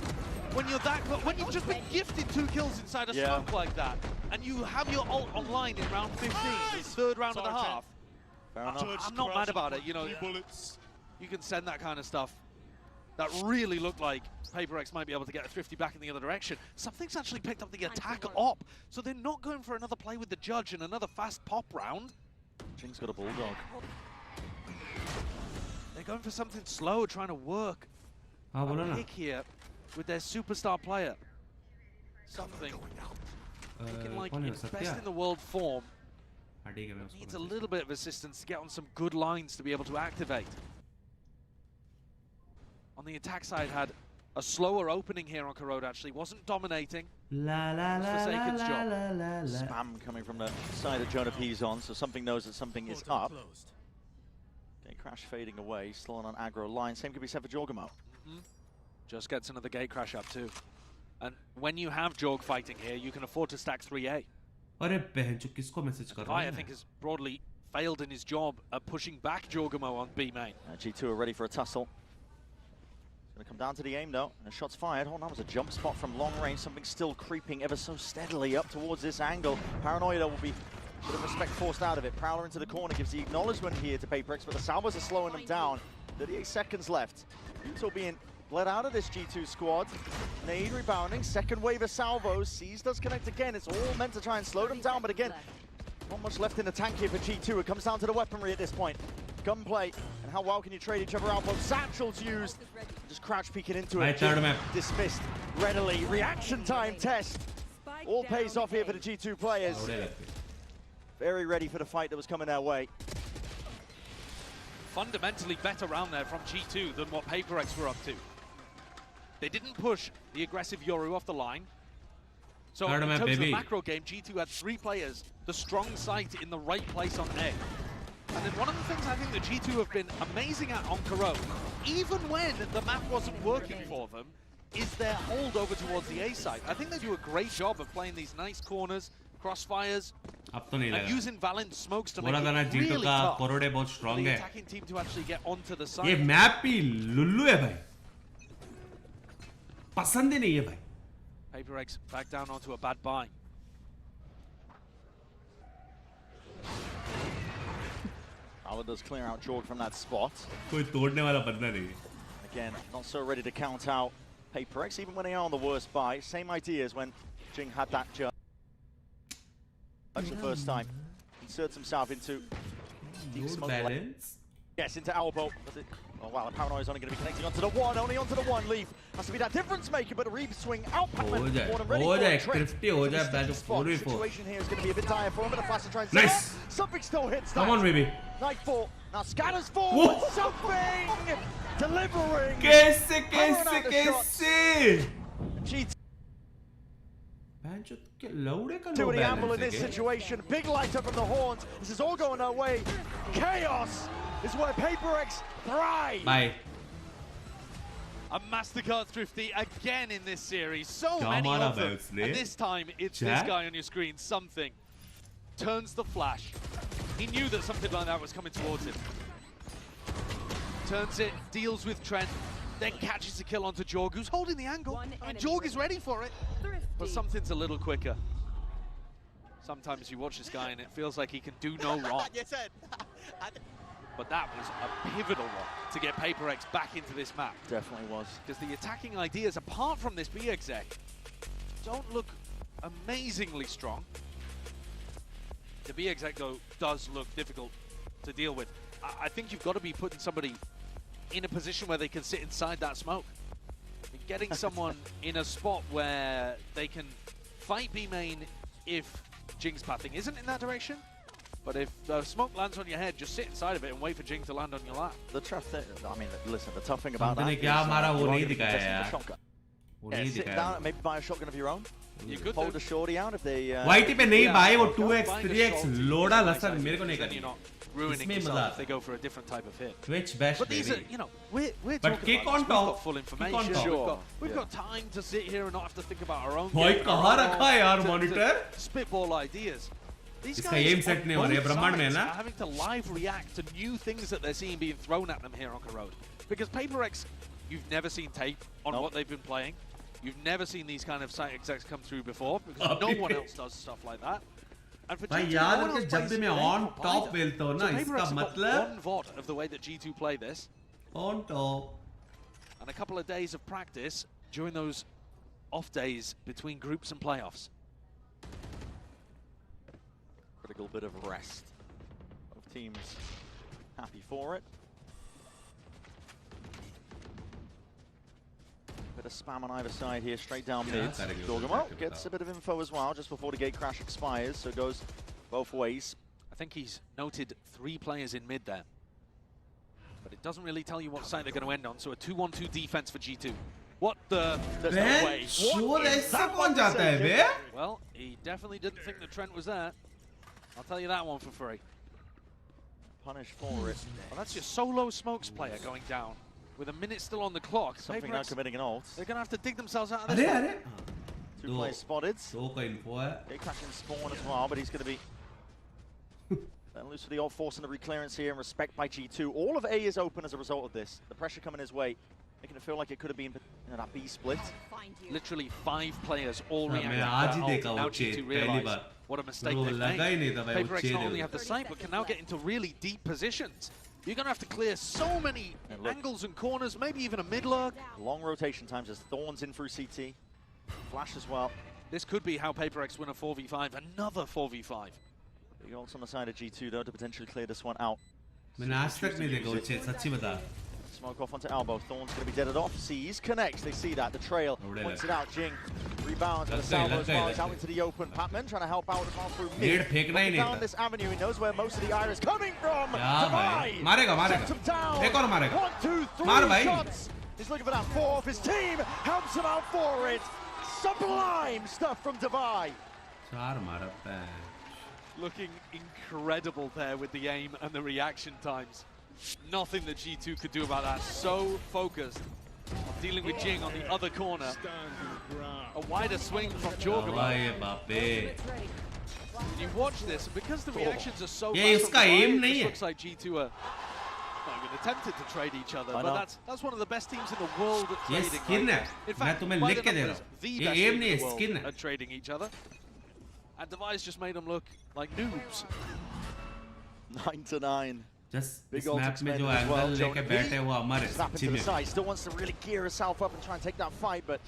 when you're when you've just been gifted 2 kills inside a smoke like that, and you have your ult online in round 15, the third round of the half, I'm not mad about it. You know, you can send that kind of stuff. That really looked like PaperX might be able to get a 50 back in the other direction. Something's actually picked up the attack op, so they're not going for another play with the judge and another fast pop round. Jing's got a bulldog. They're going for something slow, trying to work a pick here with their superstar player. Something looking like in best in the world form. Needs a little bit of assistance to get on some good lines to be able to activate. On the attack side, had a slower opening here on Corrode, actually. Wasn't dominating. Forsaken's job. Spam coming from the side of Jonah Pizon, so something knows that something is up. Okay, Crash fading away, still on an aggro line. Same could be said for Jorgamo. Just gets another gate crash up too. And when you have Jorg fighting here, you can afford to stack 3A. I think has broadly failed in his job at pushing back Jorgamo on B main. G2 are ready for a tussle. It's going to come down to the aim though, and a shot's fired. Oh, that was a jump spot from long range. Something still creeping ever so steadily up towards this angle. Paranoia will be a bit of respect forced out of it. Prowler into the corner gives the acknowledgement here to PaperX, but the Salvos are slowing them down. 38 seconds left. Utah being bled out of this G2 squad. Nade rebounding, second wave of salvos. Seas does connect again. It's all meant to try and slow them down, but again, not much left in the tank here for G2. It comes down to the weaponry at this point. Gunplay, and how well can you trade each other out? Both satchels used, just crouch peeking into it. Dismissed readily. Reaction time test. All pays off here for the G2 players. Very ready for the fight that was coming their way. Fundamentally better round there from G2 than what PaperX were up to. They didn't push the aggressive Yoru off the line. So in terms of the macro game, G2 had 3 players, the strong sight in the right place on A. And then one of the things I think that G2 have been amazing at on Corrode, even when the map wasn't working for them, is their hold over towards the A side. I think they do a great job of playing these nice corners, crossfires, and using Valent smokes to make it really tough for the attacking team to actually get onto the side. ये map ही Lulu है भाई, पसंद ही नहीं है भाई. PaperX back down onto a bad buy. Fowler does clear out Jorg from that spot. कोई तोड़ने वाला बंदा नहीं. Again, not so ready to count out PaperX, even when they are on the worst buy. Same idea as when Jing had that judge the first time. Inserts himself into deep smoke. Balance. Yes, into elbow. Oh wow, the Paranoia is only going to be connecting onto the one, only onto the one. Leaf has to be that difference maker, but a reap swing out. Situation here is going to be a bit dire for him, but a flash to try and nice. Something still hits. Come on, baby. Nightfall now scatters forward. Something delivering. कैसे? To the amble in this situation. Big light up from the horns. This is all going our way. Chaos is where PaperX thrive. Bye. A MasterCard Thrifty again in this series. So many of them. And this time, it's this guy on your screen, Something. Turns the flash. He knew that something like that was coming towards him. Turns it, deals with Trent, then catches a kill onto Jorg, who's holding the angle. I mean, Jorg is ready for it, but Something's a little quicker. Sometimes you watch this guy and it feels like he can do no wrong. But that was a pivotal one to get PRX back into this map. Definitely was. Because the attacking ideas, apart from this B exec, don't look amazingly strong. The B exec, though, does look difficult to deal with. I think you've got to be putting somebody in a position where they can sit inside that smoke. I mean, getting someone in a spot where they can fight B main if Jing's pathing isn't in that direction. But if the smoke lands on your head, just sit inside of it and wait for Jing to land on your lap. The tough thing, I mean, listen, the tough thing about that is sit down, maybe buy a shotgun of your own. You could hold a shorty out if they. YT पे नहीं भाई वो 2x 3x लोड़ा लसन मेरे को नहीं करनी. You're not ruining yourself if they go for a different type of hit. Twitch bash. But these are, you know, we're but talking kick about on this. top. We've got full information. Sure. We've got time to sit here and not have to think about our own. भाई कहाँ रखा है यार monitor? Spitball ideas. These इसका guys aim set नहीं हो रहा है ब्रह्मांड में ना. are having to live react to new things that they're seeing being thrown at them here on Corrode. Because PRX, you've never seen tape on what they've been playing. You've never seen these kind of site execs come through before, because no one else does stuff like that. And for भाई G2, याद no है one कि else जब भी plays मैं today on for top either. खेलता हूँ ना So इसका PRX have got मतलब one VOD of the way that G2 play this. on top. And a couple of days of practice during those off days between groups and playoffs. Critical bit of rest. Both teams happy for it. Bit of spam on either side here, straight down mid. Dorgamo gets a bit of info as well just before the gate crash expires, so it goes both ways. I think he's noted 3 players in mid there. But it doesn't really tell you what side they're going to end on, so a 2-1-2 defense for G2. What the... There's no way. Sure ऐसा कौन जाता है बे? Well, he definitely didn't think that Trent was there. I'll tell you that one for free. Punish for it. Well, that's your solo smokes player going down. With a minute still on the clock. Something now committing an ult. They're going to have to dig themselves out of this one. 2 players spotted. दो का info है. Gate crashing spawn as well, but he's going to be then loose for the ult, forcing the reclearance here and respect by G2. All of A is open as a result of this. The pressure coming his way, making it feel like it could have been that B split. Literally 5 players all reacting. Now G2 realize what a mistake they've made. PRX not only have the site, but can now get into really deep positions. You're going to have to clear so many angles and corners, maybe even a mid-lurk. Long rotation times as Thorns in through CT. Flash as well. This could be how PRX win a 4v5, another 4v5. Big ults on the side of G2 though to potentially clear this one out. मैंने आज तक नहीं देखा उच्चे सच्ची बता. Smoke off onto elbow. Thorn's going to be deaded off. Sees, connects. They see that. The trail points it out. Jing rebounds with the salvo as well. He's out into the open. Patman trying to help out as well through mid. Down this avenue. He knows where most of the ire is coming from. मारेगा. Him down. एक और मारेगा. 1, 2, 3 shots. He's looking for that 4 off his team. Helps him out for it. Sublime stuff from Divai. चार मारा पैर. Looking incredible there with the aim and the reaction times. Nothing that G2 could do about that. So focused on dealing with Jing on the other corner. A wider swing from Jorgamo. You watch this, and because the reactions are so fast from the it looks like G2 are not even attempted to trade each other. But that's one of the best teams in the world at trading. In fact, the best team in the world at trading each other. And Device just made them look like noobs. 9-9. Just big map में जो angle लेके बैठे वो हमारे अच्छी में. Still wants to really gear herself up and try and take that fight, but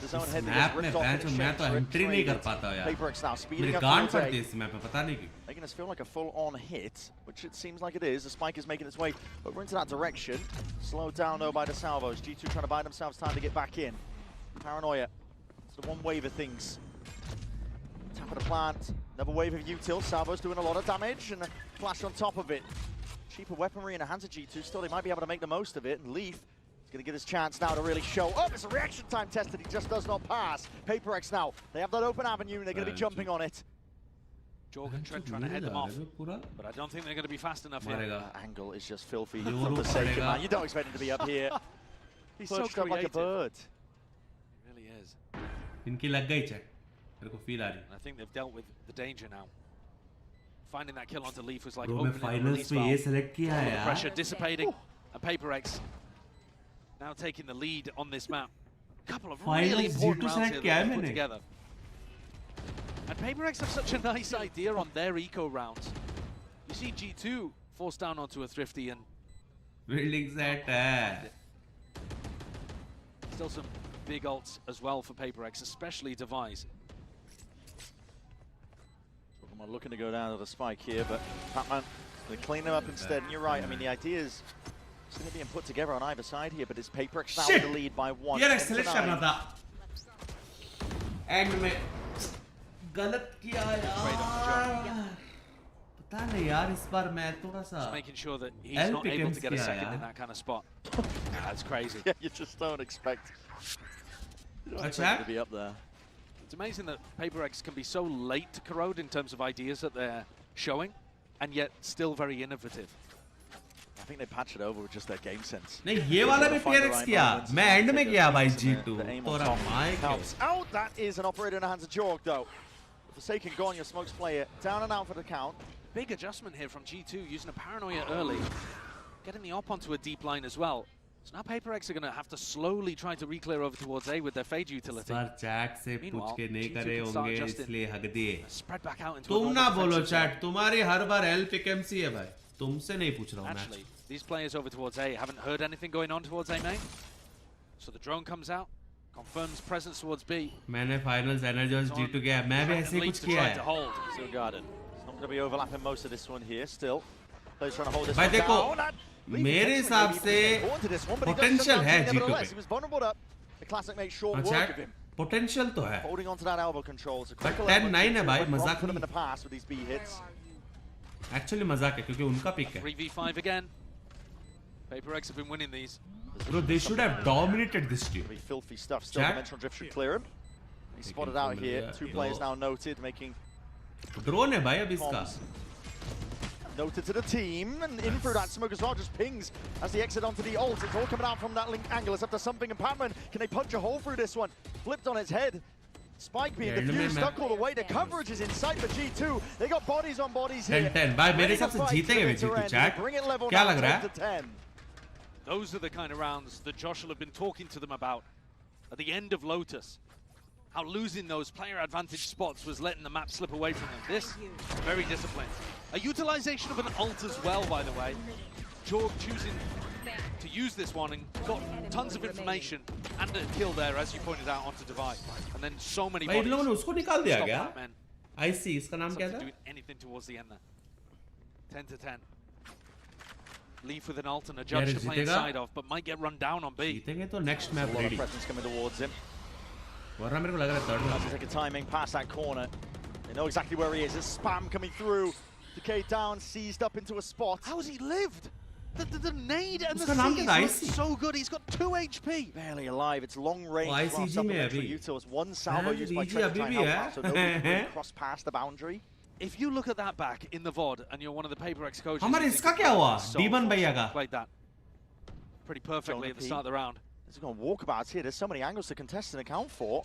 his own head gets ripped off. मैं तो entry नहीं कर पाता यार. PRX now speeding up. गांड पड़ती है इस map पे पता नहीं क्यों. Making us feel like a full-on hit, which it seems like it is. The spike is making its way over into that direction. Slowed down though by the salvos. G2 trying to buy themselves time to get back in. Paranoia. It's the one wave of things. Tap of the plant. Another wave of util. Salvos doing a lot of damage and a flash on top of it. Cheaper weaponry in the hands of G2. Still, they might be able to make the most of it. And Leaf is going to get his chance now to really show up. It's a reaction time test that he just does not pass. PRX now. They have that open avenue and they're going to be jumping on it. Jorg and Trent trying to head them off. But I don't think they're going to be fast enough here. Angle is just filthy from the Forsaken, man. You don't expect him to be up here. 1-2-3 shots. He's looking for that 4 off his team. Helps him out for it. He's looking for that 4 off his team. He's so perched up like a creative. bird. He really is. इनकी लग गई chat मेरे को feel आ रही And I think they've dealt with the danger now. Finding that kill onto Leaf was like Bro, मैं opening the finals release में ये valve. select किया है The यार pressure dissipating. And PaperX now taking the lead on this map. Couple of Finals really important G2 rounds select here किया that है they've put मैंने together. And PaperX have such a nice idea on their eco rounds. You see G2 forced down onto a Thrifty and building set है still some big ults as well for PaperX, especially Device. I'm looking to go down to the spike here, but Batman, they clean them up instead. And you're right, I mean, the idea is it's going to be put together on either side here, but it's PaperX now with the lead by 1. यार select करना था and में गलत किया यार पता नहीं यार इस बार मैं थोड़ा सा Just making sure that he's not able to get a second in that kind of spot. That's crazy. Yeah, you just don't expect. You don't expect it to be up there. It's amazing that PaperX can be so late to corrode in terms of ideas that they're showing, and yet still very innovative. I think they patched it over with just their game sense. नहीं ये वाला भी PRX किया मैं and में गया भाई G2 तोरा mic helps out. That is an operator in the hands of Jorg though. Forsaken gone, your smokes player down and out for the count. Big adjustment here from G2 using a paranoia early, getting the op onto a deep line as well. So now PaperX are going to have to slowly try to re-clear over towards A with their Fade utility. Sir chat से पूछ के नहीं करे होंगे इसलिए हक दिए Spread back out into तुम ना बोलो चैट तुम्हारी हर बार L pick MC है भाई तुमसे नहीं पूछ रहा हूँ match Actually, these players over towards A haven't heard anything going on towards A main. So the drone comes out, confirms presence towards B. मैंने finals energize G2 किया मैं भी ऐसे कुछ किया है Still guarded. It's not going to be overlapping most of this one here still. Players trying to hold this भाई one देखो down. मेरे हिसाब से potential है G2 He was vulnerable up. The classic makes short अच्छा work of him. potential तो है Holding on to that elbow control. but 10-9 है भाई मजाक put him in नहीं the past with these B hits. actually मजाक है क्योंकि उनका pick है 3v5 again. PaperX have been winning these. bro they should have dominated this team Pretty filthy stuff. Still, dimensional drift should clear him. He's spotted out here. 2 players now noted, making drone है भाई अब इसका noted to the team, and in through that smoke as well, just pings as they exit onto the ult. It's all coming out from that link angle. It's up to something, and Patman, can they punch a hole through this one? Flipped on its head. Spike being defused, stuck all the way. The coverage is in sight for G2. They got bodies on bodies here. 10-10 भाई मेरे हिसाब से जीतेंगे वे G2 chat क्या लग रहा है Those are the kind of rounds that Josh will have been talking to them about at the end of Lotus. How losing those player advantage spots was letting the map slip away from them. This, very disciplined. A utilization of an ult as well, by the way. Jorg choosing to use this one and got tons of information and a kill there, as you pointed out, onto Divide. And then so many भाई इन bodies. लोगों ने उसको निकाल दिया Stop क्या that, man. IC इसका नाम क्या था Doing anything towards the end there. 10-10. Leaf with an ult and a judge to play inside of, but might get run down on B. जीतेंगे तो next map A lot ready of presence coming towards him. वरना मेरे को लग रहा है third Has to take a timing past that corner. They know exactly where he is. There's spam coming through. Decay down, seized up into a spot. How has he lived? The nade and the उसका नाम क्या था seize look so good. He's got 2 HP. Barely alive. It's long range. ICG में अभी Utils. One salvo used by ICG Trent to अभी try and भी help है out, so nobody can cross past the boundary. If you look at that back in the VOD and you're one of the PaperX coaches, हमारे you think इसका क्या हुआ so D1 भैया का played that pretty perfectly at the start of the round. There's going walkabouts here. There's so many angles to contest and account for.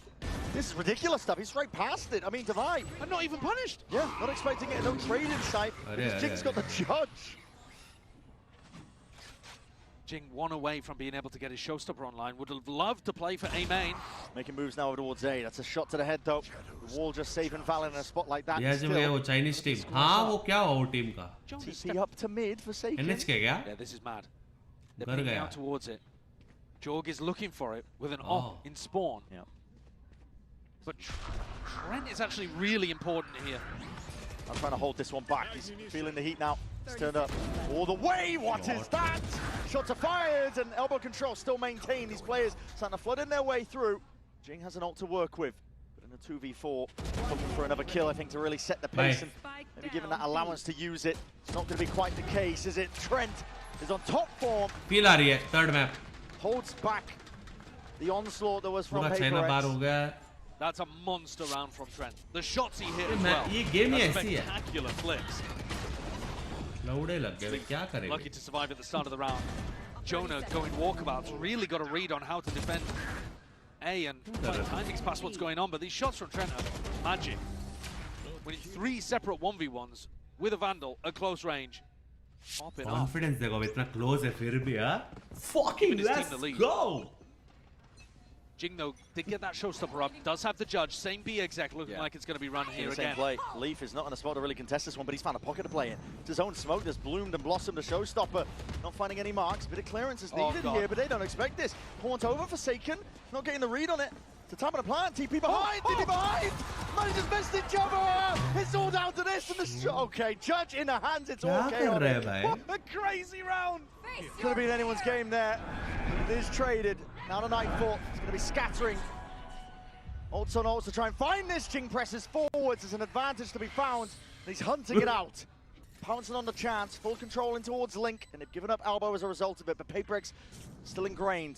This is ridiculous stuff. He's straight past it. I mean, Divide. And not even punished. Yeah, not expecting it. No trade in sight. Jing's got the judge. Jing 1 away from being able to get his showstopper online. Would have loved to play for A main. Making moves now over towards A. That's a shot to the head though. The wall just safe and valid in a spot like that. ये जो है वो Chinese team हाँ वो क्या हुआ वो team का TP up to mid for Forsaken. NH क्या क्या Yeah, this is mad. They're कर picking गया out towards it. Jorg is looking for it with an op in spawn. Yeah. But Trent is actually really important here. I'm trying to hold this one back. He's feeling the heat now. It's turned up all the way. What is that? Shots are fired and elbow control still maintained. These players starting to flood in their way through. Jing has an ult to work with. But in a 2v4, looking for another kill, I think, to really set the pace and maybe given that allowance to use it. It's not going to be quite the case, is it? Trent is on top form. feel आ रही है third map Holds back the onslaught that was from पूरा 6 ना पार PaperX. हो गया That's a monster round from Trent. The shots he hit ये as मैं well. ये game he That's ऐसी है spectacular flicks. लौड़े लग गए क्या करेंगे Lucky to survive at the start of the round. Jonah going walkabouts. Really got a read on how to defend A and timing's past what's going on, but these shots from Trent are magic. Winning 3 separate 1v1s with a Vandal at close range. Confidence देखो इतना close है फिर भी यार. Fucking let's go. Jing though did get that showstopper up. Does have the judge. Same B exec looking like it's going to be run here again. Play. Leaf is not in a spot to really contest this one, but he's found a pocket to play in. It's his own smoke that's bloomed and blossomed. A showstopper, not finding any marks. Bit of clearance is needed here, but they don't expect this. Haunt over Forsaken, not getting the read on it. To time of the plant, TP behind, TP behind! Manager's missed each other! It's all down to this and the okay, judge in the hands, it's all chaotic. What a crazy round! Could have been anyone's game there. It is traded. Now to Nightfall, it's going to be scattering. Ults on ults to try and find this. Jing presses forwards, there's an advantage to be found. And he's hunting it out. Pouncing on the chance, full control in towards Link, and they've given up elbow as a result of it, but PRX still ingrained.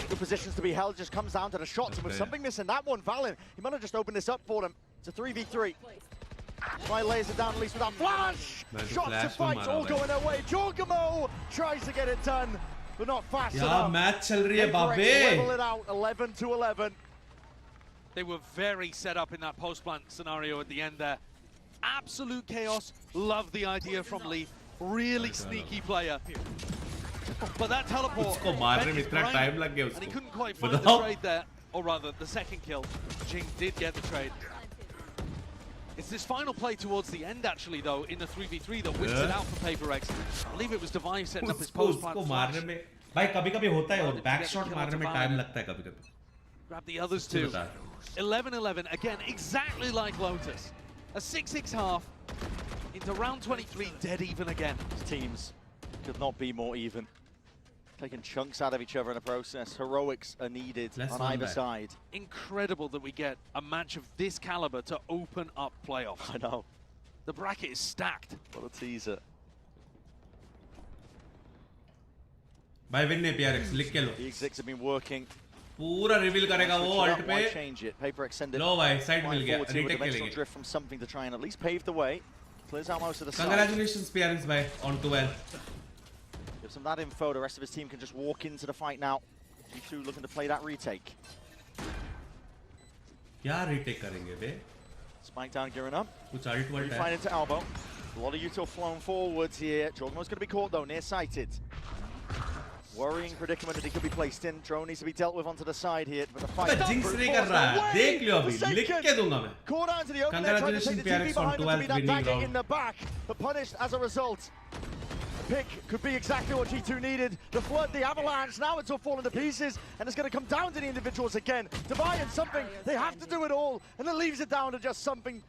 Good positions to be held, just comes down to the shots, and with something missing that one, Valen, he might have just opened this up for them. It's a 3v3. Try lays it down at least without flash! Shots to fight, all going their way. Jorgamo tries to get it done, but not fast enough. Match चल रही है बाबे. Level it out, 11-11. They were very set up in that post-plant scenario at the end there. Absolute chaos. Love the idea from Leaf. Really sneaky player. But that teleport, उसको मारने में इतना time लग गया and उसको. he couldn't quite find the trade there, or rather the second kill. Jing did get the trade. It's this final play towards the end actually though, in the 3v3 that wins it out for PRX. I believe it was Divine setting up his post-plant flash. मारने में भाई कभी-कभी होता है और back shot मारने में time लगता है कभी-कभी. Grab the others too. 11-11 again, exactly like Lotus. A 6-6 half into round 23, dead even again. These teams could not be more even. Taking chunks out of each other in the process. Heroics are needed on either side. Incredible that we get a match of this caliber to open up playoffs. I know. The bracket is stacked. What a teaser. भाई win ने PRX लिख के लो. The execs have been working. पूरा reveal करेगा वो alt पे. Why change it? PRX send it. लो भाई side मिल गया. Retake के लिए. Drift from something to try and at least pave the way. Clears out most of the side. Congratulations PRX भाई on 12. Gives him that info. The rest of his team can just walk into the fight now. G2 looking to play that retake. क्या retake करेंगे बे? Spike down, gearing up. कुछ alt वल्ट है. Find into elbow. A lot of util flown forwards here. Jorgmo's going to be caught though, near-sighted. Worrying predicament that he could be placed in. Drone needs to be dealt with onto the side here. But the fight. Jinx नहीं कर रहा है. देख लो अभी. लिख के दूंगा मैं. Caught out to the open. Congratulations PRX on 12 winning round. In the back, but punished as a result. Pick could be exactly what G2 needed. The flood, the avalanche, now it's all falling to pieces, and it's going to come down to the individuals again. Divine something, they have to do it all, and it leaves it down to just something.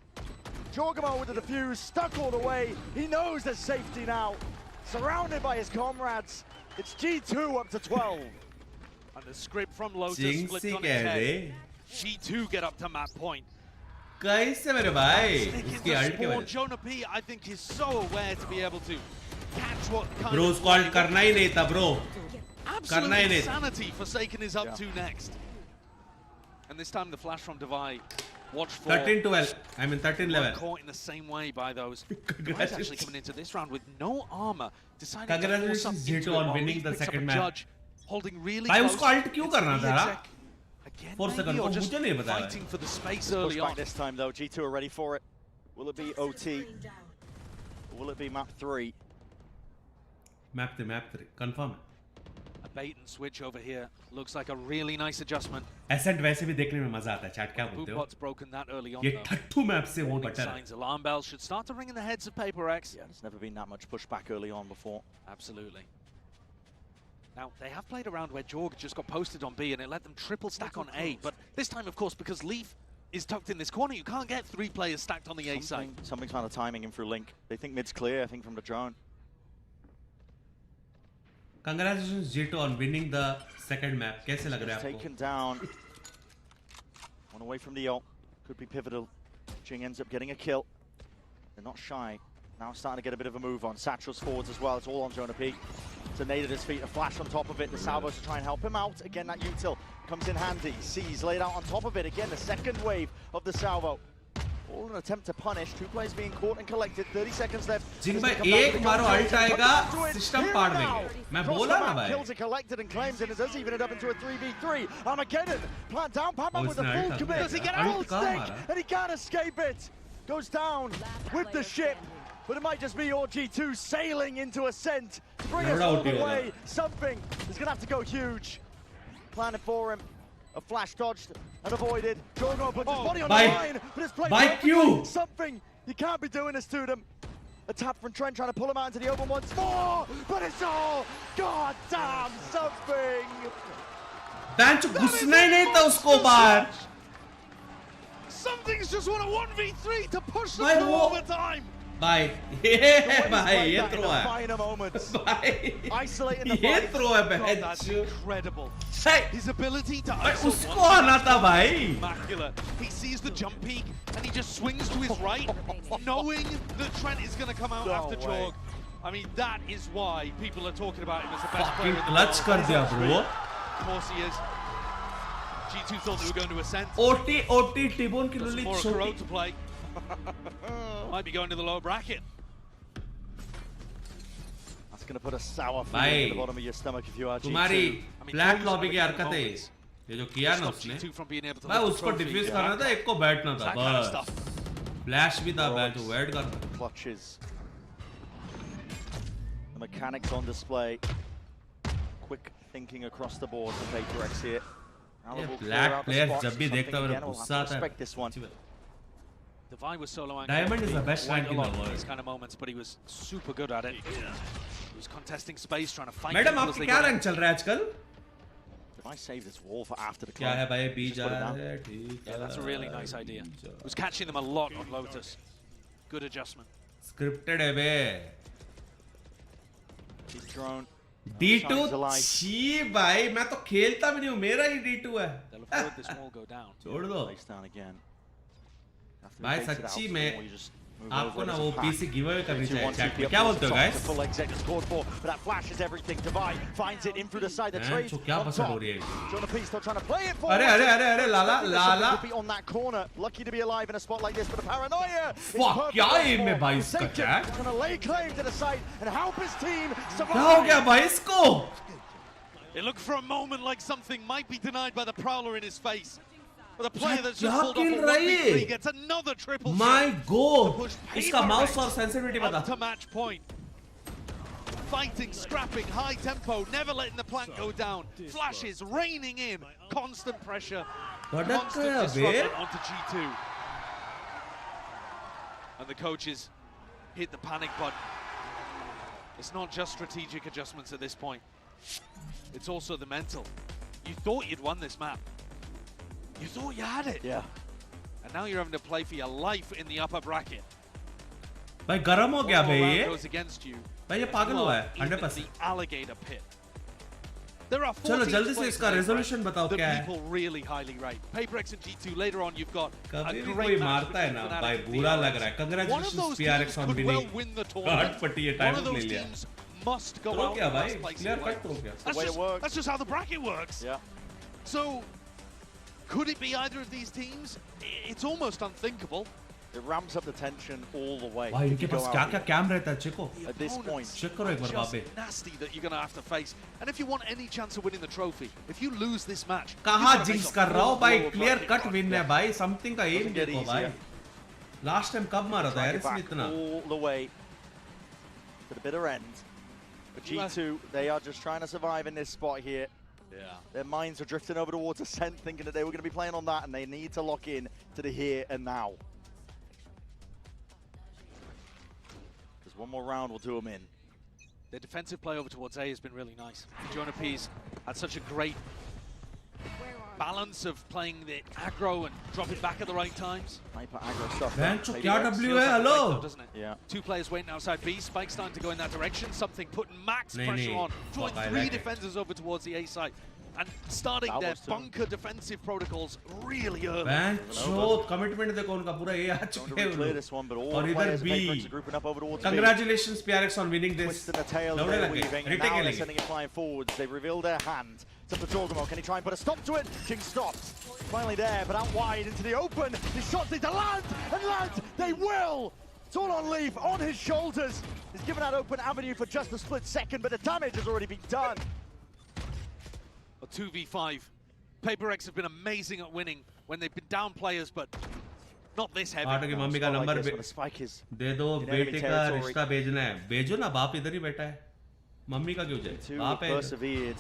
Jorgamo with the defuse, stuck all the way. He knows there's safety now. Surrounded by his comrades. It's G2 up to 12. And the script from Lotus split on its head. G2 get up to map point. कैसे मेरे भाई? इसकी alt के वजह. Jonah P, I think, is so aware to be able to catch what kind bro, of squad करना ही नहीं था bro. Absolute insanity Forsaken is up to next. And this time the flash from Divide. Watch for 13-12. I mean 13-11. Caught in the same way by those. Divide's actually coming into this round with no armor. Deciding Congratulations G2 on winning the second match. Holding really भाई close. उसको alt क्यों करना था? 4 seconds को just मुझे नहीं बताया. fighting for the space early on. This time though, G2 are ready for it. Will it be OT? Or will it be map 3? Map 3. Confirm. A bait and switch over here. Looks like a really nice adjustment. Ascent वैसे भी देखने में मजा आता है. Chat क्या बोलते हो? Bootbot's broken that early on. ये ठट्ठू मैप से वो better है. Signs alarm bells should start to ring in the heads of PRX. Yeah, there's never been that much pushback early on before. Absolutely. Now, they have played around where Jorg just got posted on B and it let them triple stack on A, but this time, of course, because Leaf is tucked in this corner, you can't get 3 players stacked on the A side. Something's found the timing in through Link. They think mid's clear, I think, from the drone. Congratulations G2 on winning the second map. कैसे लग रहा है आपको? Taken down. One away from the ult. Could be pivotal. Jing ends up getting a kill. They're not shy. Now starting to get a bit of a move on. Satchel's forwards as well. It's all on Jonah P. It's a nade at his feet, a flash on top of it. The salvos to try and help him out. Again, that util comes in handy. C's laid out on top of it. Again, the second wave of the salvo. All an attempt to punish. 2 players being caught and collected. 30 seconds left. जिन भाई एक मारो alt आएगा system पाड़ देंगे मैं बोला ना भाई kills it collected and claims it. It does even it up into a 3v3. Armageddon plant down. Papa with a full commit. Does he get out stake? And he can't escape it. Goes down with the ship. But it might just be OG2 sailing into ascent to bring us all the way. Something is going to have to go huge. Planning for him. A flash dodged and avoided. Jogo puts his body on the line, but it's played perfectly. Something. You can't be doing this to them. A tap from Trent trying to pull him out into the open once more, but it's all goddamn something. Bancho घुसना ही नहीं था उसको बाहर. Something's just won a 1v3 to push them through overtime. भाई ये भाई ये throw है भाई ये थ्रो है बहन That's incredible. Hey, his ability to उसको आना था भाई. Immaculate. He sees the jump peak and he just swings to his right, knowing that Trent is going to come out after Jorg. I mean, that is why people are talking about him as the best player in the world. Clutch कर दिया bro. Of course he is. G2 thought they were going to ascend. OT TbOne की लुली More a to play. Might be going to the lower bracket. That's going to put a sour feeling at the bottom of your stomach if you are G2. तुम्हारी flat lobby की हरकतें ये जो किया ना उसने भाई उसको डिफ्यूज करना था एक को बैठना था बस फ्लैश भी था बैठ तो वेट करना clutches. The mechanics on display. Quick thinking across the board for PRX here. Flat players जब भी देखता मेरे गुस्सा आता है. Divine was solo angling. Diamond is the best rank in the world. These kind of moments, but he was super good at it. He was contesting space, trying to fight. Madam, आपका क्या rank चल रहा है आजकल? If I save this wall for after the क्या है भाई B जा है ठीक है. That's a really nice idea. He was catching them a lot on Lotus. Good adjustment. Scripted है बे. He's drone. D2 छी भाई मैं तो खेलता भी नहीं हूँ मेरा ही D2 है. They'll afford this wall go down. छोड़ दो. Place down again. भाई सच्ची में आपको ना वो पीसी गिवअवे करनी चाहिए चैट में क्या बोलते हो गाइस क्या पसंद हो रही है अरे अरे अरे अरे लाला लाला क्या एम में भाई इसका चैट क्या हो गया भाई इसको It looked for a moment like something might be denied by the prowler in his face. But the player that's just pulled off a 1v3 gets another triple shot. My God! इसका mouse और sensitivity बता. Up to match point. Fighting, scrapping, high tempo, never letting the plant go down. Flashes raining in, constant pressure, constant disruption onto G2. And the coaches hit the panic button. It's not just strategic adjustments at this point. It's also the mental. You thought you'd won this map. You thought you had it. Yeah. And now you're having to play for your life in the upper bracket. भाई गरम हो गया भाई ये. Goes against you. भाई ये पागल हुआ है 100%. The alligator pit. There are 14 चलो जल्दी से इसका resolution बताओ क्या है. People really highly rate. PRX and G2 later on you've got a great great मारता है ना भाई बुरा लग रहा है. Congratulations PRX on winning. God पट्टी ये time ले लिया. Must go out. क्या भाई? Clear cut हो गया. That's just how the bracket works. Yeah. So could it be either of these teams? It's almost unthinkable. It ramps up the tension all the way. भाई इनके पास क्या cam रहता है चेको. At this point, check करो एक बार बाबे. Nasty that you're going to have to face. And if you want any chance of winning the trophy, if you lose this match, कहाँ jinx कर रहा हो भाई? Clear cut win है भाई. Something का aim देखो भाई. Last time कब मारा था यार इसने इतना? All the way to the bitter end. But G2, they are just trying to survive in this spot here. Yeah. Their minds are drifting over towards Ascent, thinking that they were going to be playing on that, and they need to lock in to the here and now. Because one more round will do them in. Their defensive play over towards A has been really nice. Jonah P's had such a great balance of playing the aggro and dropping back at the right times. Hyper aggro stuff. Bencho, क्या W है? Hello. Doesn't it? Yeah. Two players waiting outside B. Spike starting to go in that direction. Something putting max pressure on. Drawing three defenders over towards the A side. and starting their bunker defensive protocols really early. Bencho commitment देखो उनका पूरा ये आ चुके हैं clear this one, but all और the इधर players of B. PRX are grouping up over towards B. Congratulations PRX on winning this. Twist in the tail, लौड़े they're लगे, weaving, and retake now they're लेंगे. sending it flying forwards. They reveal their hand. It's up to Torgamo. Can he try and put a stop to it? King stops. Finally there, but out wide into the open. His shots need to land, and land they will! It's all on Leaf, on his shoulders. He's given that open avenue for just a split second, but the damage has already been done. A 2v5. PRX have been amazing at winning when they've been down players, but not this heavy. आटे की mummy का number दे दो, बेटे का रिश्ता भेजना है. भेजो ना, बाप इधर ही बैठा है. मम्मी का क्यों जाए? बाप है. Persevered.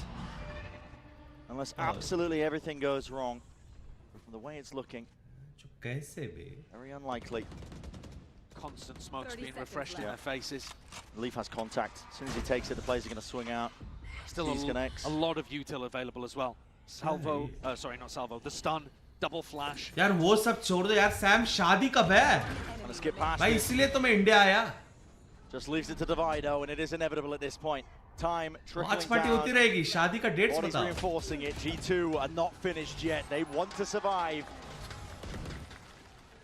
Unless absolutely everything goes wrong, from the way it's looking. कैसे बे? Very unlikely. Constant smokes being refreshed in their faces. Leaf has contact. As soon as he takes it, the players are going to swing out. Still a lot of util available as well. Salvo, sorry, not salvo, the stun, double flash. यार वो सब छोड़ दो यार. Sam शादी कब है? भाई इसलिए तो मैं इंडिया आया. Just leaves it to Divido, and it is inevitable at this point. Time trickling Watch party होती रहेगी. शादी का dates What is बताओ. reinforcing it? G2 are not finished yet. They want to survive.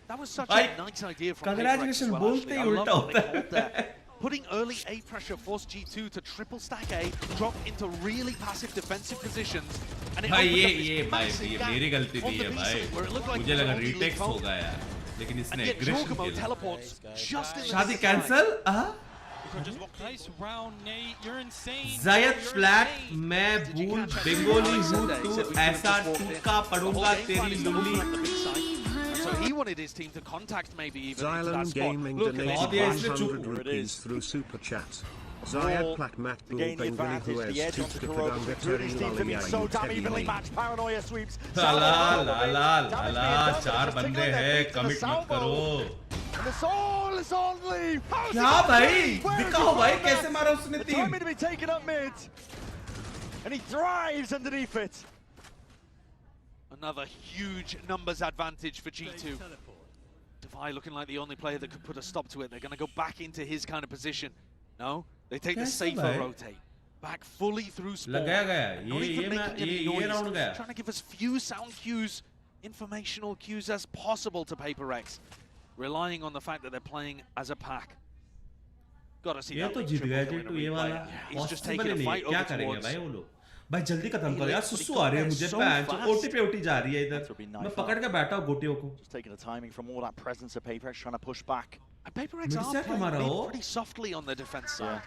That was such a nice idea from Congratulations, PRX as well, बोलते actually. He I उल्टा love what they होता called there. Putting early A pressure forced G2 to triple stack A, drop into really passive defensive positions, and it भाई opened ये up this ये भाई massive ये gap मेरी गलती on नहीं the है B भाई. side, where it looked like मुझे it was लगा only retakes Leaf होगा यार. लेकिन and इसने yet aggression Jorgamo किया. teleports just in the शादी side. cancel? Nice round, Nate. You're insane. Zayat flat. मैं भूल बंगाली हूँ तू ऐसा टूका पढ़ूंगा तेरी लुल्ली. So he wanted his team to contact maybe even into that Xylem spot. Gaming Look donated at 100 rupees through Super Chat. Zayat Plak Mat Bul Gain the Bengali advantage, Huez the edge onto Kuroko. Tukadanga Rudy's team to be Terry so damn Teddy evenly Lee. matched. Paranoia sweeps. ला ला ला ला ला चार बंदे हैं. Commit मत करो. And the soul is on Leaf. क्या भाई? दिखाओ भाई कैसे मारा उसने The तीन. timing to be taken up mid. And he thrives underneath it. Another huge numbers advantage for G2. Devi looking like the only player that could put a stop to it. They're going to go back into his kind of position. No, they take the safer rotate. Back fully through spawn. लग गया. Not even making any noise. round गया. Trying to give as few sound cues, informational cues as possible to PRX. Relying on the fact that they're playing as a pack. Gotta see ये that तो big जीत triple गया kill in a G2 ये replay. वाला. He's just Possible taking a नहीं. fight क्या over करेंगे towards. भाई वो लोग? भाई जल्दी खत्म करो यार. सुसु आ रही है मुझे. So पैंच fast. ओटी पे ओटी जा रही है इधर. मैं पकड़ के बैठा हूँ गोटियों को. Just taking the timing from all that presence of PRX trying to push back. And PRX are playing mid pretty softly on the defense side.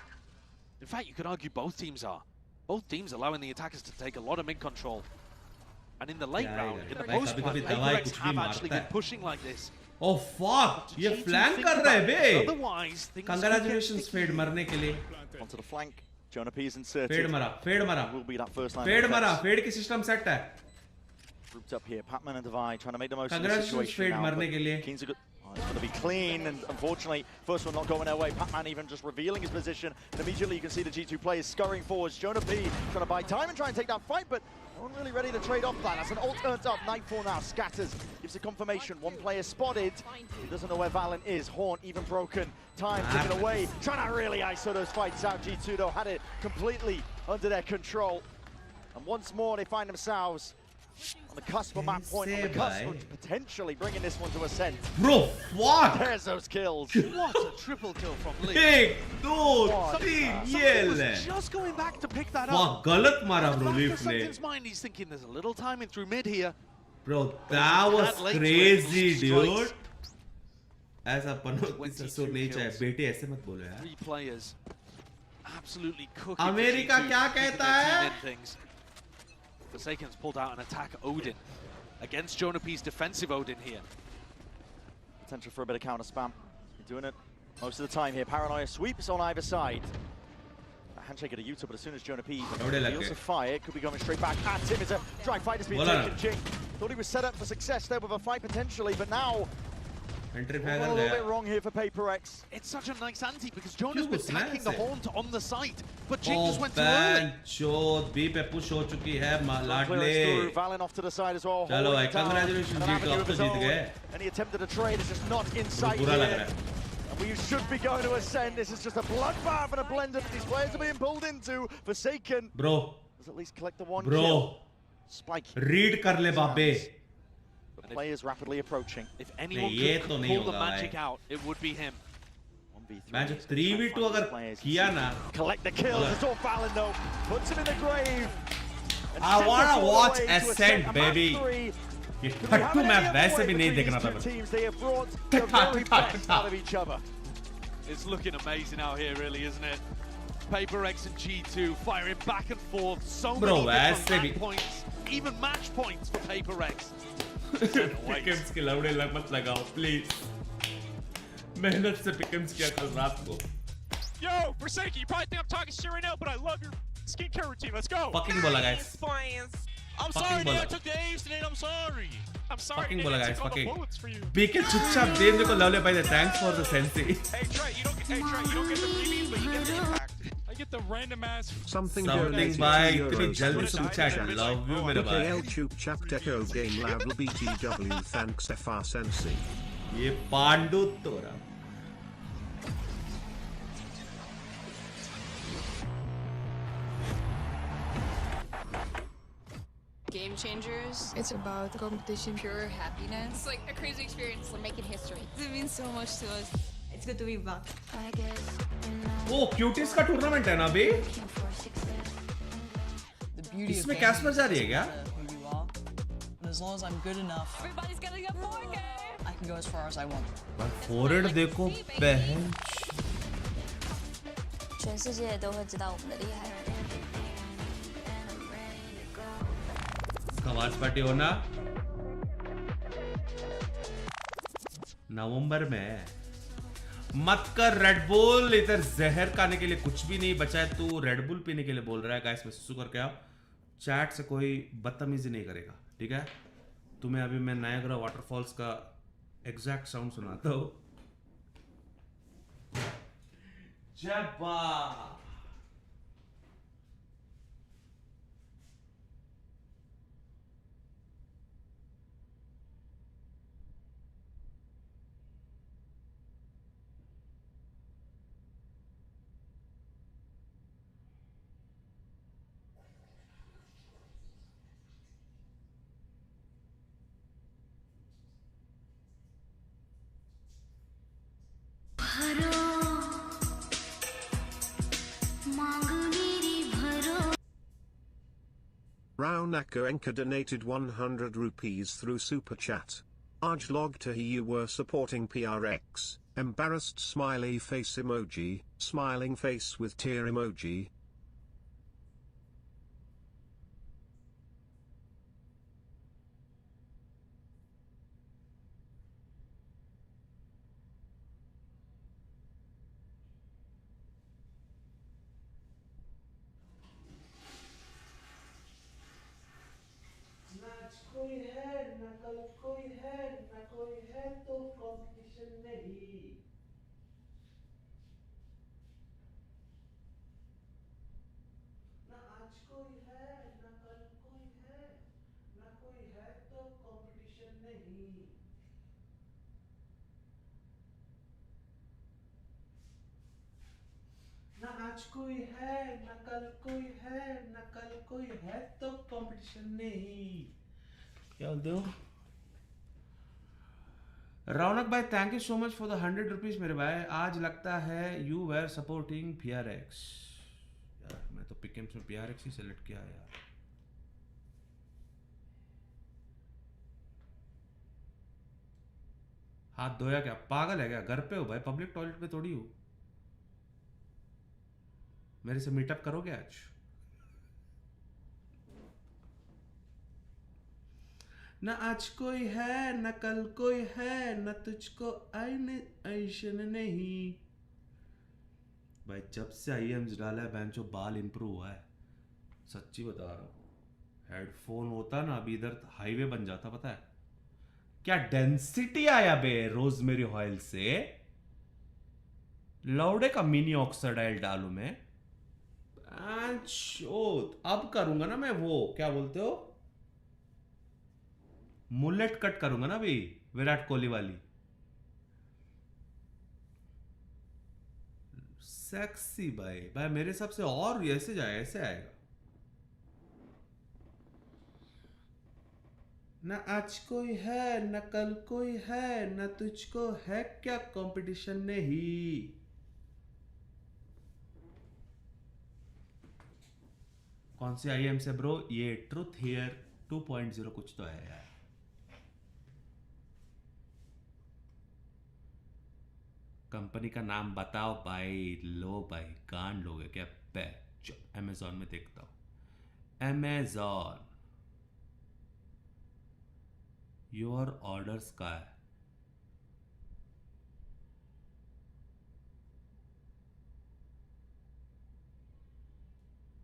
In fact, you could argue both teams are. Both teams allowing the attackers to take a lot of mid control. And in the late round, in the post-round, PRX have actually been pushing like this. Oh fuck! ये flank कर रहे हैं बे. Otherwise, things Congratulations Fade मरने के लिए. Onto the flank. Jonah P is inserted. Fade मरा. Will be that first line. Fade मरा. Fade की system set है. Grouped up here, Patman and Devi trying to make the most of the Congratulations situation Fade now. मरने के लिए. Keen's a good. Oh, it's going to be clean, and unfortunately, first one not going their way. Patman even just revealing his position, and immediately you can see the G2 players scurrying forwards. Jonah P trying to buy time and try and take that fight, but no one really ready to trade off that. As an ult turns up, Nightfall now scatters, gives a confirmation. One player spotted. He doesn't know where Valen is. Horn even broken. Time taken away. Trying to really ISO those fights out. G2 though had it completely under their control. And once more they find themselves on the cusp of map point, on the cusp of potentially bringing this one to ascent. Bro, what? There's those kills. What a triple kill from Lee. एक, दो, तीन, ये ले. Just going back to pick that वाह, up. गलत मारा bro Leaf ने. In his mind, he's thinking there's a little timing through mid here. Bro, that was crazy, dude. ऐसा पनौती ससुर नहीं चाहिए. बेटे ऐसे मत बोलो यार. 3 players absolutely cooking. अमेरिका क्या कहता है? Forsaken's pulled out an attack Odin against Jonah P's defensive Odin here. Potential for a bit of counter spam. You're doing it most of the time here. Paranoia sweeps on either side. A handshake at a Utah, but as soon as Jonah P feels a fire, it could be going straight back at him. It's a dry fight has been taken. Jing thought he was set up for success there with a fight potentially, but now a little bit wrong here for PRX. It's such a nice anti because Jonah's been tacking the Haunt on the site, but Jing just went too early. Chod, B पे push हो चुकी है लाडले. Valen off to the side as well. चलो भाई, congratulations G2 अब तो जीत गए. And he attempted a trade, it's just not in sight here. And we should be going to ascend. This is just a bloodbath and a blender that these players are being pulled into. Forsaken. Bro. Let's at least collect the one kill. Spike. Read कर ले बाबे. The players rapidly approaching. If anyone could pull the magic out, it would be him. मैं जो 3v2 अगर किया ना. Collect the kills. It's all Fallon though. Puts him in the grave. I wanna watch Ascent, baby. ये फट्टू मैं वैसे भी नहीं देखना था. They have brought the very best out of each other. It's looking amazing out here, really, isn't it? PaperX and G2 firing back and forth. So many different match points, even match points for PaperX. पिकम्स के लौड़े मत लगाओ, please. मेहनत से पिकम्स किया कल रात को. Yo, Forsaki, you probably think I'm talking shit right now, but I love your skincare routine. Let's go. Fucking bola, guys. I'm sorry, Nate. I took the A's today. I'm sorry. I'm sorry, fucking Nate. bola, I guys. took all the Fucking. bullets for you. BK चुपचाप दे मेरे को लवले भाई. Thanks for the sensei. Hey Trey, you don't get the freebies, but you get the impact. I get the random ass. Something by इतनी जल्दी से chat. Love you मेरे भाई. YouTube chap deco game level BTW thanks FR sensei. ये पांडु तोरा. Game changers. It's about competition, pure happiness. It's like a crazy experience. We're making history. It means so much to us. It's good to be back. वो cuties का tournament है ना अभी. इसमें cash में जा रही है क्या? As long as I'm good enough, everybody's gonna get 4K. I can go as far as I want. Forayed देखो बहन. 全世界都会知道我们的厉害。 वाच पार्टी होना नवंबर में. मत कर रेड बुल. इधर जहर खाने के लिए कुछ भी नहीं बचा है. तू रेड बुल पीने के लिए बोल रहा है. गाइस मैं सुसु करके आओ. चैट से कोई बदतमीजी नहीं करेगा, ठीक है? तुम्हें अभी मैं नायग्रा वाटरफॉल्स का एग्जैक्ट साउंड सुनाता हूं. जब्बा Raunaka Enka donated 100 rupees through Super Chat. ASRock to you were supporting PRX. Embarrassed smiley face emoji, smiling face with tear emoji. आज कोई है न कल कोई है न कल कोई है तो कंपटीशन नहीं. क्या बोलते हो? रौनक भाई thank you so much for the 100 rupees मेरे भाई. आज लगता है यू वेर सपोर्टिंग PRX. यार मैं तो पिकम्स में PRX ही सेलेक्ट किया यार. हाथ धोया क्या? पागल है क्या? घर पे हो भाई, पब्लिक टॉयलेट पे थोड़ी हो. मेरे से मीटअप करोगे आज? न आज कोई है न कल कोई है न तुझको ऐशन नहीं. भाई जब से IEMs डाला है बेंचो बाल इंप्रूव हुआ है. सच्ची बता रहा हूँ. हेडफोन होता ना अभी इधर हाईवे बन जाता. पता है क्या डेंसिटी आया बे रोजमेरी ऑयल से. लौड़े का मिनी ऑक्साइडाइल डालू मैं. अब करूंगा ना मैं वो क्या बोलते हो मुलेट कट करूंगा ना भाई विराट कोहली वाली. सेक्सी भाई. भाई मेरे हिसाब से और ऐसे जाए ऐसे आएगा. न आज कोई है न कल कोई है न तुझको है क्या कंपटीशन नहीं। कौन सी IM से ब्रो? ये ट्रूथ हियर 2.0 कुछ तो है यार। कंपनी का नाम बताओ भाई। लो भाई कान लोगे क्या? अमेजॉन में देखता हूं। अमेजॉन योर ऑर्डर्स का है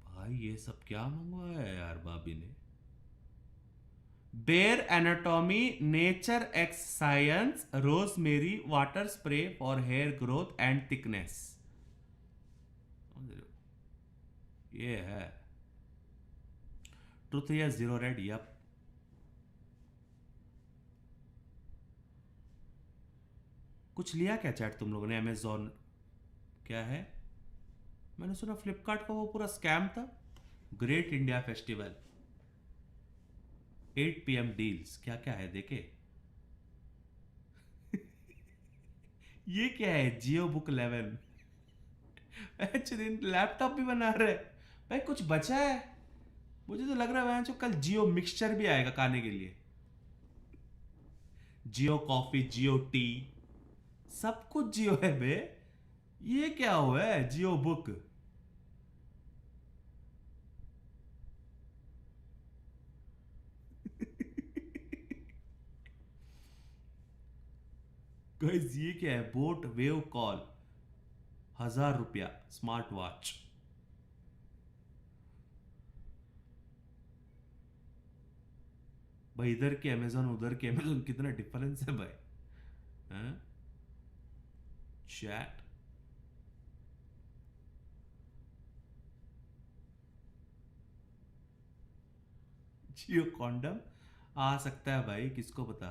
भाई। ये सब क्या मंगवाया है यार भाभी ने? Bare Anatomy, nature X science, rosemary water spray for hair growth and thickness. ये है ट्रूथ या जीरो रेड। यप कुछ लिया क्या चैट तुम लोगों ने? अमेजॉन क्या है? मैंने सुना फ्लिपकार्ट का वो पूरा स्कैम था। Great India festival 8 PM deals. क्या क्या है देखे? ये क्या है? जियो बुक 11। लैपटॉप भी बना रहे भाई। कुछ बचा है? मुझे तो लग रहा है कल जियो मिक्सचर भी आएगा खाने के लिए। जियो कॉफी, जियो टी, सब कुछ जियो है बे। ये क्या हुआ है? जियो बुक। गाइस ये क्या है? बोट वेव कॉल 1000 रुपया स्मार्ट वॉच। भाई इधर के अमेजॉन उधर के अमेजॉन कितना डिफरेंस है भाई। चैट जियो कॉन्डम आ सकता है भाई, किसको पता।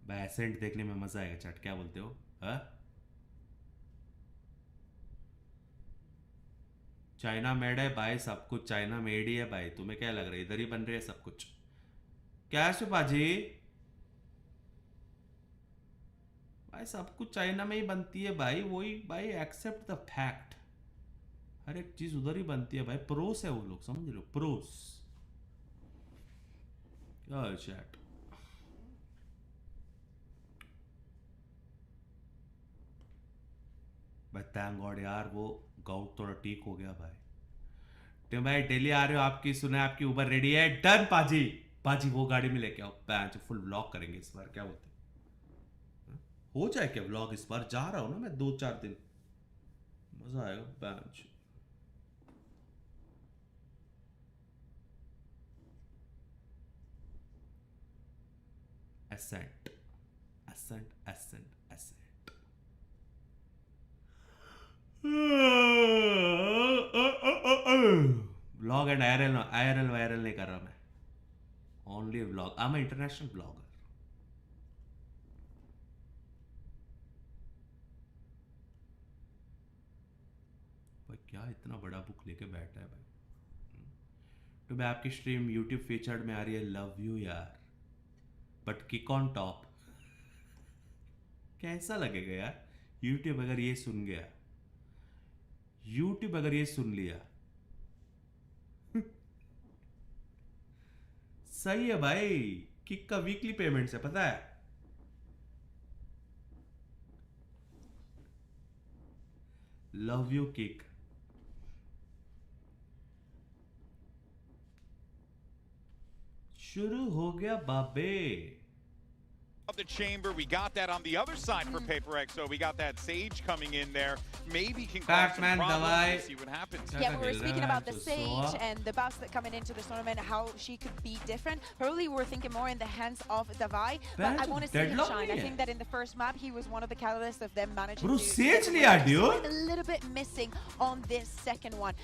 भाई एसेंट देखने में मजा आएगा चैट, क्या बोलते हो? चाइना मेड है भाई, सब कुछ चाइना मेड ही है भाई। तुम्हें क्या लग रहा है इधर ही बन रही है सब कुछ? क्या सुपाजी भाई, सब कुछ चाइना में ही बनती है भाई। वही भाई, एक्सेप्ट द फैक्ट। हर एक चीज उधर ही बनती है भाई। प्रोस है वो लोग, समझ लो, प्रोस। चैट भाई थैंक गॉड यार, वो गाउट थोड़ा ठीक हो गया भाई। तो भाई दिल्ली आ रहे हो, आपकी सुना है, आपकी उबर रेडी है। डन पाजी। पाजी वो गाड़ी में लेके आओ, पैंच फुल व्लॉग करेंगे इस बार। क्या बोलते हो जाए क्या व्लॉग इस बार? जा रहा हूं ना मैं 2-4 दिन, मजा आएगा पैंच। Ascent ascent ascent ascent. Vlog and IRL viral नहीं कर रहा मैं, only vlog. I am international blogger. भाई क्या इतना बड़ा बुक लेके बैठा है भाई। तो मैं आपकी स्ट्रीम यूट्यूब फीचर्ड में आ रही है। लव यू यार, बट किक ऑन टॉप। कैसा लगेगा यार यूट्यूब अगर ये सुन गया, यूट्यूब अगर ये सुन लिया? सही है भाई, किक का वीकली पेमेंट है पता है। Love you kick. शुरू हो गया बाबे। Of the chamber, we got that on the other side for PRX. So we got that Sage coming in there. Maybe can cause some problems. We'll see what happens. Yeah, we were speaking about the Sage and the Bastard coming into this tournament, how she could be different. Probably we're thinking more in the hands of Davai, but I want to see him shine. I think that in the first map, he was one of the catalysts of them managing Bro, to... Sage liya, dude! A little bit missing on this second one.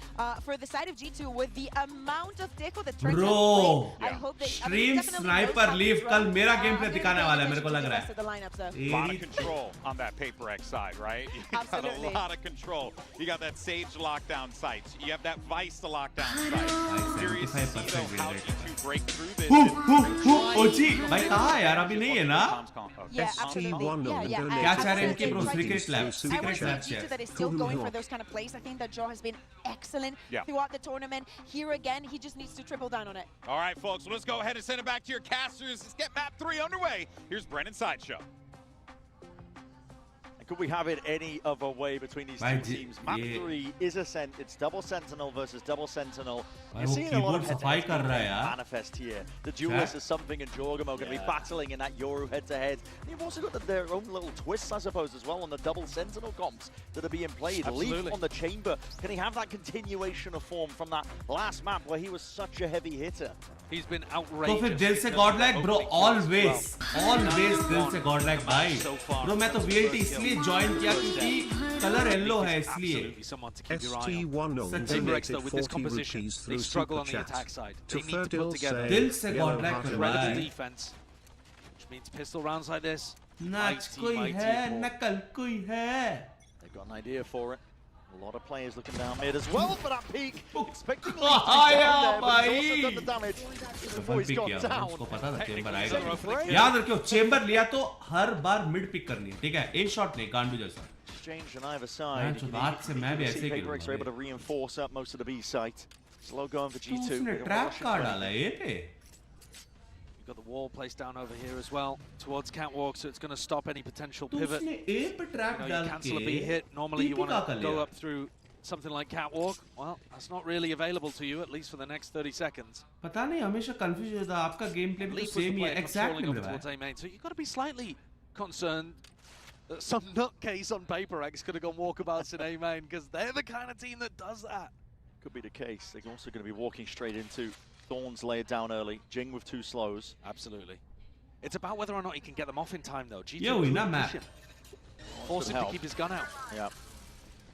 For the side of G2, with the amount of deco that turns out to play, I hope they... Stream Sniper Leaf कल मेरा game play दिखाने वाला है। मेरे को लग रहा rest of the lineup, sir. A lot of control on that PaperX side, right? You got Absolutely. a lot of control. You got that Sage lockdown sights. You have that Vice to lockdown sights. Curious to see though how you break through this. ओजी भाई कहाँ है यार अभी नहीं है ना? Yeah, absolutely. Yeah. क्या चाह रहे हैं इनके bro? Secret lab. I want Secret to lab say G2 that is still going for those kind of plays. I think that Joe has been excellent throughout the tournament. Here again, he just needs to triple down on it. All right, folks, well, let's go ahead and send it back to your casters. Let's get map 3 underway. Here's Brennan Sideshow. And could we have it any other way between these two teams? Map 3 is it's double Sentinel versus double Sentinel. You're seeing a lot of head-to-head manifest here. The duelist is something, and Jorgamo going to be battling in that Yoru head-to-head. And you've also got their own little twists, I suppose, as well on the double Sentinel comps that are being played. Absolutely. Leaf on the chamber. Can he have that continuation of form from that last map where he was such a heavy hitter? He's been outrageous. तो फिर दिल से godlike bro, always दिल से godlike भाई. Bro मैं तो VLT इसलिए join किया क्योंकि color yellow है इसलिए. ST1 donated 40 rupees through super chat. To Ferdil say, दिल से godlike incredible defense, which means pistol rounds like this. नाच कोई है, नकल कोई है. They've got an idea for it. A lot of players looking down mid as well for that peak. Expecting Leaf to हाँ down there, but भाई. he's also done the damage before he's gone down. उसको पता था chamber आएगा. याद रखियो chamber लिया तो हर बार मिड पिक करनी है, ठीक है? एक शॉट नहीं, गांडू जैसा. Exchange on either side. बात से मैं भी ऐसे ही PaperX are able to reinforce up most of the B site. Slow going for G2. उसने ट्रैप कार्ड डाला है ये पे. You've got the wall placed down over here as well towards catwalk, so it's going to stop any potential pivot. You cancel a B hit. Normally you want to go up through something like catwalk. Well, that's not really available to you, at least for the next 30 seconds. पता नहीं हमेशा confuse होता है आपका game play भी तो same ही है exactly. So you've got to be slightly concerned that some nutcase on PaperX could have gone walkabouts in A main, because they're the kind of team that does that. Could be the case. They're also going to be walking straight into Thorns laid down early. Jing with 2 slows. Absolutely. It's about whether or not he can get them off in time, though. G2 Yo, in that map. Force him to keep his gun out. Yeah.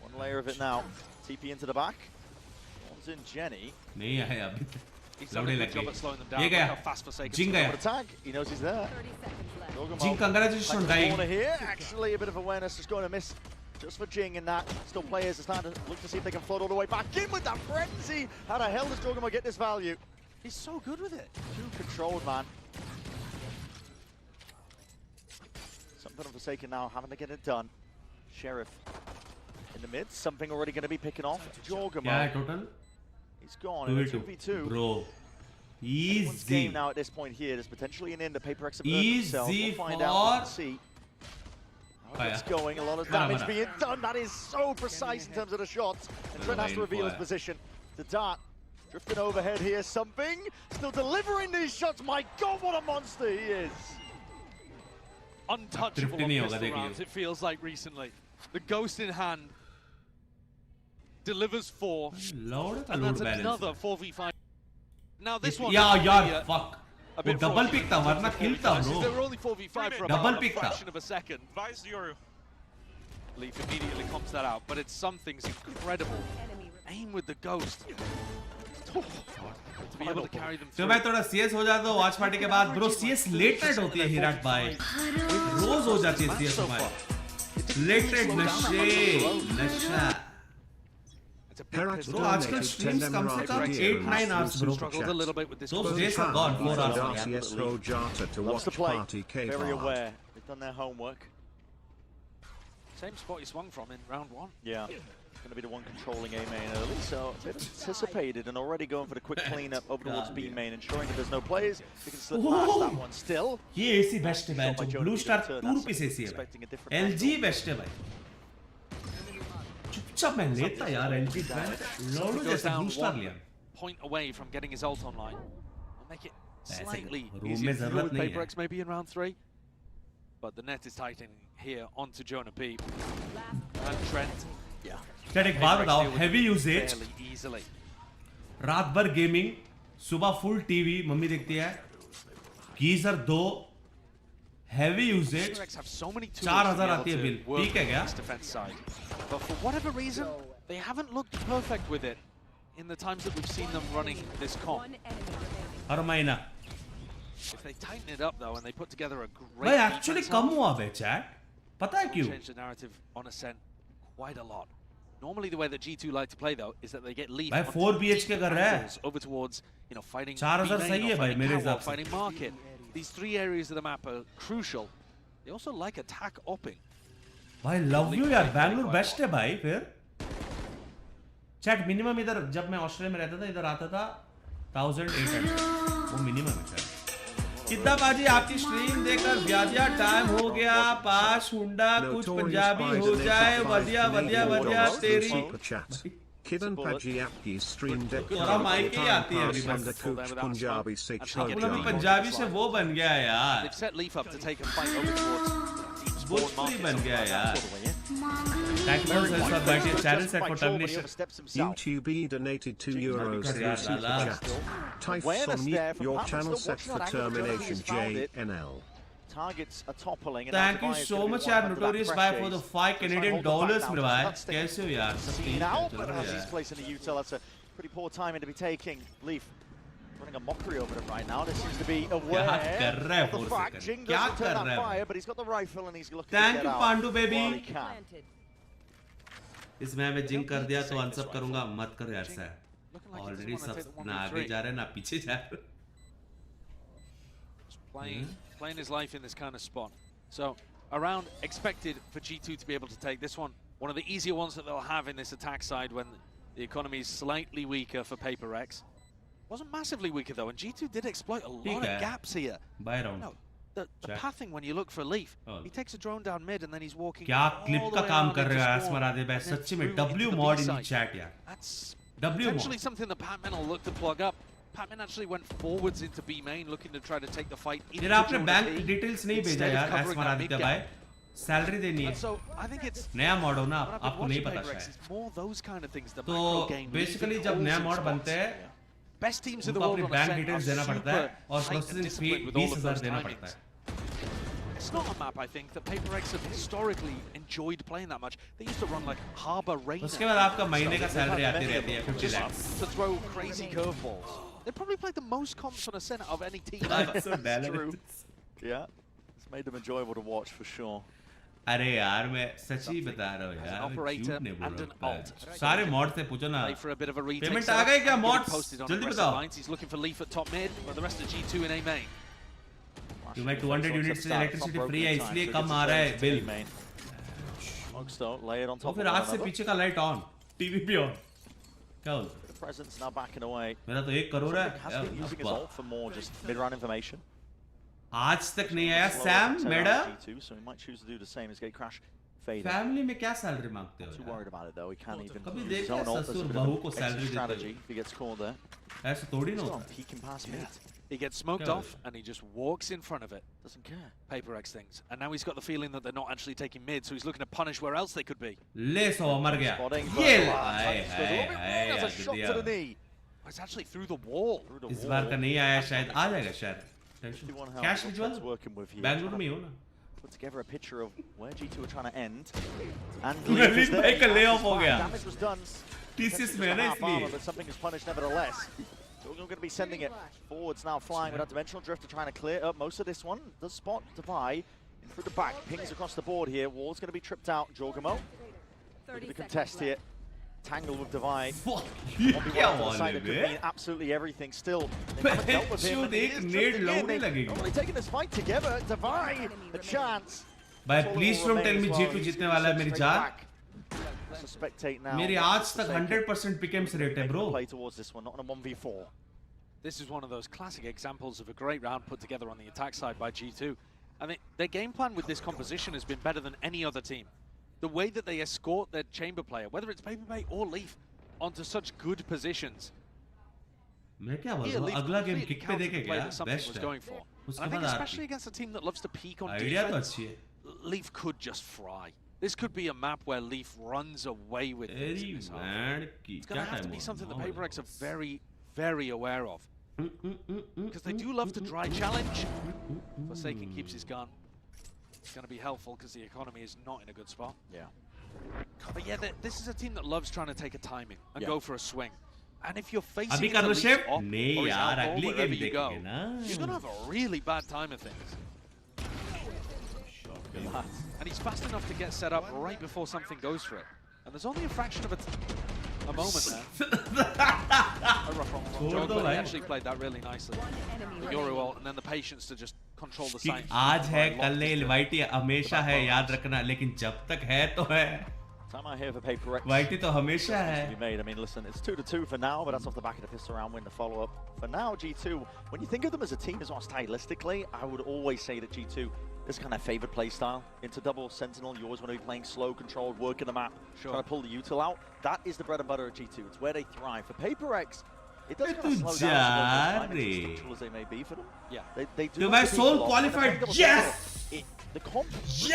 One layer of it now. TP into the back. Thorns in Jenny. नहीं आया अभी. He's done a good job at slowing them down. ये गया. Fast Forsaken. Jing गया. Tag. He knows he's there. Jing, congratulations on dying. Corner here. Actually, a bit of awareness just going to miss. Just for Jing in that. Still players are starting to look to see if they can float all the way back in with that frenzy. How the hell does Jorgamo get this value? He's so good with it. Too controlled, man. Something of Forsaken now, having to get it done. Sheriff in the mid. Something already going to be picking off. Jorgamo. Yeah, total. He's gone. 2v2. Bro. Easy. Game now at this point here. There's potentially an end to PaperX. Easy we'll find out. See. How it's going. A lot of damage being done. That is so precise in terms of the shots. And Trent has to reveal his position. The dart. Drifting overhead here, something. Still delivering these shots. My God, what a monster he is. Untouchable on pistol rounds, it feels like recently. The ghost in hand delivers 4. And that's another 4v5. Now this one... Yeah, fuck. वो double pick था, वरना kill था, bro. They were only 4v5 for about a fraction of a second. Leaf immediately comps that out, but it's something's incredible. Aim with the ghost. To be able to carry them तो मैं थोड़ा CS हो जाता हूँ watch party के बाद bro CS late night होती है हिराट भाई रोज हो जाती है CS हमारी late night नशा bro आजकल streams कम से कम 8-9 hours bro those days are gone 4 hours ASUS ROG to WATCHPARTY K-Bar. Very aware. They've done their homework. Same spot he swung from in round 1. Yeah. Going to be the one controlling A main early, so a bit anticipated and already going for the quick cleanup over towards B main, ensuring that there's no players. They can slip past that one still. ये AC best है भाई, Blue Star 2 rupees AC है भाई, LG best है भाई. चुपचाप मैं लेता यार LG brand, लोडो जैसा Blue Star लिया. Point away from getting his ult online. We'll make it slightly room easier में जरूरत नहीं है. PaperX maybe in round 3, but the net is tightening here onto Jonah P and Trent. Yeah. चल एक बात बताओ, heavy usage, रात भर गेमिंग, सुबह फुल टीवी मम्मी देखती है, गीजर 2, heavy usage, 4000 आती है बिल, ठीक है क्या? But for whatever reason, they haven't looked perfect with it in the times that we've seen them running this comp. हर महीना If they tighten it up though and they put together a great भाई actually कम हुआ बे chat पता है क्यों change the narrative on Ascent quite a lot. Normally the way that G2 like to play though is that they get lead भाई 4 BHK कर रहा है over towards, you know, fighting 4000 सही है भाई मेरे हिसाब से fighting market. These 3 areas of the map are crucial. They also like attack opping. भाई लव यू यार बैंगलोर बेस्ट है भाई फिर चैट मिनिमम इधर जब मैं ऑस्ट्रेलिया में रहता था इधर आता था 1800 वो मिनिमम है कितना बाजी आपकी स्ट्रीम देखकर व्याजिया टाइम हो गया पास हुंडा कुछ पंजाबी हो जाए वधिया वधिया वधिया तेरी Kidan Paji Apki streamed at mic ही आती है अभी बस Punjabi पंजाबी से वो बन गया यार They've set Leaf up to take a fight over towards Bhojpuri बन गया यार Thank you for subscribing to channel set for termination. YouTube donated €2 through Super Chat. Typhon, your channel set for termination JNL. Targets are toppling. Thank you so much यार Notorious Bhai for the $5 Canadian मेरे भाई कैसे हो यार सब ठीक चल रहा है he's placing the util. That's a pretty poor timing to be taking. Leaf running a mockery over him right now. This seems to be aware of the fact. Jing doesn't turn that fire, but he's got the rifle and he's looking to get out. Thank you Pandu baby. While he can. इसमें मैं zinc कर दिया तो unsub करूंगा मत कर यार sir already सब ना आगे जा रहे ना पीछे जा रहे playing his life in this kind of spot. So a round expected for G2 to be able to take this one. One of the easier ones that they'll have in this attack side when the economy is slightly weaker for PRX. Wasn't massively weaker though, and G2 did exploit a lot of gaps here. By round. No, the pathing when you look for Leaf, he takes a drone down mid and then he's walking. क्या clip का काम कर रहे हो आसमरादे भाई सच्ची में W mod in the chat यार. That's W mod. potentially something that Patman will look to plug up. Patman actually went forwards into B main looking to try to take the fight. यार आपने bank details नहीं भेजा यार आसमरादे भाई. Salary देनी है. So I think it's नया mod हो ना आपको नहीं पता शायद. more those kind of things. तो बेसिकली जब नया मॉड बनते हैं best teams in the world अपनी बैंक डिटेल्स देना पड़ता है और प्रोसेसिंग फी 20000 देना पड़ता है. It's not a map I think that PRX have historically enjoyed playing that much. They used to run like Harbor Rain. उसके बाद आपका महीने का सैलरी आती रहती है 50 lakhs. To throw crazy curveballs. They probably played the most comps on a center of any team ever. so true. Yeah, it's made them enjoyable to watch for sure. अरे यार मैं सच्ची बता रहा हूँ यार झूठ नहीं बोल रहा हूँ सारे मॉड से पूछो ना पेमेंट आ गए क्या मॉड्स जल्दी बताओ He's looking for Leaf at top mid, but the rest of G2 in A main. You might 200 units से इलेक्ट्रिसिटी फ्री है इसलिए कम आ रहा है बिल तो फिर आज से पीछे का लाइट ऑन टीवी भी ऑन क्या बोलते Presence now backing away. मेरा तो 1 करोड़ है Has been using his ult for more just mid-round information. आज तक नहीं आया Sam madam so he might choose to do the same as Gatecrash fading. Family में क्या सैलरी मांगते हो Too worried about it though. He can't even कभी use his देखा own ult as a ससुर bit बहू of को an salary exit देते strategy if he gets called there. ऐसे थोड़ी ना होता Peeking past mid. He gets smoked off and he just walks in front of it. Doesn't care. PRX things. And now he's got the feeling that they're not actually taking mid, so he's looking to punish where else they could be. ले सो मर गया ये That's a shot to the knee. It's actually through the wall. इस बार का नहीं आया शायद आ जाएगा शायद कैश विजुअल बैंगलोर में ही हो ना Put together a picture of where G2 are trying to end. And Leaf भाई का ले ऑफ हो गया damage was done. TCS में है ना इसलिए But something is punished nevertheless. So we're going to be sending it forwards now, flying without Dimensional Drift to trying to clear up most of this one. Does spot Defy in through the back, pings across the board here. Wall's going to be tripped out. Jorgamo looking to contest here. Tangle with Defy. That could mean absolutely everything. Still, they haven't dealt with him. They're only taking this fight together. Defy a chance. भाई please don't tell me G2 जीतने वाला है मेरी जान Spectate now. मेरी आज तक 100% pick'ems rate है bro. Play towards this one, not on a 1v4. This is one of those classic examples of a great round put together on the attack side by G2. I mean, their game plan with this composition has been better than any other team. The way that they escort their chamber player, whether it's Paperbay or Leaf, onto such good positions. मैं क्या बोल रहा हूँ अगला game kick पे देखे क्या best है उसके बाद especially against a team that loves to peak on defense, Leaf could just fry. This could be a map where Leaf runs away with it. It's going to have to be something that PRX are very, very aware of. Because they do love to dry challenge. Forsaken keeps his gun. It's going to be helpful because the economy is not in a good spot. Yeah. But yeah, this is a team that loves trying to take a timing and go for a swing. And if you're facing अभी into कर लो Leaf's shift op नहीं or his यार outball, अगली wherever game you go, देखेंगे ना you're going to have a really bad time of things. And he's fast enough to get set up right before something goes for it. And there's only a fraction of a moment there. A rough on Jog, but he actually played that really nicely. The Yoru ult, and then the patience to just control the site. आज है कल नहीं वाइटी हमेशा है याद रखना लेकिन जब तक है तो है Time out here for PRX. वाइटी तो हमेशा है To be made. I mean, listen, it's 2-2 for now, but that's off the back of the pistol round win, the follow-up. For now, G2, when you think of them as a team as well stylistically, I would always say that G2 is kind of favoured play style. Into double Sentinel, you always want to be playing slow, controlled, working the map, trying to pull the util out. That is the bread and butter of G2. It's where they thrive. For PRX, it does kind of slow down as instinctual as they may be for them. Yeah. They do. तो मैं sole qualified yes The comp. Yeah!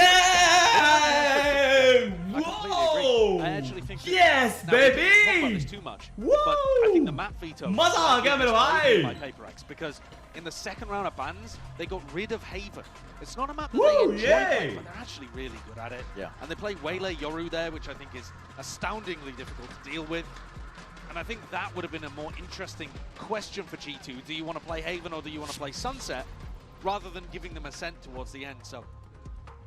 Whoa! I actually think that yes, now, baby! We don't talk about this too much, but I think the map veto मजा आ गया मेरे भाई! by PRX because in the second round of bans they got rid of Haven. It's not a map that Woo, they enjoy yay! playing, but they're actually really good at it. Yeah. And they play Waylay Yoru there, which I think is astoundingly difficult to deal with. And I think that would have been a more interesting question for G2. Do you want to play Haven or do you want to play Sunset? Rather than giving them ascent towards the end. So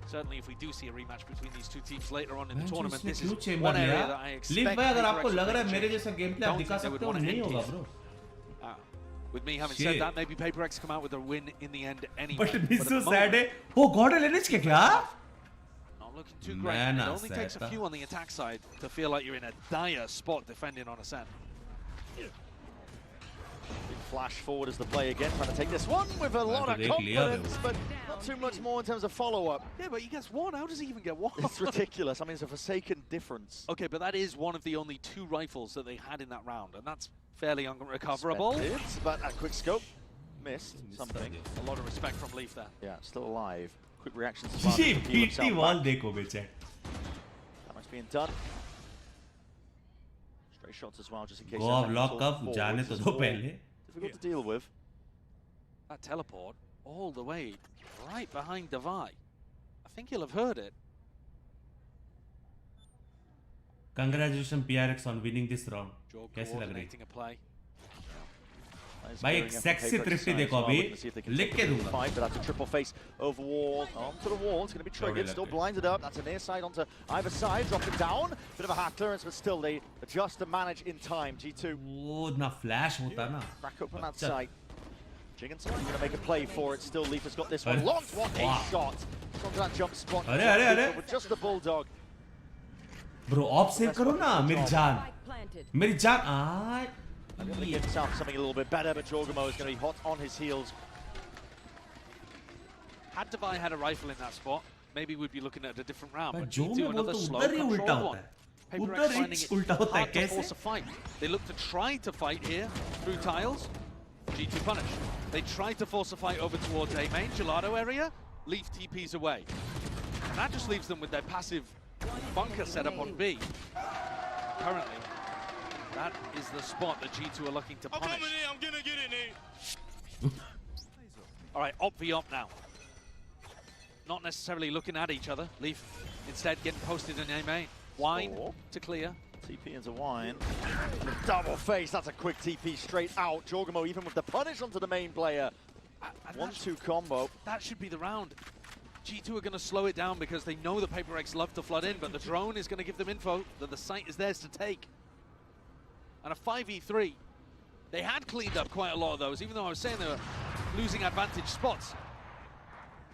certainly if we do see a rematch between these two teams later on in the tournament, this is one area that I expect. अगर आपको लग रहा है मेरे जैसा game play आप दिखा सकते हो नहीं होगा bro. With me having said that, maybe PRX come out with a win in the end anyway. But it's so sad है. Oh God, LNH क्या? Not looking too great. It only takes a few on the attack side to feel like you're in a dire spot defending on ascent. Big flash forward as the play again, trying to take this one with a lot of confidence, but not too much more in terms of follow-up. Yeah, but he gets one. How does he even get one? It's ridiculous. I mean, it's a Forsaken difference. Okay, but that is one of the only two rifles that they had in that round, and that's fairly unrecoverable. But a quick scope, missed something. A lot of respect from Leaf there. Yeah, still alive. Quick reaction to TbOne देखो बेचे. Damage being done. Stray shots as well, just in case. Go up, lock up, जाने तो दो पहले. Difficult to deal with. That teleport all the way right behind Devi. I think you'll have heard it. Congratulations PRX on winning this round. कैसे लग रही? भाई एक sexy thrifty देखो अभी लिख के दूंगा. But that's a triple face over wall, onto the wall. It's going to be triggered, still blinded up. That's a near side onto either side, drop it down. Bit of a hard clearance, but still they adjust and manage in time. G2. वो ना flash होता ना. Crack open that site. Jiggins going to make a play for it. Still, Leaf has got this one locked. What a shot! Onto that jump spot. With just the bulldog. Bro, of save करो ना मेरी जान. मेरी जान आ. I'm going to give himself something a little bit better, but Jorgamo is going to be hot on his heels. Had Devi had a rifle in that spot, maybe we'd be looking at a different round. But G2 another slow control one. PRX finding it hard to force a fight. They look to try to fight here through tiles. G2 punish. They try to force a fight over towards A main, Gelato area. Leaf TPs away. And that just leaves them with their passive bunker set up on B. Currently. That is the spot that G2 are looking to punish. I'm gonna get it, Nate. All right, op v op now. Not necessarily looking at each other. Leaf instead getting posted in A main. Wine to clear. TP into Wine. And a double face, that's a quick TP straight out. Jorgamo even with the punish onto the main player. 1-2 combo. That should be the round. G2 are going to slow it down because they know the PRX love to flood in, but the drone is going to give them info that the site is theirs to take. And a 5v3. They had cleaned up quite a lot of those, even though I was saying they were losing advantage spots.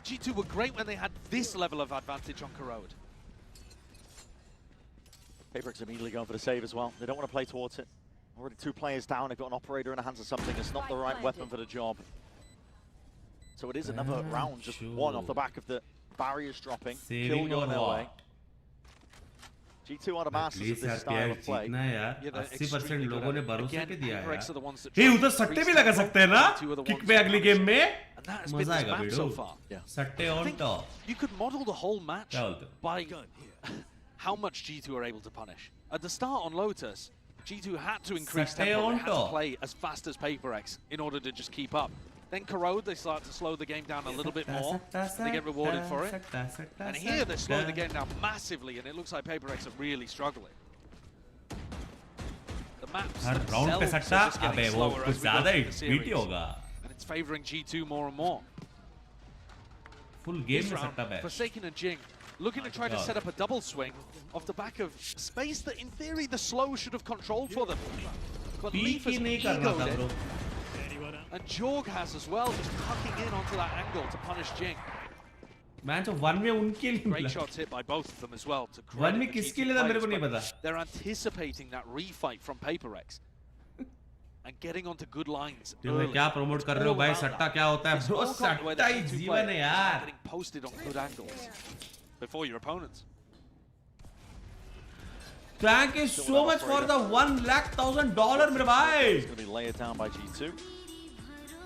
G2 were great when they had this level of advantage on Corrode. PRX immediately going for the save as well. They don't want to play towards it. Already 2 players down. They've got an operator in the hands of something. It's not the right weapon for the job. So it is another round, just one off the back of the barriers dropping. Kill going their way. G2 are the masters of this style of play. यार 80% लोगों ने भरोसा के दिया है. हे उधर सट्टे भी लगा सकते हैं ना? किक पे अगली गेम में मजा आएगा वीडियो. सट्टे on top. You could model the whole match by how much G2 are able to punish. At the start on Lotus, G2 had to increase tempo, they had to play as fast as PRX in order to just keep up. Then Corrode, they start to slow the game down a little bit more. They get rewarded for it. And here they're slowing the game down massively, and it looks like PRX are really struggling. The maps her round पे themselves सट्टा are just getting अबे वो slower कुछ as we go ज्यादा through he the BT series. होगा And it's favoring G2 more and more. Full game This में round, सट्टा बैठ Forsaken and Jing looking to try to set up a double swing off the back of space that in theory the slow should have controlled for them. But Leaf has नहीं करना था egoed bro it. And Jorg has as well, just tucking in onto that angle to punish Jing. Match one में उनके लिए Great मिला shots hit by both of them as well. To one credit में the किसके G2 लिए था मेरे players, को नहीं but पता they're anticipating that refight from PaperX and getting onto good lines. तुम क्या प्रमोट कर रहे हो भाई सट्टा क्या होता है ब्रो सट्टा ही जीवन है यार Getting posted on good angles before your opponents. Thank you so much for the $1,00,000 मेरे भाई It's going to be layered down by G2.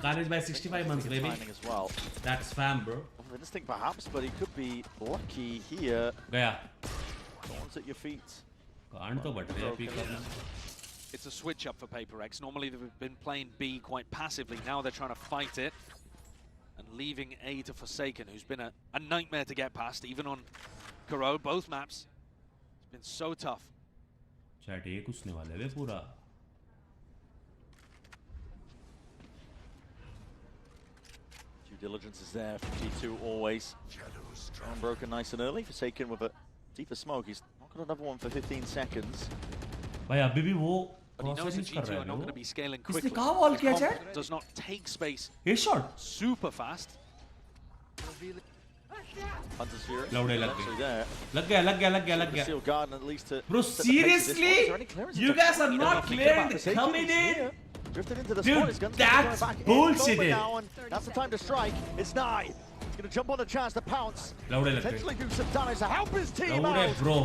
Carnage by 65 months baby Timing as well. That's fam bro I just think perhaps, but he could be lucky here. गया Thorns at your feet. कांड तो but रहे pick करना It's a switch up for PaperX. Normally they've been playing B quite passively. Now they're trying to fight it and leaving A to Forsaken, who's been a nightmare to get past, even on Corrode. Both maps. It's been so tough. Chat ये कुछ नहीं वाले वे पूरा Due diligence is there for G2 always. Unbroken nice and early. Forsaken with a deeper smoke. He's not got another one for 15 seconds. भाई अभी भी वो But he knows that cross कर G2 रहा are not है going to be scaling किसने quickly. कहाँ wall किया The comp chat does not take space ये shot super fast. Hunter's Fury. लौड़े लग Actually गए there. लग गया लग गया लग गया लग गया Seal Garden at least to bro set the pace of this one. Is there any seriously clearance you into guys are front? not clearing the Forsaken coming is in here. Drifted into the Dude, spawn. His gun's that's going back in. bullshit. Over now, and that's the time to strike. It's Nye. He's going to jump on a chance to pounce. लौड़े लग Potentially गए do some damage to help his team लौड़े out. bro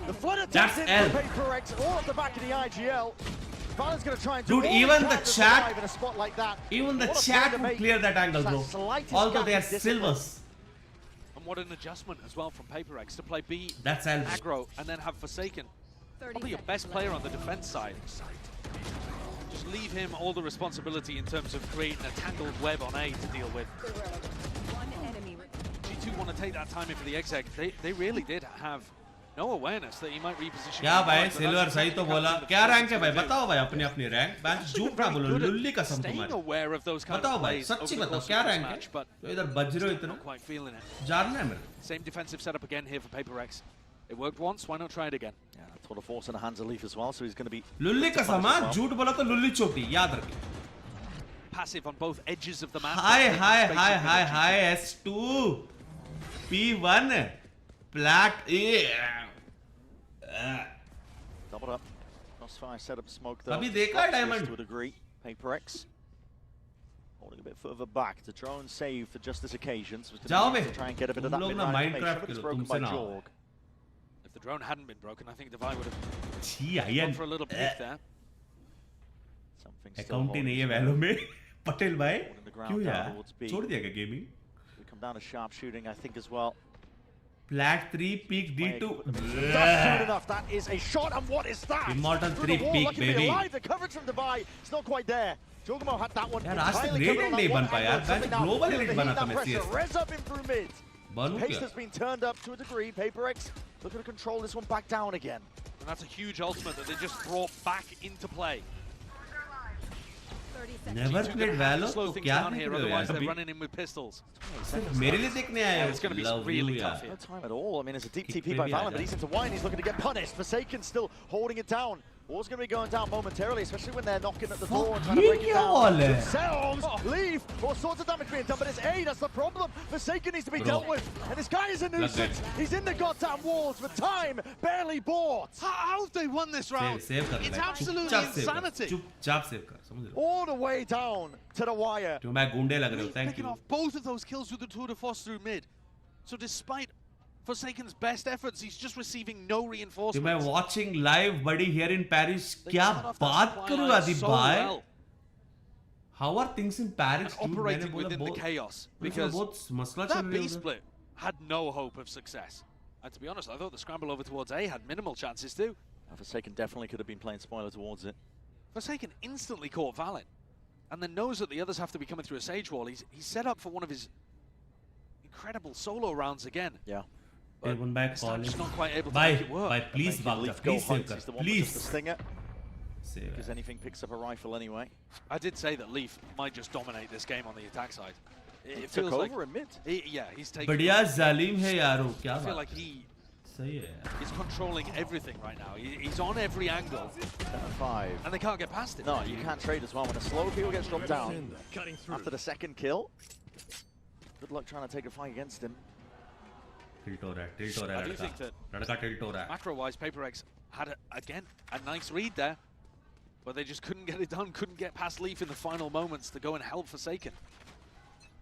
The flood That's attacks in L. for PaperX, all at the back of the IGL. Valen's going to try and do Dude, all even he the can to chat- survive in a spot like that. even the What a chat play to would make clear that angle that bro slightest although gap they are in discipline. silvers And what an adjustment as well from PaperX to play B That's L. aggro and then have Forsaken. Probably your best player on the defense side. Just leave him all the responsibility in terms of creating a tangled web on A to deal with. G2 want to take that time in for the exec. They really did have no awareness that he might reposition. क्या his भाई mind, but silver that's सही exactly तो what बोला captain क्या of rank है Forsaken's भाई gonna do. बताओ भाई अपनी अपनी रैंक मैं झूठ ना बोलो लुल्ली कसम Staying तुम्हारी aware of those kind बताओ of भाई plays सच्ची over the बताओ course क्या of this रैंक है match, but तो इधर बज रहे हो इतना not quite feeling it. जानना है मेरे Same defensive setup again here for PaperX. It worked once, why not try it again? Yeah, total force in the hands of Leaf as well, so he's going to be लुल्ली कसम हाँ झूठ बोला तो लुल्ली चोटी याद रखे Passive on both edges of the map. Hi taking hi space hi in hi middle. Hi S2 P1 Plat doubled up. Crossfire setup smoke though. अभी देखा Blocks this Diamond? to a degree. PaperX holding a bit further back. The drone save for just this occasion. So it's जाओ going bay to try and get a bit of तुम that लोग ना mid-range information, Minecraft but it's करो broken तुमसे by ना हो Jorg. If the drone hadn't been broken, I think Divine would have छी gone ion for a little peek there. Something still account he holding नहीं है his value own. में पटेल भाई Holding the ground क्यों down यार towards B. छोड़ दिया क्या gaming We come down to sharp shooting, I think, as well. Plat 3 peak D2 That's soon enough. That is a shot, and what is that? Immortal Through 3 the wall, peak, lucky to be baby. alive. The coverage from Divine is not quite there. Jogamo had that one. यार आज तक entirely rated covered on नहीं that बन one पाया यार angle. Something मैं now global feeling elite the बना heat, था that मैं pressure. CS Res up in through mid. बनूं Pace क्या has been turned up to a degree. PaperX looking to control this one back down again. And that's a huge ultimate that they just brought back into play. Never played Valo Slow तो things क्या down देख here, रहे हो otherwise यार they're अभी running in with pistols. सिर्फ मेरे लिए देखने आए Yeah, हो it's going to be Love really you tough यार here. No time at all. I mean, it's a deep Kick TP by maybe Valen, but आजा। he's into wine. He's looking to get punished. Forsaken still holding it down. Wall's going to be going down momentarily, especially when they're knocking at the door and trying to ये break it क्या wall down है? themselves. Leave. All sorts of damage being done, but it's A. That's the problem. Forsaken needs to be Bro. dealt with. And this guy is a nuisance. He's in the goddamn walls with time barely bought. How have they won this round? Save कर It's ले absolutely चुपचाप save कर insanity. चुपचाप save कर समझ रहे हो All the way down to the wire. तो मैं गुंडे लग रहे हो thank Picking you off both of those kills with the tour de force through mid. So despite Forsaken's best efforts, he's just receiving no तो मैं reinforcements. Watching live बड़ी here in Paris They क्या cut off that बात supply करो line आदि so भाई well how are things in Paris and operating within the chaos because बहुत मसला that चल B रहा है split had no hope of success. And to be honest, I thought the scramble over towards A had minimal chances too. Forsaken definitely could have been playing spoiler towards it. Forsaken instantly caught Valen and then knows that the others have to be coming through a sage wall. He's set up for one of his incredible solo rounds again. Yeah. But one back this time calling just not quite able to bye make it work. bye please Thank you, भाग जा Leaf. Go please save Hunts. कर He's the one with just the please stinger. Because anything picks up a rifle anyway. I did say that Leaf might just dominate this game on the attack side. It feels like over in mid. Yeah, he's taking. बढ़िया जालिम है यारो क्या I feel बात like he सही है is controlling everything right now. He's on every angle. 5. And they can't get past it. No, you can't trade as well. When a slow peel gets dropped down after the second kill, good luck trying to take a fight against him. Tilt हो रहा है I do think that लड़का tilt हो रहा है macro-wise, PaperX had, again, a nice read there. But they just couldn't get it done, couldn't get past Leaf in the final moments to go and help Forsaken.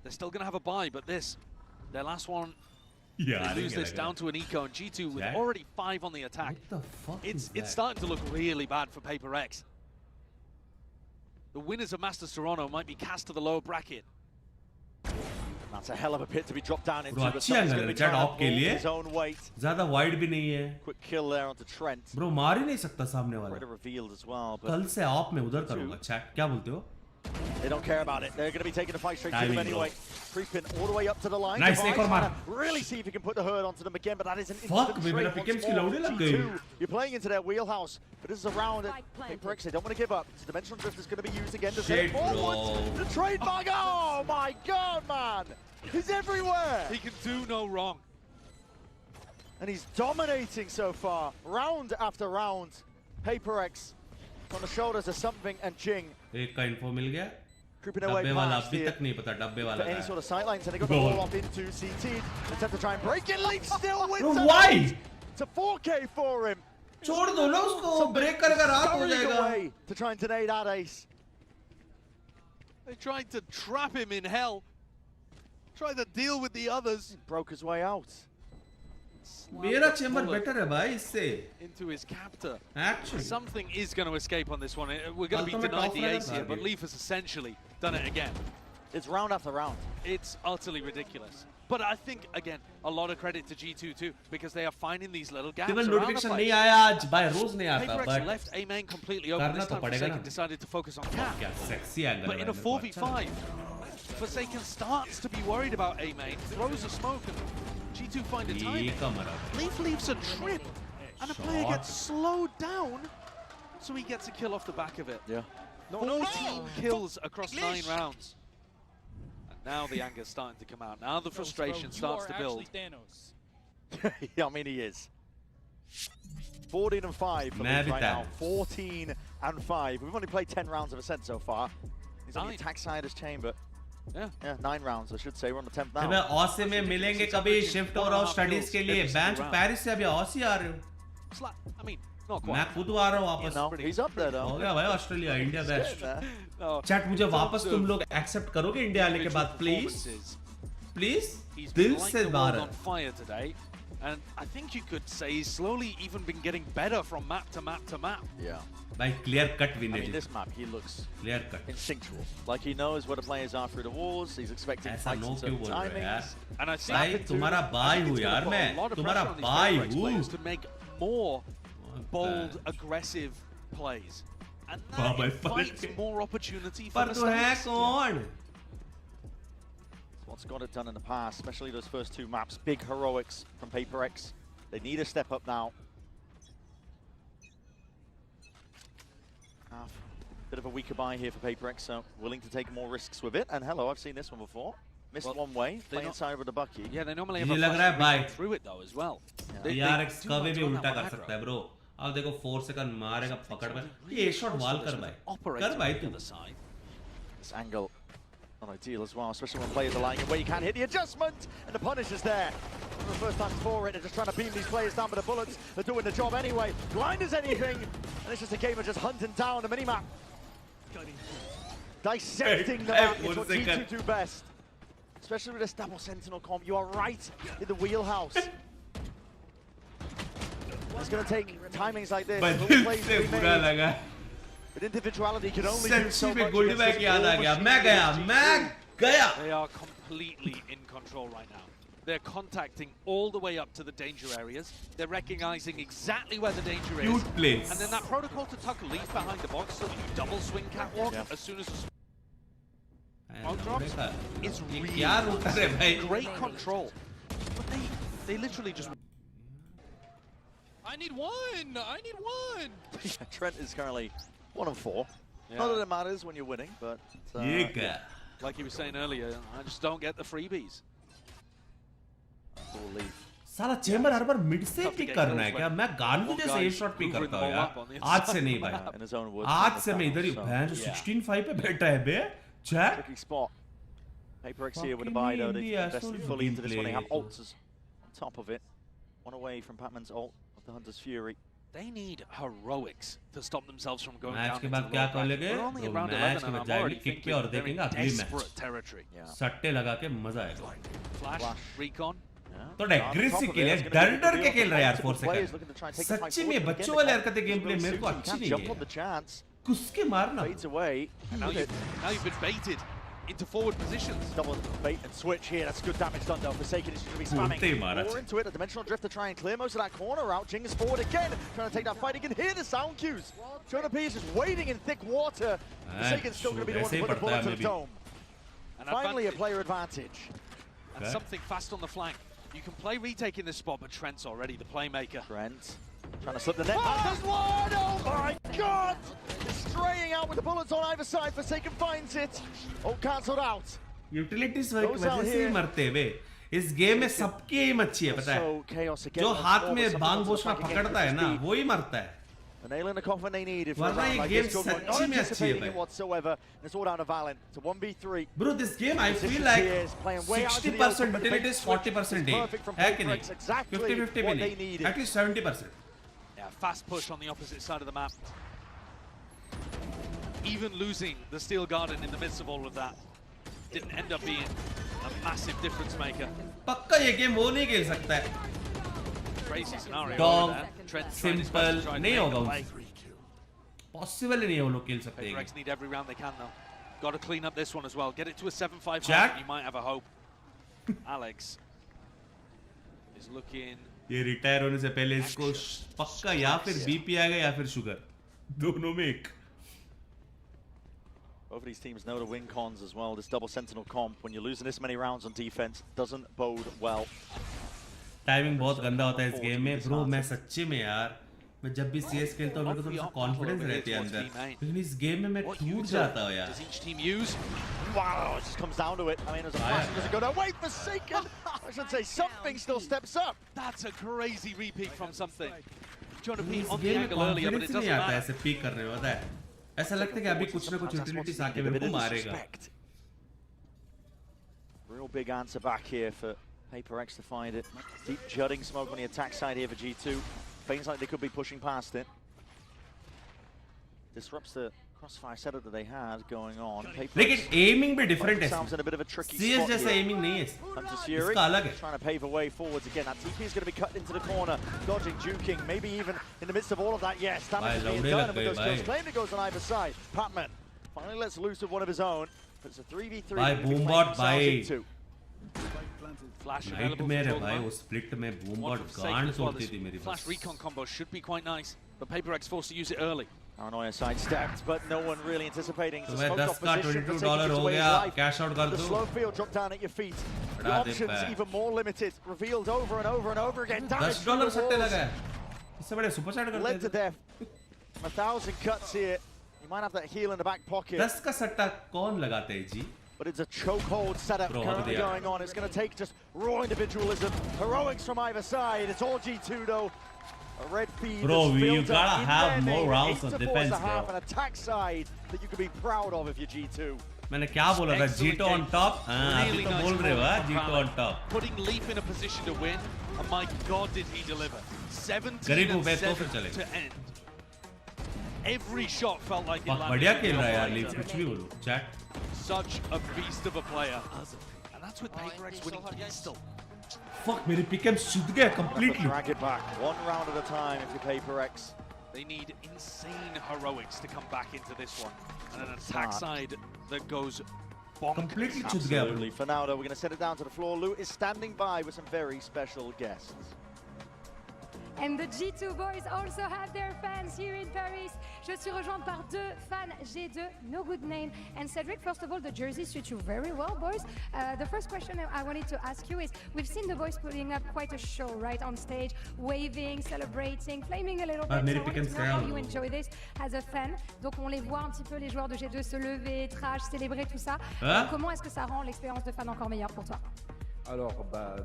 They're still going to have a bye, but this, their last one, they lose this down to an eco, and G2 with already 5 on the attack. What the fuck it's starting to look really bad for PaperX. The winners of Masters Toronto might be cast to the lower bracket. That's a hell of a pit to be dropped down into. Bro, अच्छी angle है chat off के लिए his own weight. ज़्यादा wide भी नहीं है Quick kill there onto Trent. Bro मार ही नहीं सकता सामने वाला revealed as well, but कल से ऑफ में उधर करूँगा चैट क्या बोलते हो They don't care about it. They're going to be taking a fight straight to him anyway. Creeping all the way up to the line. Nice, एक और मार. Really see if he can put the hurt onto them again, but that is an Fuck, instant मेरा straight PKM's once की more. लौड़े लग गई. G2, you're playing into their wheelhouse, but this is a round that PRX, they don't want to give up. So Dimensional Drift is going to be used again to set it forward. The trademark. Oh my god, man! He's everywhere. He can do no wrong. And he's dominating so far, round after round. PaperX on the shoulders of something and Jing. एक का info मिल गया Creeping away डब्बे वाला past अभी here तक नहीं पता डब्बे for वाला any का sort of sightlines, and they got the ball off into CT. They attempt to try and break it. Leaf still wins. Bro, why? It's a 4K for him. छोड़ दो ना उसको ब्रेक करेगा रात हो जाएगा to try and deny that ace. They tried to trap him in hell. Tried to deal with the others. He broke his way out. मेरा chamber better है भाई इससे into his captor. Actually something is going to escape on this one. We're going to be denied the ace here, but Leaf has essentially done it again. It's round after round. It's utterly ridiculous. But I think, again, a lot of credit to G2 too, because they are finding these little gaps around the notification place. नहीं आया आज भाई रोज नहीं आता PaperX left A main completely open. This time Forsaken decided to focus on cap. Sexy angle But in a 4v5, Forsaken starts to be worried about A main, throws a smoke, and G2 find a timing. Leaf leaves a trip, and a player gets slowed down, so he gets a kill off the back of it. Yeah. 14 kills across 9 rounds. And now the anger's starting to come out. Now the frustration starts to build. Yeah, I mean, he is. 14 and 5 for Leaf right now. 14 and 5. We've only played 10 rounds of Ascent so far. He's on the attack side as Chamber. Yeah, 9 rounds, I should say. We're on the 10th now. मैं Aussie में मिलेंगे कभी shift हो रहा हूँ studies के लिए bench Paris से अभी ऑसी आ रहे हो I mean, not quite. मैं खुद आ रहा हूँ वापस No, he's up there though. हो गया भाई Australia India best No. Chat मुझे वापस तुम लोग एक्सेप्ट करोगे इंडिया आने के बाद प्लीज प्लीज दिल से बाहर on fire today, and I think you could say he's slowly even been getting better from map to map to map. Yeah. भाई clear cut win I mean, this map, he looks clear cut. instinctual. Like he knows where the players are through the walls. He's expecting ऐसा fights no in क्यों certain बोल रहे हो यार timings. And I भाई think तुम्हारा भाई हूँ यार मैं तुम्हारा भाई हूँ to make more bold, aggressive plays, and that invites more opportunity for पर तो है कौन What's got it done in the past, especially those first 2 maps. Big heroics from PaperX. They need a step up now. Bit of a weaker buy here for PaperX, so willing to take more risks with it. And hello, I've seen this one before. Missed one way, play inside with the Bucky. Yeah, they normally have ये a लग रहा है भाई through it though as well. PRX कभी भी उल्टा कर सकता है ब्रो अब देखो 4 सेकंड मारेगा पकड़ में ये शॉट वाल कर भाई तू This angle not ideal as well, especially when players are lying in where you can't hit the adjustment, and the punish is there. For the first time for it, they're just trying to beam these players down with the bullets. They're doing the job anyway. Blind as anything, and it's just a game of just hunting down the minimap. Dissecting the map is what G2 do best. Especially with this double sentinel comp, you are right in the wheelhouse. It's going to take timings like this. Little plays to be made. But individuality can only do so much. They are completely in control right now. They're contacting all the way up to the danger areas. They're recognizing exactly where the danger is. Cute place. And then that protocol to tuck Leaf behind the box so that you double swing catwalk as soon as the smoke drops. It's really great control. But they literally just... I need one! I need one! Trent is currently 1 and 4. Yeah. Not that it matters when you're winning, but like you were saying earlier, I just don't get the freebies. Full leaf. साला chamber हर बार mid से pick करना है क्या? मैं गानू जैसे air shot pick करता हूँ यार। आज से नहीं भाई, आज से मैं इधर ही भैंस 16-5 पे बैठा है बे। Check. Tricky spot. PaperX here with a buy though. They've invested fully into this one. They have ults on top of it. One away from Patman's ult of the Hunter's Fury. They need heroics to stop themselves from going match down के into बाद क्या low bracket. करोगे? We're only at round match 11 के and बाद I'm जाएगी already kick पे thinking और they're in देखेंगे अगली मैच। desperate territory. सट्टे लगा के मजा आएगा। Flash, recon. तो एग्रेसिव खेल है, डर डर के खेल रहा है यार 4 सेकंड। सच्ची में बच्चों वाले हरकतें गेम प्ले मेरे को अच्छी नहीं है। कुसके मारना। And now you've been baited into forward positions. Double bait and switch here. That's good damage done though. Forsaken is going to be spamming more into it. A dimensional drift to try and clear most of that corner out. Jing is forward again, trying to take that fight. He can hear the sound cues. Jonah P is just waiting in thick water. Forsaken's still going to be the one to put the bullet to the dome. And finally, a player advantage. And something fast on the flank. You can play retake in this spot, but Trent's already the playmaker. Trent trying to slip the net. There's one! Oh my god! Straying out with the bullets on either side. Forsaken finds it. Oh, cancelled out. Utilities वजह से ही मरते वे। इस game में सबकी M अच्छी है पता है। जो हाथ में बांग बोशना पकड़ता है ना, वो ही मरता है। A nail in the coffin they needed for a वरना round ये like गेम this. Not सच्ची में अच्छी है anticipating it भाई। whatsoever. And it's all down to Valen. It's a 1v3. Bro, this game I feel like 60% utilities, 40% aim. है कि नहीं? 50-50 भी नहीं। At least 70%. Yeah, fast push on the opposite side of the map. Even losing the Steel Garden in the midst of all of that didn't end up being a massive difference maker. पक्का ये game वो नहीं खेल सकता है। Crazy scenario. Dog, simple, नहीं होगा उनसे। Possible नहीं है वो लोग खेल सकते हैं। PRX need every round they can though. Got to clean up this one as well. Get it to a 7-5. Jack? You might have a hope. Alex is looking. ये रिटायर होने से पहले इसको पक्का या फिर बीपी आएगा या फिर शुगर, दोनों में एक। Both of these teams know the win cons as well. This double sentinel comp, when you're losing this many rounds on defense, doesn't bode well. Timing बहुत गंदा होता है इस गेम में ब्रो। मैं सच्ची में यार, मैं जब भी सीएस खेलता हूँ मेरे को थोड़ा कॉन्फिडेंस रहती है अंदर, लेकिन इस गेम में मैं टूट जाता हूँ यार। Does each team use? Wow, it just comes down to it. I mean, as a flash, it doesn't go down. Wait, Forsaken! I should say something still steps up. That's a crazy repeat from something. Jonah P इस on the game में angle earlier, but it confidence doesn't नहीं आता matter. ऐसे peak करने में, पता है? ऐसा लगता है कि अभी कुछ ना कुछ यूटिलिटीज आके मेरे को मारेगा। Real big answer back here for PaperX to find it. Deep jutting smoke on the attack side here for G2. Feels like they could be pushing past it. Disrupts the crossfire setup that they had going on. लेकिन aiming भी different है। Sounds in a bit of a tricky CS spot जैसा here. Aiming नहीं है। Hunter's Fury इसका अलग है। trying to pave a way forwards again. That TP is going to be cut into the corner, dodging, juking, maybe even in the midst of all of that. Yes, damage is being done, and with those kills claimed, it goes on either side. Patman finally lets loose of one of his own. But it's a 3v3. By Boombot, by Flash available Nightmare है for भाई, वो split में Boombot One from गांड Sake as well. तोड़ती This थी मेरी Flash बस। recon combo should be quite nice, but PaperX forced to use it early. Paranoia sidestepped, but no one really anticipating. तो मैं 10 का $22 हो गया, cash out कर The दूँ। slow field dropped down at your feet. The बढ़ा दे options पैर। even more limited. Revealed over and over and over again. Damage $10 through the सट्टे walls. लगा है। इससे बड़े सुपर चैट करते Led to हैं। death. 1,000 cuts here. You might have that heal in the back pocket. 10 का सट्टा कौन लगाते हैं जी? But it's a chokehold setup Bro, currently yeah. going on. It's going to take just raw individualism. Heroics from either side. It's all G2 though. A red feed. Bro, that's you built up gotta in have their more name. rounds on 8-4 defense, is a half, bro. an attack side that you can be proud of if you're G2. मैंने क्या बोला था? G2 on top? हाँ, अभी Really तो nice बोल रहे हो हाँ, from G2 Valen. on top. Putting Leaf in a position to win, and my God, did he deliver? 17 गरीब and हो गए तो 7 फिर चलेगा। to end. Every shot felt like it landed. बढ़िया खेल in रहा the है यार, operator. लीव कुछ भी बोलो, chat. Such a beast of a player, and that's with PaperX winning pistol. Fuck, मेरी पिकअप सुध गया completely. Drag it back one round at a time if you're PaperX. They need insane heroics to come back into this one, and an attack side that goes bonkers. Completely चुद गया Absolutely. For now, though, we're going to send it down to the floor. Lou is standing by with some very special guests. And the G2 boys also have their fans here in Paris. Je suis rejointe par deux fans G2, no good name. And Cedric, first of all, the jersey suits you very well, boys. The first question I wanted to ask you is, we've seen the boys putting up quite a show, right, on stage, waving, celebrating, flaming a little bit. So I wanted to know how you enjoy this as a fan. Donc on les voit un petit peu, les joueurs de G2 se lever, trash, célébrer, tout ça. Comment est-ce que ça rend l'expérience de fan encore meilleure pour toi? Alors,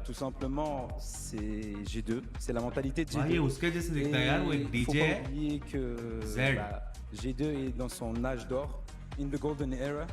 tout simplement, c'est G2, c'est la mentalité de G2. Il faut pas oublier que G2 est dans son âge d'or, in the golden era.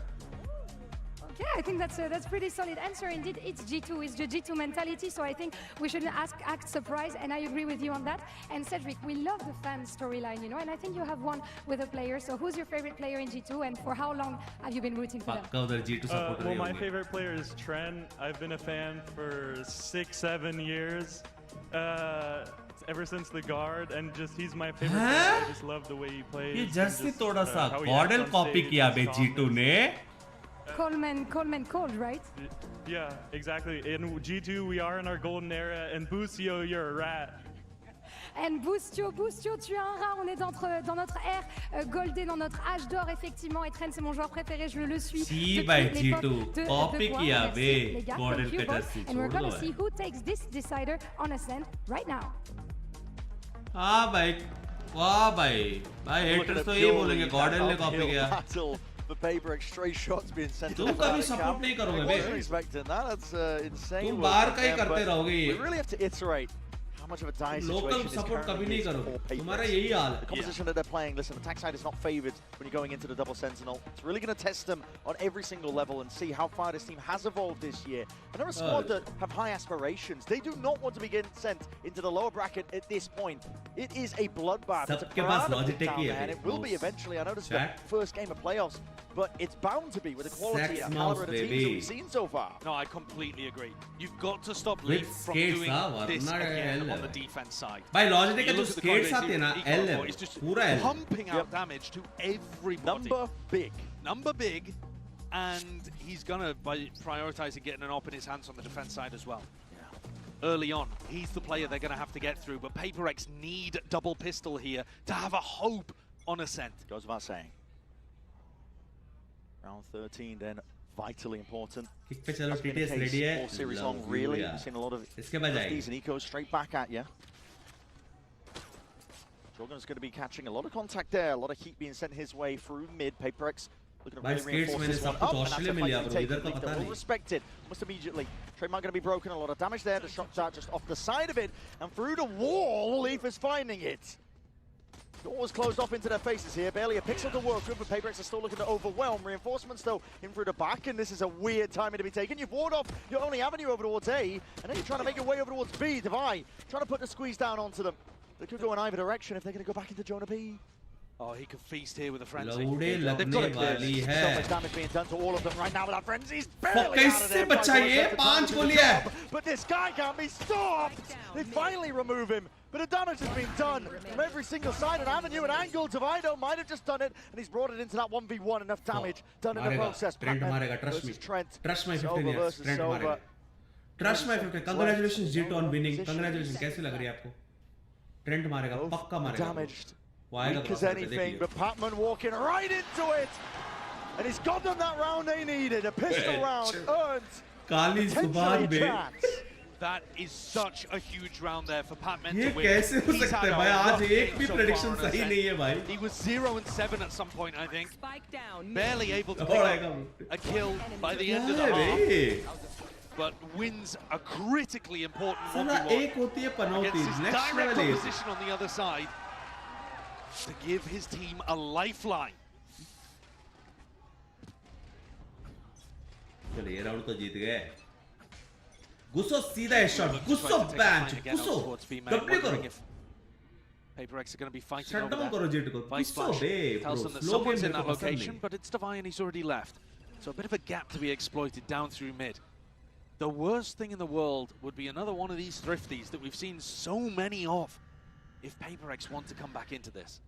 Yeah, I think that's pretty solid answer. Indeed, it's G2, it's the G2 mentality, so I think we shouldn't act surprised, and I agree with you on that. And Cedric, we love the fan storyline, you know, and I think you have one with a player. So who's your favorite player in G2, and for how long have you been rooting for them? Well, my favorite player is Tren. I've been a fan for 6-7 years. Ever since the guard, and just he's my favorite player. I just love the way he plays. ये Jersey थोड़ा सा model copy किया बे G2 ने. Coleman called, right? Yeah, exactly. In G2, we are in our golden era, and Boostio, you're a rat. And Boostio, tu es un rat. On est dans notre ère golden, dans notre âge d'or, effectivement. Et Trent, c'est mon joueur préféré, je le suis. Si, by G2. Copy kiya be. Golden jersey. And we're gonna see who takes this decider on Ascent right now. हाँ भाई, वाह भाई, haters तो ये बोलेंगे Gordon ने copy किया. The PRX straight shots being sent to the support नहीं करोगे I wasn't expecting that. That's insane. तुम बाहर का ही करते रहोगे ये. We really have to iterate how much of a dire situation Local support कभी नहीं करोगे. तुम्हारा यही हाल है. The composition that they're playing, listen, attack side is not favored when you're going into the double sentinel. It's really going to test them on every single level and see how far this team has evolved this year. And they're a squad that have high aspirations. They do not want to be sent into the lower bracket at this point. It is a bloodbath. It's a crowd and it will be eventually. I know this is the first game of playoffs, but it's bound to be with the quality and caliber of the teams that we've seen so far. No, I completely agree. You've got to stop Leaf from doing this again on the defense side. By logic, the skates आते ना L is just पूरा L. pumping out damage to everybody. Number big, and he's gonna by prioritizing getting an op in his hands on the defense side as well. Early on, he's the player they're going to have to get through, but PRX need double pistol here to have a hope on Ascent. Goes without saying. Round 13 then, vitally important. Kick पे चलो TTS ready है. All series long, really. We've seen a lot of these and ecos straight back at you. Jorgen's going to be catching a lot of contact there, a lot of heat being sent his way through mid. PRX looking to really reinforce this one up, and that's a fight to take. They're all respected almost immediately. Trademark going to be broken, a lot of damage there. The shot dart just off the side of it, and through the wall, Leaf is finding it. Doors closed off into their faces here, barely a pixel to work with, but PRX are still looking to overwhelm. Reinforcements though in through the back, and this is a weird timing to be taken. You've warded off your only avenue over towards A, and then you're trying to make your way over towards B. Divide, trying to put the squeeze down onto them. They could go in either direction if they're going to go back into Jonah B. Oh, he could feast here with a frenzy. They've got it clear. So much damage being done to all of them right now with that frenzy. He's barely out of there. But this guy can't be stopped. They finally remove him. But the damage has been done from every single side and avenue and angle. Divido might have just done it, and he's brought it into that 1v1. Enough damage done in the process. Trent marega, trust me. Trent. Trust my 15 years. Trent marega. Trust my 15. Congratulations G2 on winning. Congratulations. कैसी लग रही है आपको? Trent मारेगा, पक्का मारेगा. Damaged. Weak as anything, but Patman walking right into it. And he's got them that round they needed. A pistol round earned. Kali Subhan be. That is such a huge round there for Patman ये to win. कैसे हो सकता है भाई? आज एक भी prediction सही नहीं है भाई. He was 0-7 at some point, I think. Barely able to pick up a kill by the end of the half. But wins a critically important 1v1 against his direct opposition on the other side to give his team a lifeline. चलो ये round तो जीत गए. गुस्सो सीधा है shot. गुस्सो bench. गुस्सो. W करो. PRX are going to be fighting Shut over down that. करो जेट को. Vice गुस्सो बे. tells them that Slow someone's game in that मेरे को पसंद location, नहीं. but it's Divine and he's already left. So a bit of a gap to be exploited down through mid. The worst thing in the world would be another one of these thrifties that we've seen so many of if PRX want to come back into this.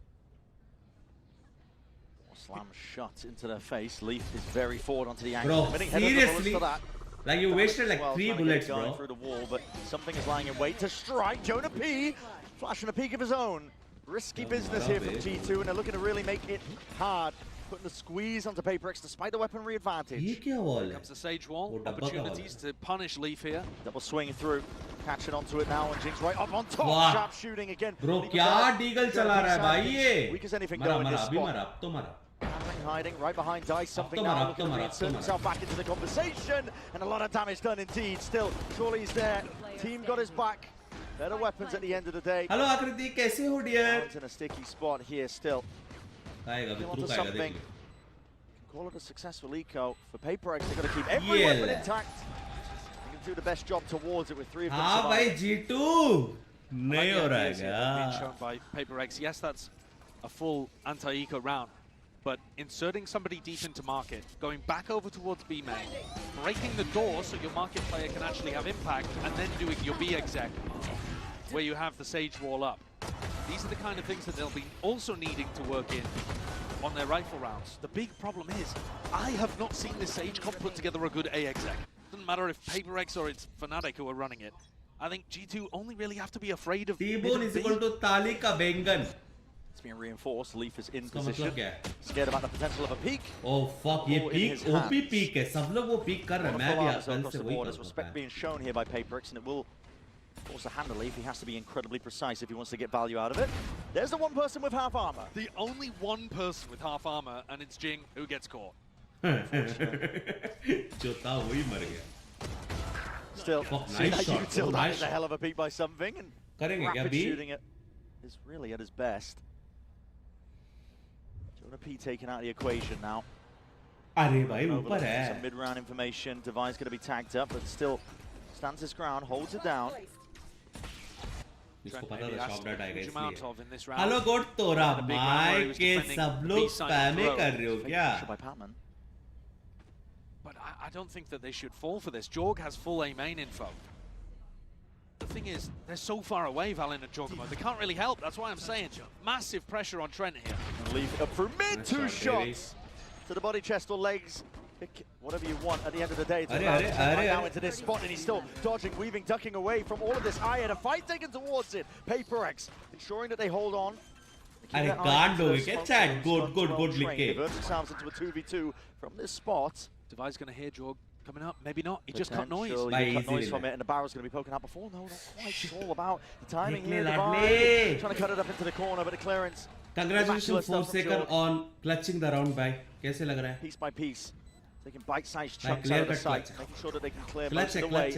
Slam shot into their face. Leaf is very forward onto the angle. Bro, Winning head of the seriously? bullets for that. Like you wasted like 3 bullets, bro. Through the wall, but something is lying in wait to strike. Jonah P Flashing a peek of his own. Risky business here from G2, and they're looking to really make it hard. Putting the squeeze onto PaperX despite the weaponry advantage. Here comes the Sage Wall. Opportunities to punish Leaf here. Double swing through. Catching onto it now, and Jinx right up on top. Wow. Sharp shooting again. Bro, क्या deagle चला रहा है भाई ये? Weak as anything मरा going मरा this अभी spot. मरा अब तो मरा. Hiding right behind Dice. Something तो now मरा, looking अब to तो reinsert मरा. himself back into the conversation, and a lot of damage done indeed. Still, surely he's there. Team got his back. Better weapons at the end of the day. Hello आकृति कैसे हो dear? It's in a sticky spot here still. आएगा Get भी onto तुरंत आएगा something. देख. Call it a successful eco for PaperX. They've got to keep every weapon intact. They can do the best job towards it with 3 of them. हाँ भाई G2 नहीं हो रहा है Being क्या? shown by PaperX. Yes, that's a full anti-eco round, but inserting somebody deep into market, going back over towards B main, breaking the door so your market player can actually have impact, and then doing your B exec, where you have the Sage Wall up. These are the kind of things that they'll be also needing to work in on their rifle rounds. The big problem is, I have not seen the Sage comp put together a good A exec. Doesn't matter if PaperX or it's Fnatic who are running it. I think G2 only really have to be afraid of TbOne is equal to ताली का बैंगन. It's being reinforced. Leaf is in इसका position. मतलब क्या है? Scared about the potential of a peak. Oh fuck, ये Ball in peak, his OP hands. peak है. सब लोग वो peak कर रहे हैं. मैं भी कल से वही There's respect being shown here by PaperX, and it will also handle Leaf. He has to be incredibly precise if he wants to get value out of it. There's the one person with half armor. The only one person with half armor, and it's Jing who gets caught. जो था वही मर गया. Still, nice shot. Util, that Nice is a hell of a peak by something, and करेंगे क्या rapid B? shooting it is really at his best. Jonah P taken out of the equation now. अरे भाई ऊपर Overlooking है. some mid-round information. Divine's going to be tagged up, but still stands his ground, holds it down. इसको पता था shop dot आएगा इसलिए. Hello, hello गोड तोरा माइक के सब लोग स्पैमे कर रहे हो क्या? But I don't think that they should fall for this. Jorg has full A main info. The thing is, they're so far away, Valen and Jorgamo. They can't really help. That's why I'm saying massive pressure on Trent here. And leave it up for mid. Two shots to the body, chest, or legs. Pick whatever you want at the end of the day. Right now into this spot, and he's still dodging, weaving, ducking away from all of this eye, and a fight taken towards it. PaperX ensuring that they hold on. अरे गांड हो गया chat. Good लिख के. Divert themselves into a 2v2 from this spot. Devi's going to hear Jorg coming up. Maybe not. He just cut noise. He cut noise from it, and the barrel's going to be poking out before. No, not quite. It's all about the timing here. Divine trying to cut it up into the corner, but the clearance. Congratulations 4 seconds on clutching the round by. कैसे लग रहा है? Piece by piece. Taking bite-sized chunks out of the site, making sure that they can clear most of the way.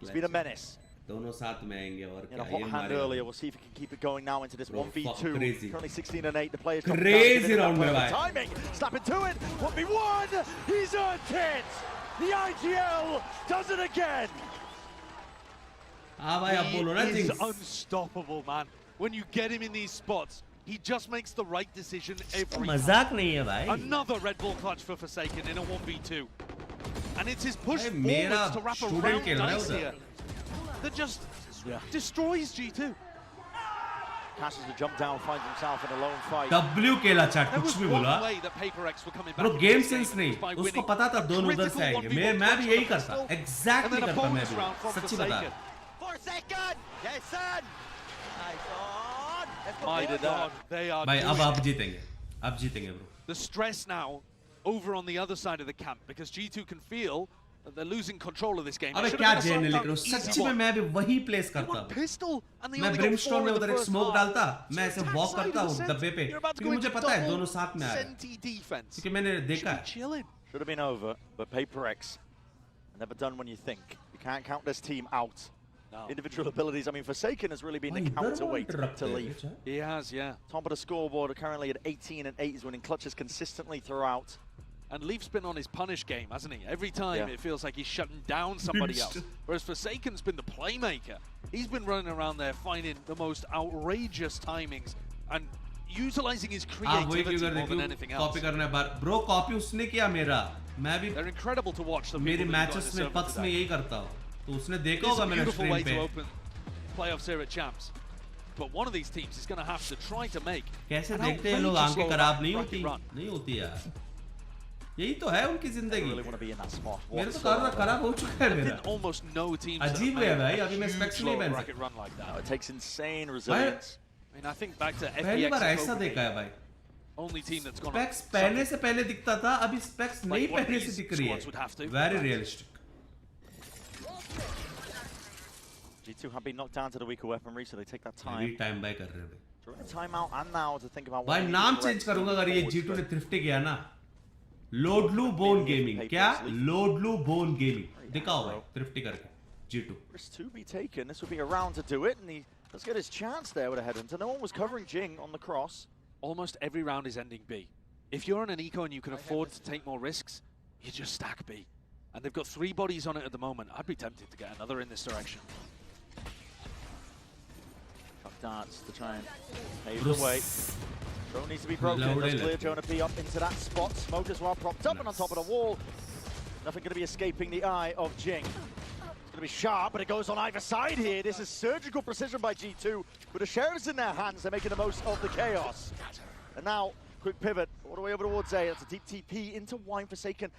It's been a menace. दोनों साथ में आएंगे और In a hot hand earlier, we'll see if he can keep it going now into this 1v2. Currently 16 and 8. The players crazy round में भाई. Timing, slapping to it. 1v1. He's earned it. The IGL does it again. हाँ भाई अब बोलो ना He is Jinx. unstoppable, man. When you get him in these spots, he just makes the right decision every time. मजाक नहीं है भाई. Another Red Bull clutch for Forsaken in a 1v2. And it's his push मेरा forwards to wrap student around खेल रहा है Dice उधर. here that just destroys G2. Passes the jump down, finds himself in a lone fight. W खेला chat There कुछ was भी one बोला. way that PaperX were coming back. Bro into game this sense game नहीं. by उसको winning पता था a दोनों उधर से critical आएंगे. 1v1 मैं भी यही clutch करता. pistol, Exactly and then a करता मैं bonus भी. round from सच्ची बता. Forsaken. Forsaken! Yes, son! Nice on! My God, they are भाई अब doing आप जीतेंगे. अब जीतेंगे bro. the stress now over on the other side of the camp because G2 can feel that they're losing control of this game. अबे क्या जेन लिख रहे हो? सच्ची में मैं भी वही प्लेस करता हूँ. Pistol and they मैं only got ब्रिमस्टोन 4 में in the उधर एक first स्मोक half. डालता. मैं ऐसे Attack वॉक side करता of हूँ the डब्बे पे. You're about to क्योंकि go मुझे into पता है double दोनों साथ में आ रहे हैं. Senti defense. क्योंकि मैंने देखा है. Chilling. Should have been over, but PaperX never done when you think. You can't count this team out. No. Individual abilities. I mean, Forsaken has really been the counterweight to Leaf. He has, yeah. Top of the scoreboard, currently at 18 and 8. He's winning clutches consistently throughout. And Leaf's been on his punish game, hasn't he? Every time Yeah. it feels like he's shutting down somebody else. Whereas Forsaken's been the playmaker. He's been running around there finding the most outrageous timings and utilizing his creativity more than anything else. Copy करना है बार. Bro copy उसने किया मेरा. मैं भी They're incredible to watch. मेरी matches में पक्स में यही करता हूँ. तो उसने देखा होगा मैंने beautiful स्ट्रीम way to पे. open playoffs here at Champs. But one of these teams is going to have to try to make कैसे an देखते हैं लोग outrageous आंखें slow खराब नहीं rocket होती. run. नहीं होती यार. यही तो है उनकी जिंदगी। really want to be in that spot. मेरा तो कारना खराब हो चुका है मेरा। Almost no teams. अजीब है भाई, अभी मैं स्पेक्स नहीं पहन सकता। run like that. It takes insane resilience. I mean, I think back to पहली बार ऐसा देखा है भाई। Only team that's gone. Specs पहनने से पहले दिखता था, अभी स्पेक्स नहीं पहनने से दिख रही है। Very realistic. G2 have been knocked down to the weaker weaponry, so they take that time. अभी टाइम बाय कर रहे हैं। During the timeout and now to think about. भाई नाम चेंज करूंगा अगर ये G2 ने थ्रिफ्टी किया ना। लोडलू बोन गेमिंग क्या? लोडलू बोन गेमिंग दिखाओ भाई थ्रिफ्टी करके G2. Risk to be taken. This would be a round to do it, and he does get his chance there with a headhunter. No one was covering Jing on the cross. Almost every round is ending B. If you're on an eco and you can afford to take more risks, you just stack B. And they've got 3 bodies on it at the moment. I'd be tempted to get another in this direction. Tough darts to try and pave the way. Drone needs to be broken. Let's clear Jonah P up into that spot. Smoke as well propped up and on top of the wall. Nothing going to be escaping the eye of Jing. It's going to be sharp, but it goes on either side here. This is surgical precision by G2. With the sheriffs in their hands, they're making the most of the chaos. And now, quick pivot all the way over towards A. That's a deep TP into Wine Forsaken.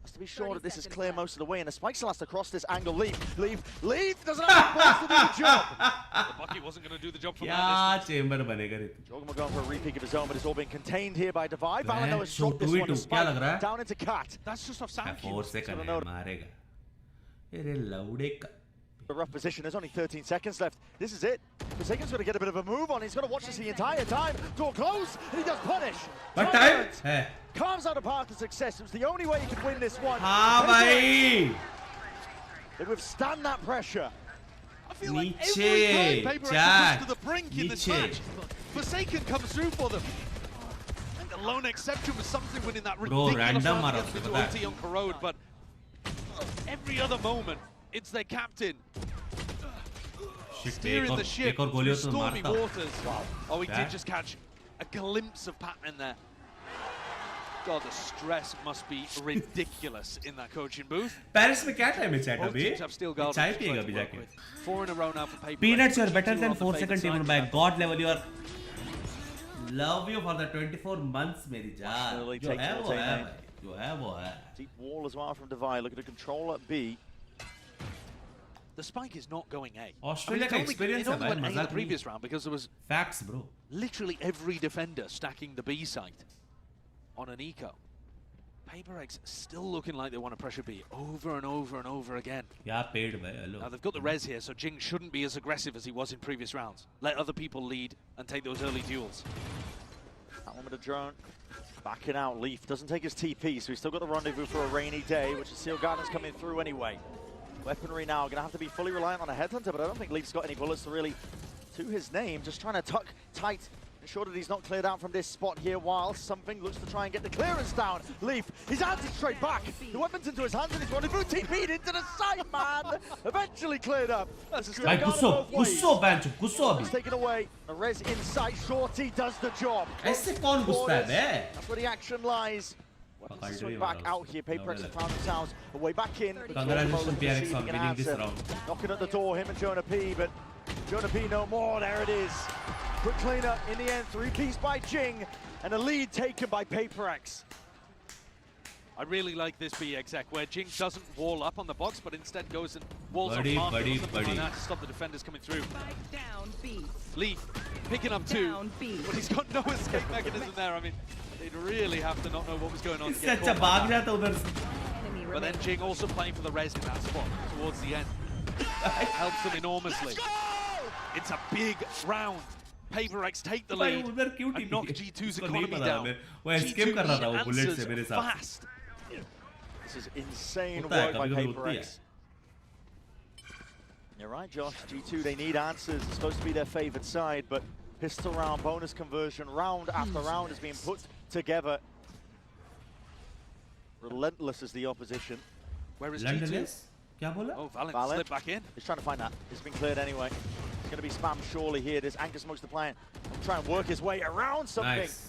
Has to be sure that this is clear most of the way, and the spikes last across this angle. Leaf doesn't have the balls to do the job. The bucket wasn't going to do the job from that क्या distance. Chamber बनेगा रे? Jogma going for a repeat of his own, but it's all been contained here by Divide. Valeno has dropped this one to spike down into Cat. That's just off sound. 4 seconds मारेगा। ये लौड़े का। A rough position. There's only 13 seconds left. This is it. Forsaken's going to get a bit of a move on. He's going to watch this the entire time. Door close, and he does punish. But time? Carves out a path to success. It was the only way he could win this one. हाँ भाई। They withstand that pressure. I feel like every time PaperX comes to the brink in this match, Forsaken comes through for them. And the lone exception was something winning that ridiculous run against the OT on Corrode, but every other moment, it's their captain. Steering the ship through stormy waters. Oh, he did just catch a glimpse of Patman there. God, the stress must be ridiculous in that coaching booth. Paris में क्या time है chat Both अभी? teams have still got चाय पिएगा अभी जाके। 4 in a row now for PaperX. Peanuts, you're better than 4 second TbOne by God level. You are love you for the 24 months मेरी जान। जो है वो है भाई, जो है वो है। Deep wall as well from Divide. Look at the control at B. The spike is not going A. Australia का experience है भाई, in the मजाक previous round because there was facts bro. Literally every defender stacking the B site on an eco. PaperX still looking like they want to pressure B over and over and over again. Yeah, paid by hello. Now they've got the res here, so Jing shouldn't be as aggressive as he was in previous rounds. Let other people lead and take those early duels. That one with the drone. Backing out, Leaf doesn't take his TP, so he's still got the rendezvous for a rainy day, which is Seal Gardner's coming through anyway. Weaponry now, gonna have to be fully reliant on a headhunter, but I don't think Leaf's got any bullets to really to his name. Just trying to tuck tight, ensure that he's not cleared out from this spot here while something looks to try and get the clearance down. Leaf, he's anti-straight back. The weapon's into his hands and he's rendezvous TP'd into the side, man. Eventually cleared up. भाई गुस्सो bench, गुस्सो अभी. It's taken away. A res inside, Shorty does the job. ऐसे कौन गुस्सा है बे? That's where the action lies. Weapons swing back out here. PaperX have found themselves a way back in. Congratulations PRX on winning this round. Knocking at the door, him and Jonah P, but Jonah P no more. There it is. Quick cleanup in the end. 3-piece by Jing, and a lead taken by PaperX. I really like this B exec where Jing doesn't wall up on the box, but instead goes and walls buddy, up buddy. to stop the defenders coming through. Down B. Leaf picking up 2, but he's got no escape mechanism there. I mean, they'd really have to not know what was going on. But then Jing also playing for the res in that spot towards the end. Helps them enormously. It's a big round. PaperX take the lead and knock G2's economy down. G2 answers fast. This is insane work by PaperX. You're right, Josh. G2, they need answers. It's supposed to be their favored side, but pistol round, bonus conversion, round after round is being put together. Relentless is the opposition. Where is G2? Oh, Valent slipped back in. He's trying to find that. It's been cleared anyway. It's going to be spammed surely here. There's Anchor Smokes the plan. Try and work his way around something. Nice.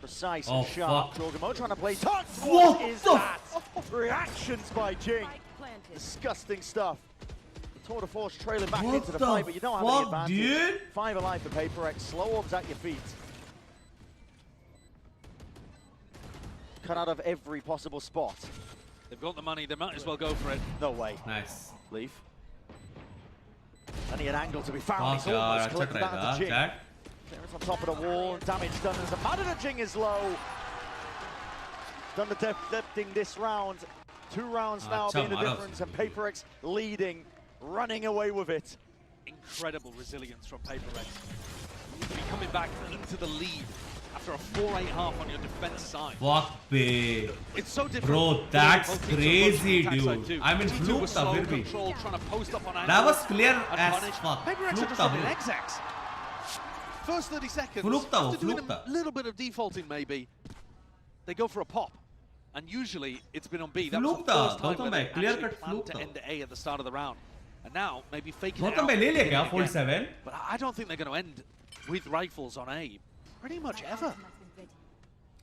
Precise and sharp. Jorgamo trying to play touch. What is that? Reactions by Jing. Disgusting stuff. The Tour de Force trailing back into the fight, but you don't have any advantage. Dude? 5 alive for PaperX. Slow orbs at your feet. cut out of every possible spot. They've got the money, they might as well go for it. No way. Nice. Leaf. Only an angle to be found. He's almost collected that into Jing. Clearance on top of the wall, damage done as the matter that Jing is low. Done the deflecting this round. 2 rounds now being the difference, and PRX leading, running away with it. Incredible resilience from PRX. To be coming back into the lead after a 4-8-half on your defense side. Fuck me. It's so different. Bro, that's crazy, dude. I mean, fluked slow up, control, trying to post up on that was clear as fuck. PRX are just running XX. First 30 seconds, after doing a little bit of defaulting maybe, they go for a pop. And usually it's been on B. That was the first time where they actually planned to end A at the start of the round. And now maybe faking it out. But I don't think they're going to end with rifles on A pretty much ever.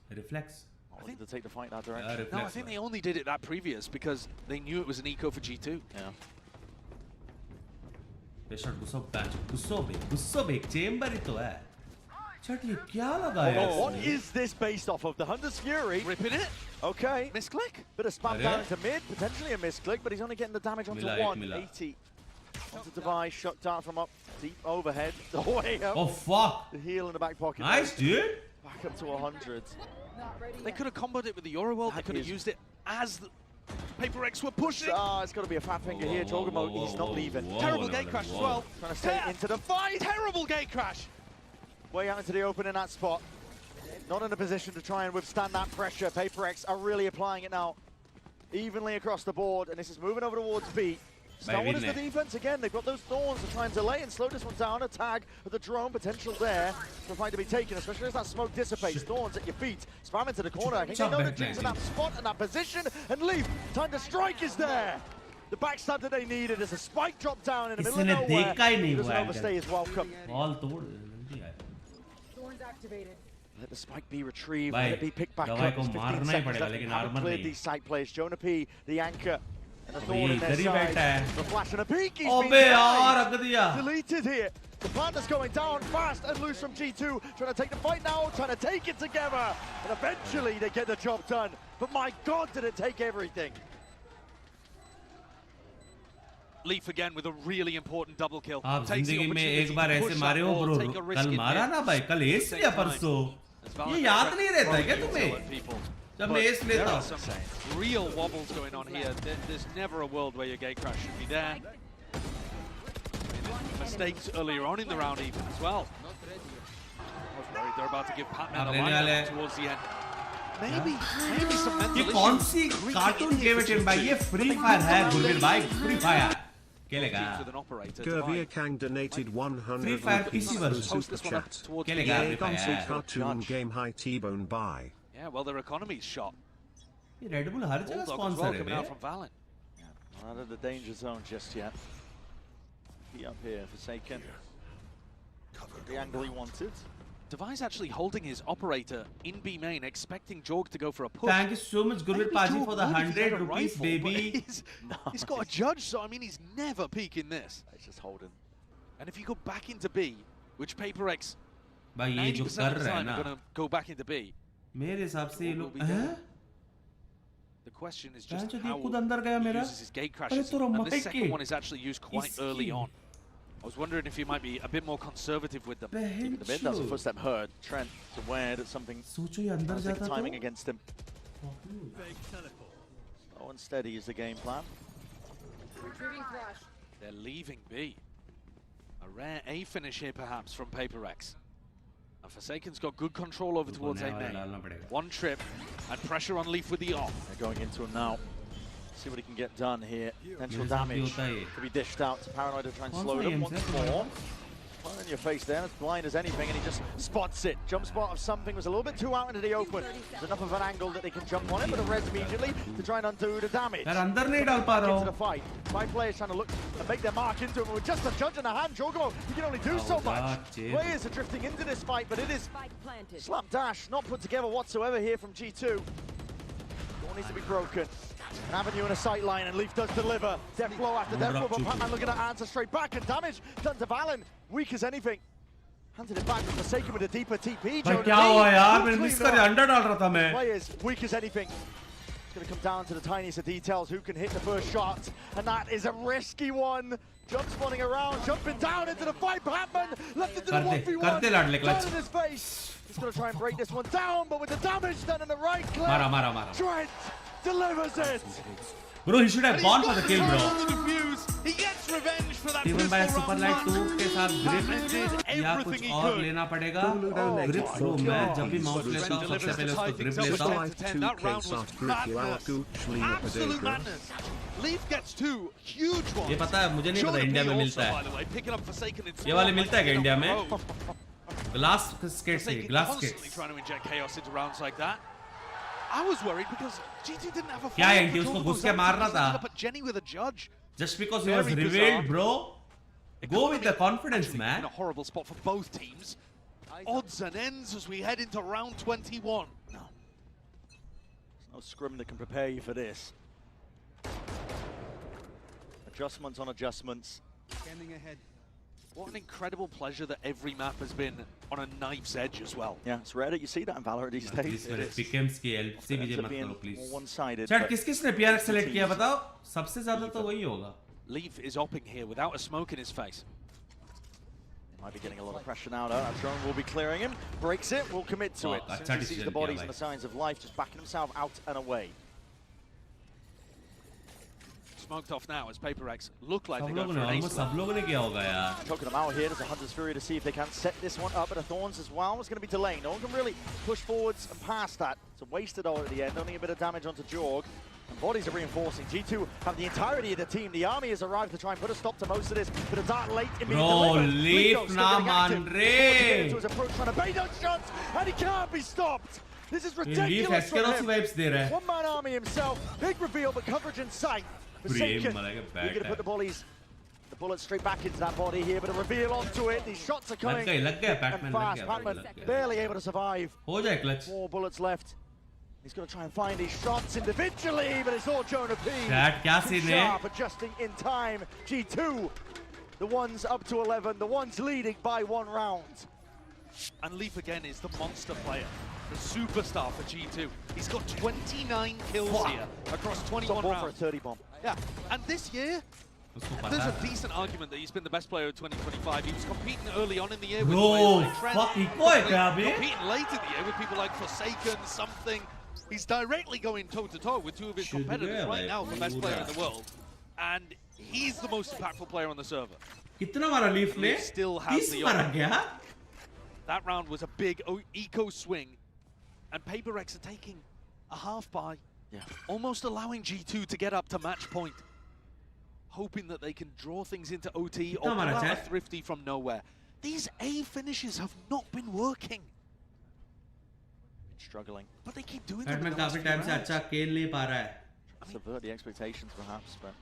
Reflex. I think to take the fight that direction. No, I think they only did it that previous because they knew it was an eco for G2. Yeah. What is this based off of? The Hunter's Fury? Ripping it. Okay. Misclick. Bit of spam down into mid, potentially a misclick, but he's only getting the damage onto 180. Onto device, shot down from up deep overhead. The way up. Oh fuck. The heel in the back pocket. Nice, dude. Back up to 100. They could have comboed it with the Euroworld. They could have used it as the PRX were pushing. It's got to be a fat finger here. Jogamo, he's not leaving. Terrible gate crash as well. Trying to stay into the fight. Terrible gate crash. Way out into the open in that spot. Not in a position to try and withstand that pressure. PRX are really applying it now. Evenly across the board, and this is moving over towards B. So what is the defense again? They've got those thorns to try and delay and slow this one down. A tag with the drone potential there for a fight to be taken, especially as that smoke dissipates. Thorns at your feet, spam into the corner. I think they know the Jing's in that spot and that position, and Leaf, time to strike is there. The backstab that they needed is a spike drop down in the middle of nowhere. Doesn't overstay is welcome. Thorns activated. Let the spike be retrieved, let it be picked back up. 15 seconds left. Haven't cleared these side players. Jonah P, the anchor, and the thorn in their side. The flash and a peek, he's been deleted here. The Panthers going down fast and loose from G2, trying to take the fight now, trying to take it together. And eventually they get the job done. But my God, did it take everything. Leaf again with a really important double kill. आप जिंदगी में एक बार ऐसे मारे हो bro कल मारा ना भाई कल एस लिया परसों ये याद नहीं रहता है क्या तुम्हें जब मैं एस लेता हूँ real wobbles going on here. There's never a world where your gate crash should be there. Mistakes earlier on in the round even as well. They're about to give Patman a line towards the end. Maybe some mental ये कौन सी cartoon game है team भाई ये free fire है गुरबीर भाई free fire Gervia Kang donated 100 Free Fire PC rupees through Super Chat. खेलेगा Cartoon game high TbOne buy. Yeah, well, their economy's shot. ये Red Bull हर जगह sponsor है out from Valen. Not out of the danger zone just yet. He up here, Forsaken. The angle he wanted. Device actually holding his operator in B main, expecting Jorg to go for a push. Thank you so much, Gurveer Paji, for the 100 rupees, baby. He's got a judge, so I mean, he's never peeking this. He's just holding. And if you go back into B, which PRX 90% of the time are going to go back into B. मेरे हिसाब से ये लोग The question is just how he uses his gate crashes. And this second one is actually used quite early on. I was wondering if he might be a bit more conservative with them. Even the mid, that's a footstep heard. Trent is aware that something timing against him. Slow and steady is the game plan. They're leaving B. A rare A finish here perhaps from PRX. And Forsaken's got good control over towards A main. One trip and pressure on Leaf with the off. They're going into him now. See what he can get done here. Potential damage to be dished out to Paranoid to try and slow them once more. Fire in your face there, as blind as anything, and he just spots it. Jump spot of something was a little bit too out into the open. There's enough of an angle that they can jump on it, but a res immediately to try and undo the damage. Into the fight. 5 players trying to look and make their mark into him. With just a judge in the hand, Jogamo, he can only do so much. Players are drifting into this fight, but it is slapdash, not put together whatsoever here from G2. Door needs to be broken. An avenue and a sight line, and Leaf does deliver. Death blow after death blow, but Patman looking to answer straight back, and damage done to Valen. Weak as anything. Handed it back with Forsaken with a deeper TP. भाई क्या हुआ यार मैंने miss कर under डाल रहा था मैं. Players weak as anything. It's going to come down to the tiniest of details. Who can hit the first shot? And that is a risky one. Jump spawning around, jumping down into the fight. Batman left into the 1v1. Turn in his face. He's going to try and break this one down, but with the damage done in the right clip, Trent delivers it. Bro, he should have gone for the kill, bro. He gets revenge for that T1 by Super Light 2 के साथ grip या कुछ और लेना पड़ेगा. Grip bro, मैं जब भी माउस लेता हूँ सबसे पहले उसको grip लेता हूँ. That round was absolute madness. Leaf gets 2 huge ones. ये पता है मुझे नहीं पता इंडिया में मिलता है. ये वाले मिलता है क्या इंडिया में? Glass skates से, glass skates. Trying to inject chaos into rounds like that. I was worried because G2 didn't have a क्या है उसको घुस के मार रहा था? Jenny with a judge. Just because he was revealed, bro. Go with the confidence, man. In a horrible spot for both teams. Odds and ends as we head into round 21. No. There's no scrim that can prepare you for this. Adjustments on adjustments. Scanning ahead. What an incredible pleasure that every map has been on a knife's edge as well. Yeah, it's rare that you see that in Valorant these days. Becomes scale. CBJ मत करो please. One-sided. Chat किस-किसने PRX select किया बताओ? सबसे ज़्यादा तो वही होगा. Leaf is opping here without a smoke in his face. Might be getting a lot of pressure now. That drone will be clearing him. Breaks it. Will commit to it. As soon as he sees the bodies and the signs of life, just backing himself out and away. Smoked off now as PRX look like they go for an ace. सब लोगों ने किया होगा यार. Choking them out here. There's a Hunter's Fury to see if they can set this one up. But a Thorns as well. It's going to be delayed. No one can really push forwards and past that. It's a wasted ult at the end. Only a bit of damage onto Jorg. And bodies are reinforcing. G2 have the entirety of the team. The army has arrived to try and put a stop to most of this. But a dart late in being delivered. Leaf na man re. To his approach, trying to bait those shots, and he can't be stopped. This is ridiculous from him. One-man army himself. Big reveal, but coverage in sight. Forsaken. You're going to put the bullets straight back into that body here, but a reveal onto it. These shots are coming and fast. Batman barely able to survive. 4 bullets left. He's going to try and find these shots individually, but it's all Jonah P. Sharp adjusting in time. G2, the ones up to 11, the ones leading by 1 round. And Leaf again is the monster player, the superstar for G2. He's got 29 kills here across 21 rounds. For a 30 bomb. Yeah, and this year, there's a decent argument that he's been the best player of 2025. He was competing early on in the year with players like Trent. Competing late in the year with people like Forsaken, something. He's directly going toe-to-toe with 2 of his competitors right now, the best player in the world. And he's the most impactful player on the server. Leaf still has the upper. That round was a big eco swing, and PRX are taking a half buy, almost allowing G2 to get up to match point, hoping that they can draw things into OT or pull out a Thrifty from nowhere. These A finishes have not been working. Struggling. But they keep doing them. काफी time से अच्छा खेल नहीं पा रहा है. Subvert the expectations perhaps, but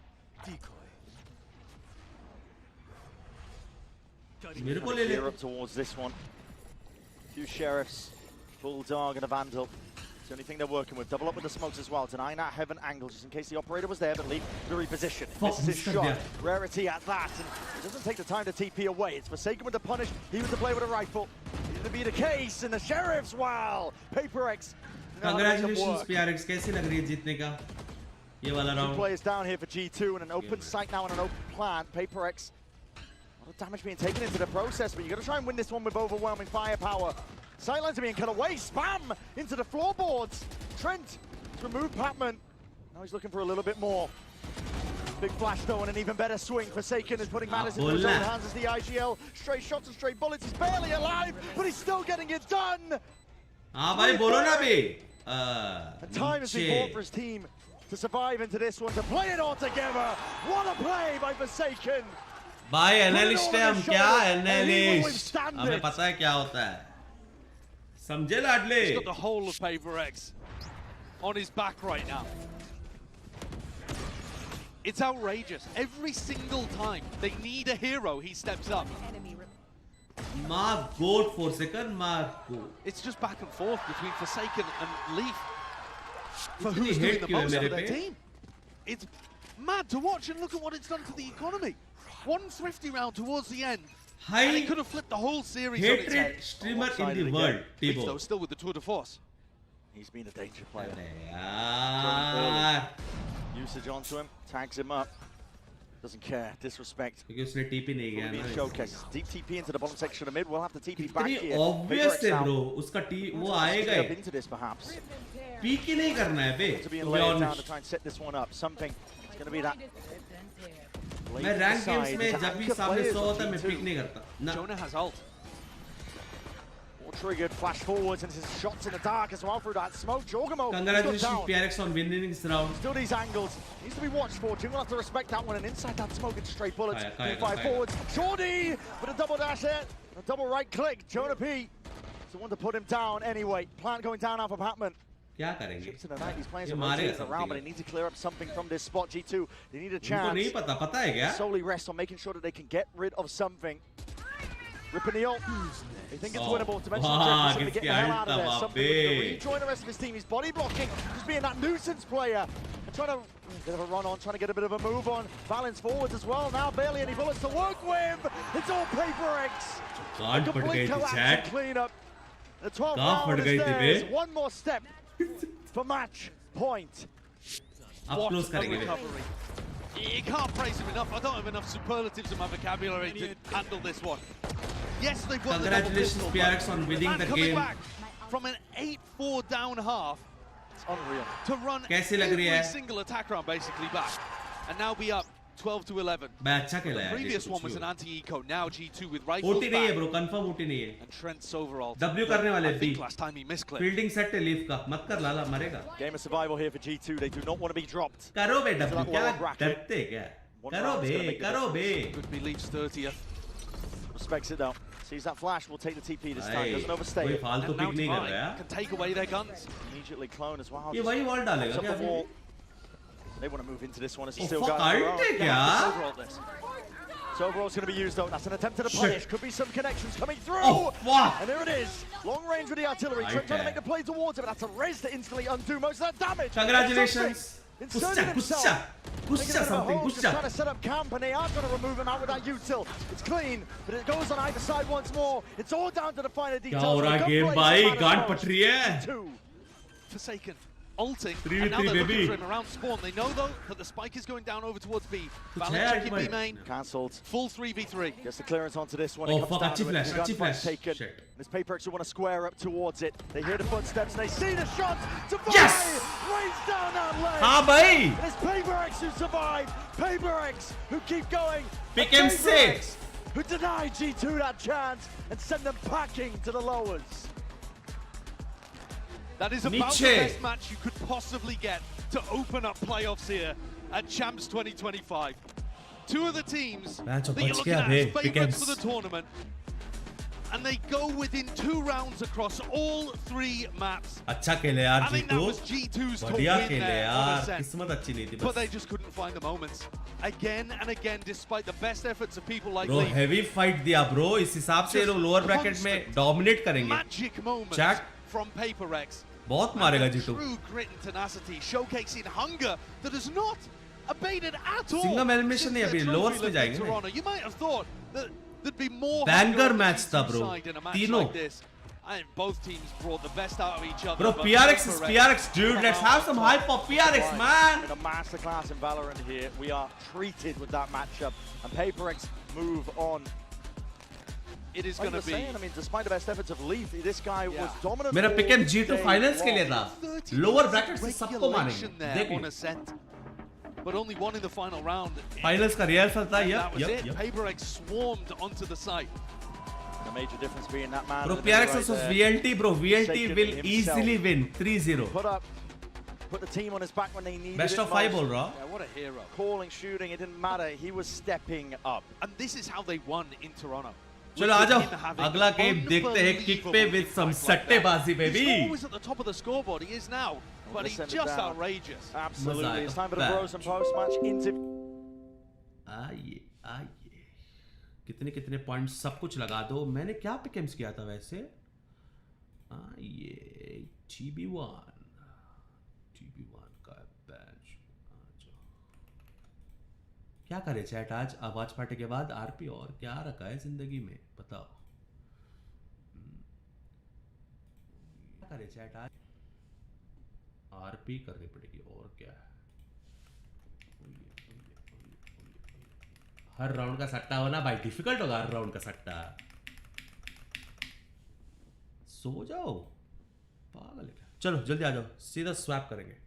मेरे को ले ले. Up towards this one. Few sheriffs, Bulldog and a Vandal. It's the only thing they're working with. Double up with the smokes as well. Denying that heaven angle just in case the operator was there, but Leaf to reposition. Misses his shot. Rarity at that, and it doesn't take the time to TP away. It's Forsaken with the punish. He was to play with a rifle. It to be the case, and the sheriffs, wow! PRX. Congratulations, PRX. कैसी लग रही है जीतने का? ये वाला round. 2 players down here for G2 and an open sight now and an open plan. PRX. A lot of damage being taken into the process, but you've got to try and win this one with overwhelming firepower. Sightlines are being cut away. Spam into the floorboards. Trent to remove Patman. Now he's looking for a little bit more. Big flash though, and an even better swing. Forsaken is putting matters into his own hands as the IGL. Straight shots and straight bullets. He's barely alive, but he's still getting it done. भाई बोलो ना भी. And time has been bought for his team to survive into this one, to play it all together. What a play by Forsaken. भाई analyst है हम क्या analyst हमें पता है क्या होता है समझे लाडले. He's got the whole of PRX on his back right now. It's outrageous. Every single time they need a hero, he steps up. Mark goat Forsaken, Mark goat. It's just back and forth between Forsaken and Leaf for who's doing the most for their team. It's mad to watch, and look at what it's done to the economy. 1 Thrifty round towards the end He could have flipped the whole series on its head. Hated streamer in the world, Though TbOne. still with the tour de force. He's been a danger player. यार Usage onto him, tags him up. Doesn't care, disrespect. क्योंकि उसने TP नहीं गया ना Showcase. Deep TP into the bottom section of mid. We'll have to TP back कितनी here. obvious है bro उसका वो आएगा ही into this perhaps. पीक ही नहीं करना है बे To be laid down to try and set this one up. Something. It's going to be that. मैं rank games में जब भी सामने 100 होता है मैं पिक नहीं करता ना Jonah has ult. All triggered, flash forwards, and his shots in the dark as well through that smoke. Jorgamo. Congratulations PRX on winning this round. Still these angles. Needs to be watched for. We'll have to respect that one. And inside that smoke, it's straight bullets. Five forwards. Shorty with a double dash there. A double right click. Jonah P. It's the one to put him down anyway. Plant going down now for Patman. क्या करेंगे Chips in the night. He's playing some rotations around, but they need to clear up something from this spot. G2, they need a chance. उनको नहीं पता है क्या Solely rest on making sure that they can get rid of something. Ripping the ult. They think it's winnable. Dimensional Jeff is get the hell out of there. Something to rejoin the rest of his team. He's body blocking, just being that nuisance player. And trying to bit of a run on, trying to get a bit of a move on. Balance forwards as well. Now barely any bullets to work with. It's all PRX. A complete collapse and cleanup. The 12th round is theirs. One more step for match point. What a recovery. You can't praise him enough. I don't have enough superlatives in my vocabulary to handle this one. Yes, they've got Congratulations the PRX on winning the game. Back from an 8-4 down half. It's unreal. To run every single attack round basically back. And now be up 12-11. The previous one was an anti-eco. Now G2 with rifles OT नहीं है bro, confirm OT नहीं है. And Trent's overall. W करने वाले B. Last time he misclicked. Fielding set है Leaf का. मत कर लाला मरेगा. Game of survival here for G2. They do not want to be dropped. करो बे W क्या डरते क्या? करो बे. Could be Leaf's 30th. Respects it though. Sees that flash, will take the TP this time. Doesn't overstay it. फालतू pick नहीं कर रहा है. Can take away their guns. Immediately clone as well. ये वही wall डालेगा क्या? They want to move into this one as he still got it. So overall's going to be used though. That's an attempt at a punish. Could be some connections coming through. And there it is. Long range with the artillery. Trying to make the play towards it, but that's a res to instantly undo most of that damage. Congratulations. Inserting himself. Trying to set up camp, and they are going to remove him out with that util. It's clean, but it goes on either side once more. It's all down to the finer details. क्या हो रहा है game भाई? गांड पट रही है. Forsaken. Ulting, and now they're looking for him around spawn. They know though that the spike is going down over towards B. Balance checking B main. Cancelled. Full 3v3. Gets the clearance onto this one. Oh fuck, अच्छी flash. Taken. This PRX who want to square up towards it. They hear the footsteps and they see the shots. Yes! Rains down that leg. हाँ भाई. It's PRX who survive. PRX who keep going. Pick him safe. Who deny G2 that chance and send them packing to the lowers. That is about the best match you could possibly get to open up playoffs here at Champs 2025. Two of the teams that you're looking at as favorites for the tournament, and they go within 2 rounds across all 3 maps. अच्छा खेले यार I think that was G2's to win there on a set. But they just couldn't find the moments. Again and again, despite the best efforts of people like Bro, Lee. heavy fight दिया bro. इस हिसाब से लोग lower bracket में dominate करेंगे. Magic moments from PRX. बहुत मारेगा G2. True grit and tenacity, showcasing hunger that has not abated at all. Single elimination नहीं अभी lowers में जाएंगे ना. You might have thought that there'd be more banger match था bro. तीनों. And both teams brought the best out of each other. Bro, PRX is PRX, dude. Let's have some hype for PRX, man. In a masterclass in Valorant here, we are treated with that matchup, and PRX move on. It is going to be. I mean, despite the best efforts of Leaf, this guy was dominant. मेरा pick and G2 finals के लिए था. Lower bracket से सबको मारेंगे. देख. But only one in the final round. Finals का real था. That was it. PRX swarmed onto the site. The major difference being that man. Bro, PRX versus VLT, bro. VLT will easily win 3-0. Put the team on his back when they needed Best it of 5 most. ball, bro. Yeah, what a hero. Calling, shooting, it didn't matter. He was stepping up. And this is how they won in Toronto. चलो आ जाओ अगला game देखते हैं kick पे with some सट्टेबाजी baby. He's always at the top of the scoreboard. He is now, but he's just outrageous. Absolutely. It's time for the pros and post match interview. आइए कितने points सब कुछ लगा दो. मैंने क्या पिकम्स किया था वैसे. आइए TbOne का बैच. क्या करे चैट आज आवाज पार्टी के बाद आरपी और क्या रखा है जिंदगी में बताओ। क्या करे चैट आज आरपी करनी पड़ेगी और क्या है। हर राउंड का सट्टा होना भाई डिफिकल्ट होगा हर राउंड का सट्टा। सो जाओ पागल है क्या। चलो जल्दी आ जाओ सीधा स्वैप करेंगे।